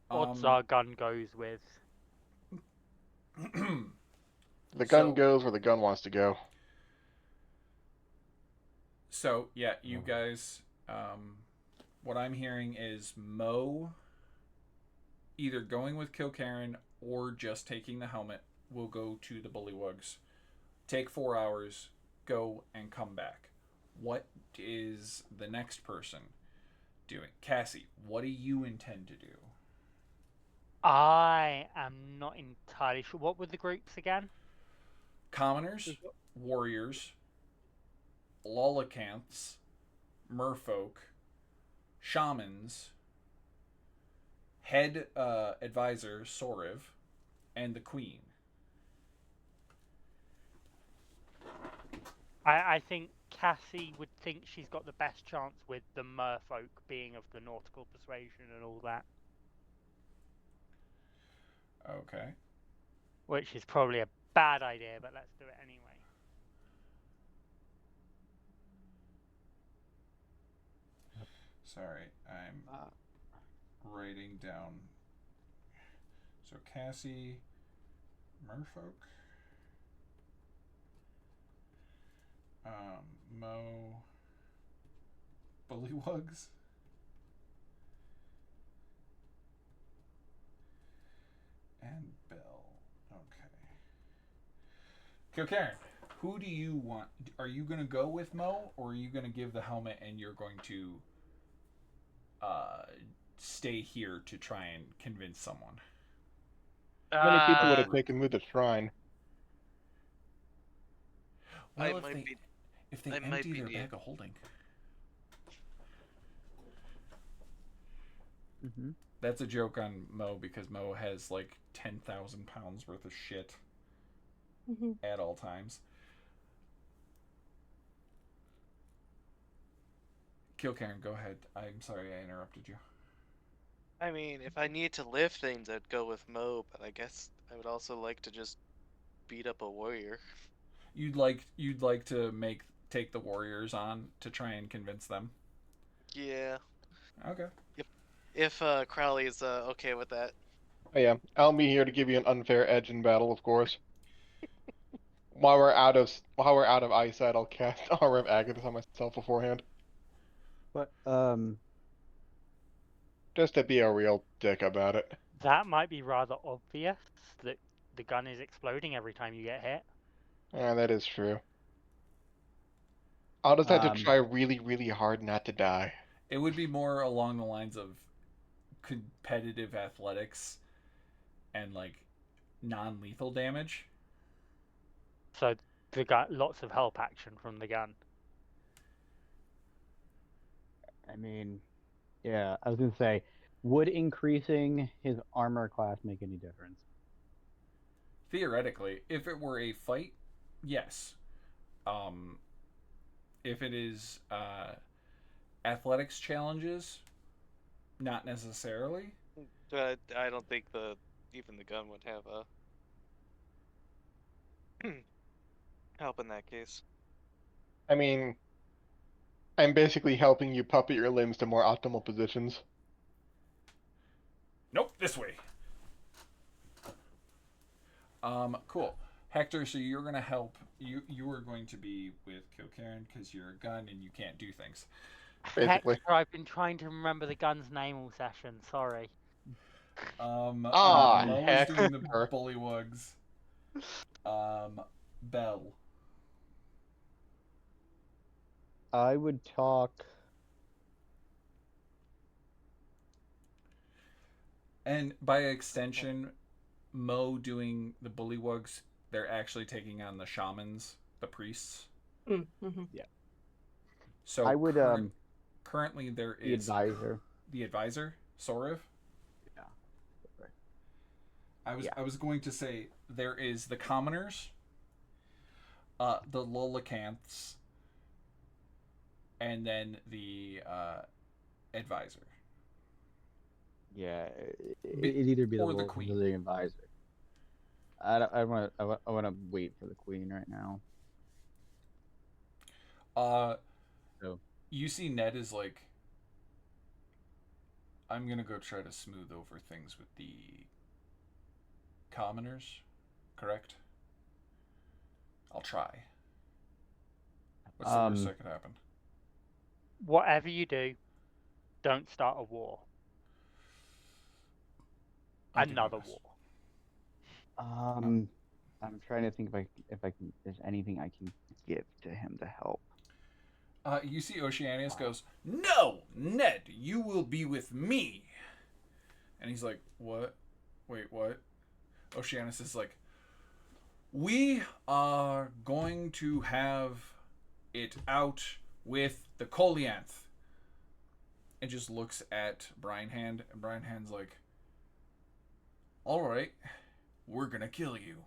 Odds are gun goes with. The gun So- goes where the gun wants to go. So, yeah, you guys, what I'm hearing is Mo either going with Kilcairn or just taking the helmet will go to the Bullywugs. Take 4 hours, go and come back. What is the next person doing? Cassie, what do you intend to do? I am not entirely sure. What were the groups again? Commoners, warriors, lolacanths, merfolk, shamans, head advisor Soriv, and the queen. I think Cassie would think she's got the best chance with the merfolk being of the nautical persuasion and all that, Okay. which is probably a bad idea, but let's do it anyway. Sorry, I'm writing down. So Cassie, merfolk, Mo, bullywugs, and Bell. Okay. Kilcairn, who do you want? Are you going to go with Mo, or are you going to give the helmet and you're going to stay here to try and convince someone? How many people would Uh, it take to move the shrine? I Well, might be. if they I might empty be their near. bag of holding. Mm-hmm. That's a joke on Mo because Mo has like 10,000 pounds worth of shit at all times. Kilcairn, go ahead. I'm sorry I interrupted you. I mean, if I need to lift things, I'd go with Mo, but I guess I would also like to just beat up a warrior. You'd like to take the warriors on to try and convince them. Yeah. Okay. If Crowley's okay with that. Oh, yeah, I'll be here to give you an unfair edge in battle, of course. While we're out of eyesight, I'll cast Aura of Agathis on myself beforehand, But just to be a real dick about it. That might be rather obvious that the gun is exploding every time you get hit. Yeah, that is true. I'll just have to try really, really hard not to die. It would be more along the lines of competitive athletics and like non-lethal damage. So the gun, lots of help action from the gun. I mean, yeah, I was gonna say, would increasing his armor class make any difference? theoretically, if it were a fight, yes. If it is athletics challenges, not necessarily. But I don't think even the gun would have a help in that case. I mean, I'm basically helping you puppet your limbs to more optimal positions. Nope, this way. Cool. Hector, so you're gonna help. You are going to be with Kilcairn because you're a gun and you can't do things. Basically. Hector, I've been trying to remember the gun's name all session. Sorry. Mo is doing the Hector. bullywugs. Bell. I would talk. And by extension, Mo doing the bullywugs, they're actually taking on the shamans, the priests. Mm-hmm. So I would currently there the is advisor. the advisor, Sorev. Yeah. I was going to say there is the commoners, the lolacanths, and then the advisor. Yeah, it'd either be the or the wolf queen. or the advisor. I want to wait for the queen right now. So You see Ned is like, I'm gonna go try to smooth over things with the commoners, correct? I'll try. What's the worst that could happen? Whatever you do, don't start a war. I'll do my Another best. war. I'm trying to think if there's anything I can give to him to help. You see Oceanus goes, "No, Ned, you will be with me." And he's like, "What? Wait, what?" Oceanus is like, "We are going to have it out with the Koalinth." And just looks at Brinehand, and Brinehand's like, "All right, we're gonna kill you.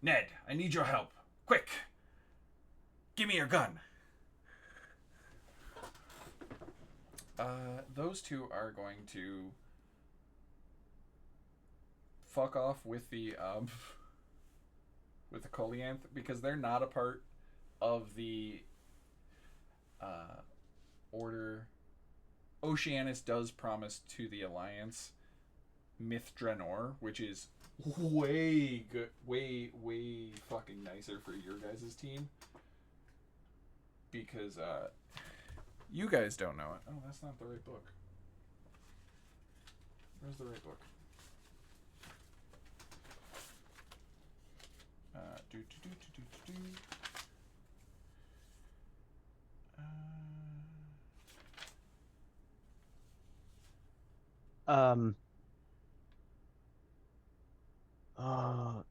Ned, I need your help. Quick! Give me your gun." Those two are going to fuck off with the Koalinth because they're not a part of the order. Oceanus does promise to the Alliance Myth Drenor, which is way good, way fucking nicer for your guys' team because you guys don't know it. Oh, that's not the right book. Where's the right book?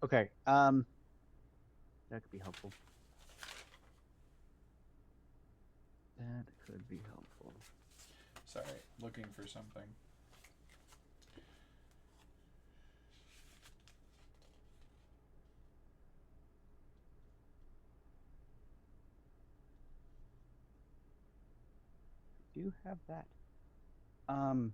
Okay. That could be helpful. That could be helpful. Sorry, looking for something. Do you have that? Oh,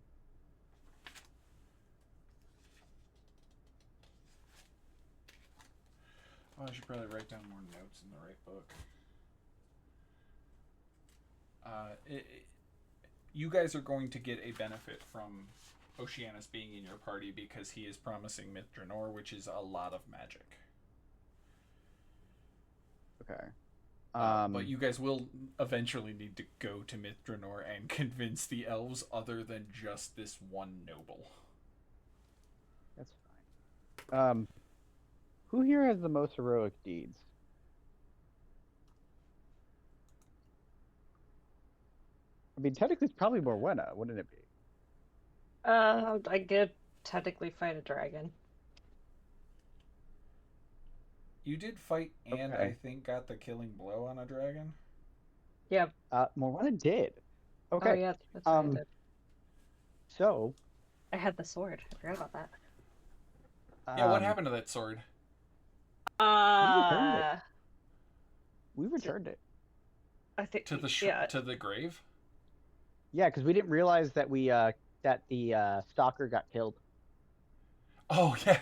I should probably write down more notes in the right book. You guys are going to get a benefit from Oceanus being in your party because he is promising Myth Drenor, which is a lot of magic. Okay. But you guys will eventually need to go to Myth Drenor and convince the elves other than just this one noble. That's fine. Who here has the most heroic deeds? I mean, technically, it's probably Morwenna, wouldn't it be? I could technically fight a dragon. You did fight and Okay. I think got the killing blow on a dragon. Yeah. Morwenna did. Okay. Oh yeah, that's right. I did. So, I had the sword. I forgot about that. Yeah, what happened to that sword? returned it. Uh, We returned it. I think To the yeah. to the grave? Yeah, because we didn't realize that that the stalker got killed. Oh yeah.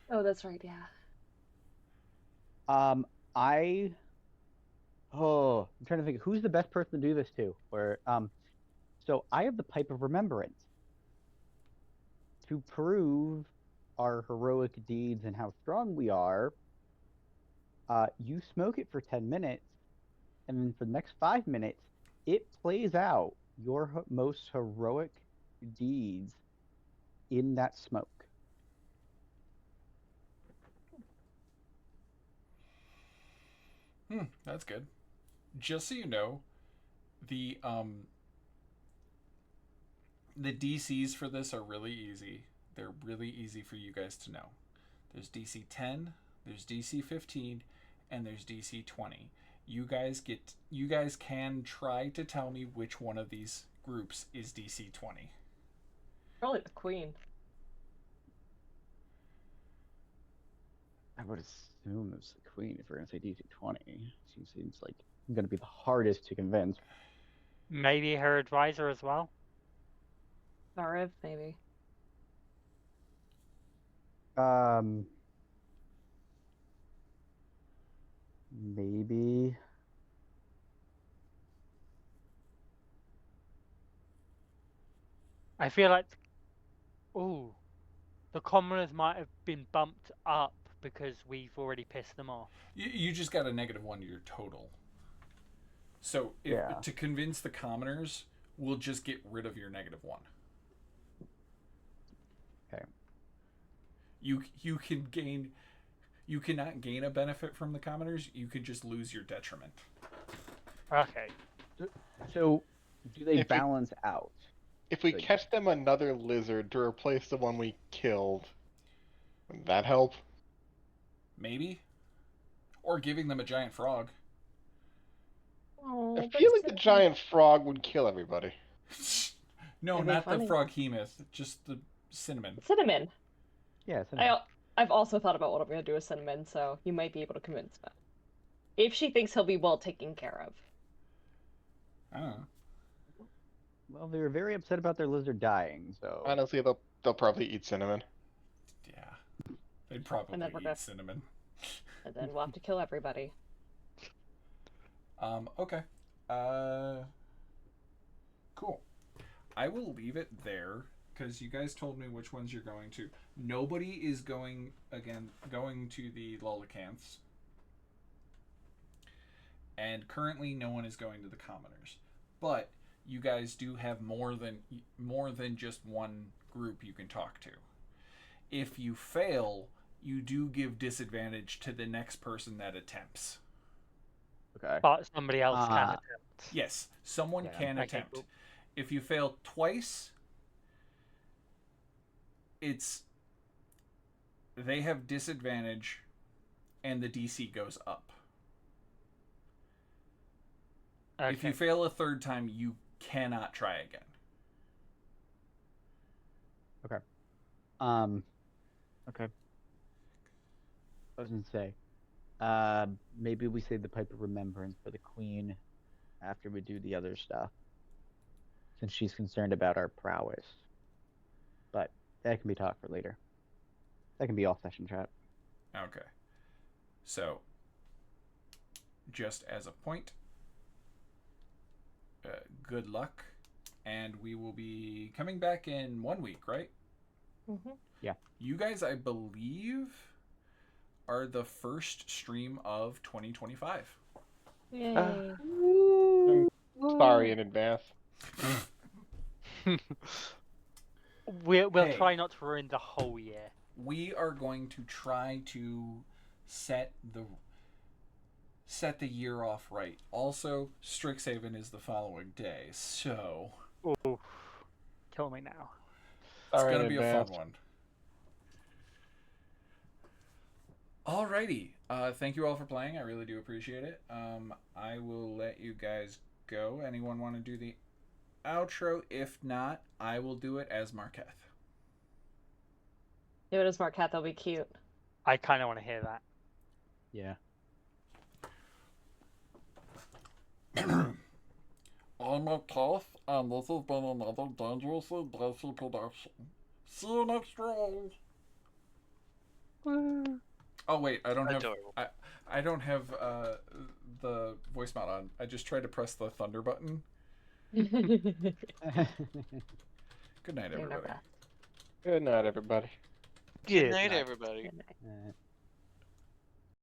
Oh, that's right. Yeah. Um, I I'm trying to think who's the best person to do this to. So I have the pipe of remembrance to prove our heroic deeds and how strong we are. You smoke it for 10 minutes, and then for the next 5 minutes, it plays out your most heroic deeds in that smoke. That's good. Just so you know, the um the DCs for this are really easy. They're really easy for you guys to know. There's DC 10, there's DC 15, and there's DC 20. You guys can try to tell me which one of these groups is DC 20. Probably the queen. I would assume it's the queen if we're gonna say DC 20. She seems like gonna be the hardest to convince. Maybe her advisor as well. Zariv, maybe. Maybe. I feel like, ooh, the commoners might have been bumped up because we've already pissed them off. You just got a -1 to your total. So to convince the commoners, we'll just get rid of your -1. Okay. You cannot gain a benefit from the commoners. You can just lose your detriment. Okay. So, do they If we- balance out? If we Like- catch them another lizard to replace the one we killed, would that help? Maybe, or giving them a giant frog. Oh, I feel like the giant frog would kill everybody. No, That'd be not the funny. froghemoth, just the cinnamon. Cinnamon. Yeah. I've also thought about what I'm gonna do with Cinnamon, so you might be able to convince me. If she thinks he'll be well taken care of. I don't know. Well, they were very upset about their lizard dying, so. Honestly, they'll probably eat cinnamon. Yeah, they'd probably And then we're eat gonna- cinnamon. And then we'll have to kill everybody. Okay. Cool. I will leave it there because you guys told me which ones you're going to. Nobody is going to the Lolacanths. And currently no one is going to the commoners. But you guys do have more than just one group you can talk to. If you fail, you do give disadvantage to the next person that attempts. Okay. But somebody else can attempt. Yes, someone Yeah. can Okay, attempt. cool. If you fail twice, they have disadvantage and the DC goes up. Okay. If you fail a third time, you cannot try again. Okay. I was gonna say, maybe we save the pipe of remembrance for the queen after we do the other stuff, since she's concerned about our prowess. But that can be talked for later. That can be all session chat. Okay. So, just as a point, good luck, and we will be coming back in 1 week, right? Mm-hmm. Yeah. You guys, I believe, are the first stream of 2025. Yay. Sorry in advance. We'll Hey. try not to ruin the whole year. We are going to try to set the year off right. Also, Strixhaven is the following day, so Oof. Kill me now. it's Sorry gonna in be a advance. fun one. Alrighty. Thank you all for playing. I really do appreciate it. I will let you guys go. Anyone want to do the outro? If not, I will do it as Marketh. Do it as Marketh, that'll be cute. I kind of want to hear that. Yeah. I'm Marketh, and this has been another dangerously Dicey production. See you next roll. Oh wait, I don't have. Adorable. I don't have the voice mod on. I just tried to press the thunder button. Good night, You're everybody. Marketh. Good night, everybody. Good Good night, night. everybody. Good night.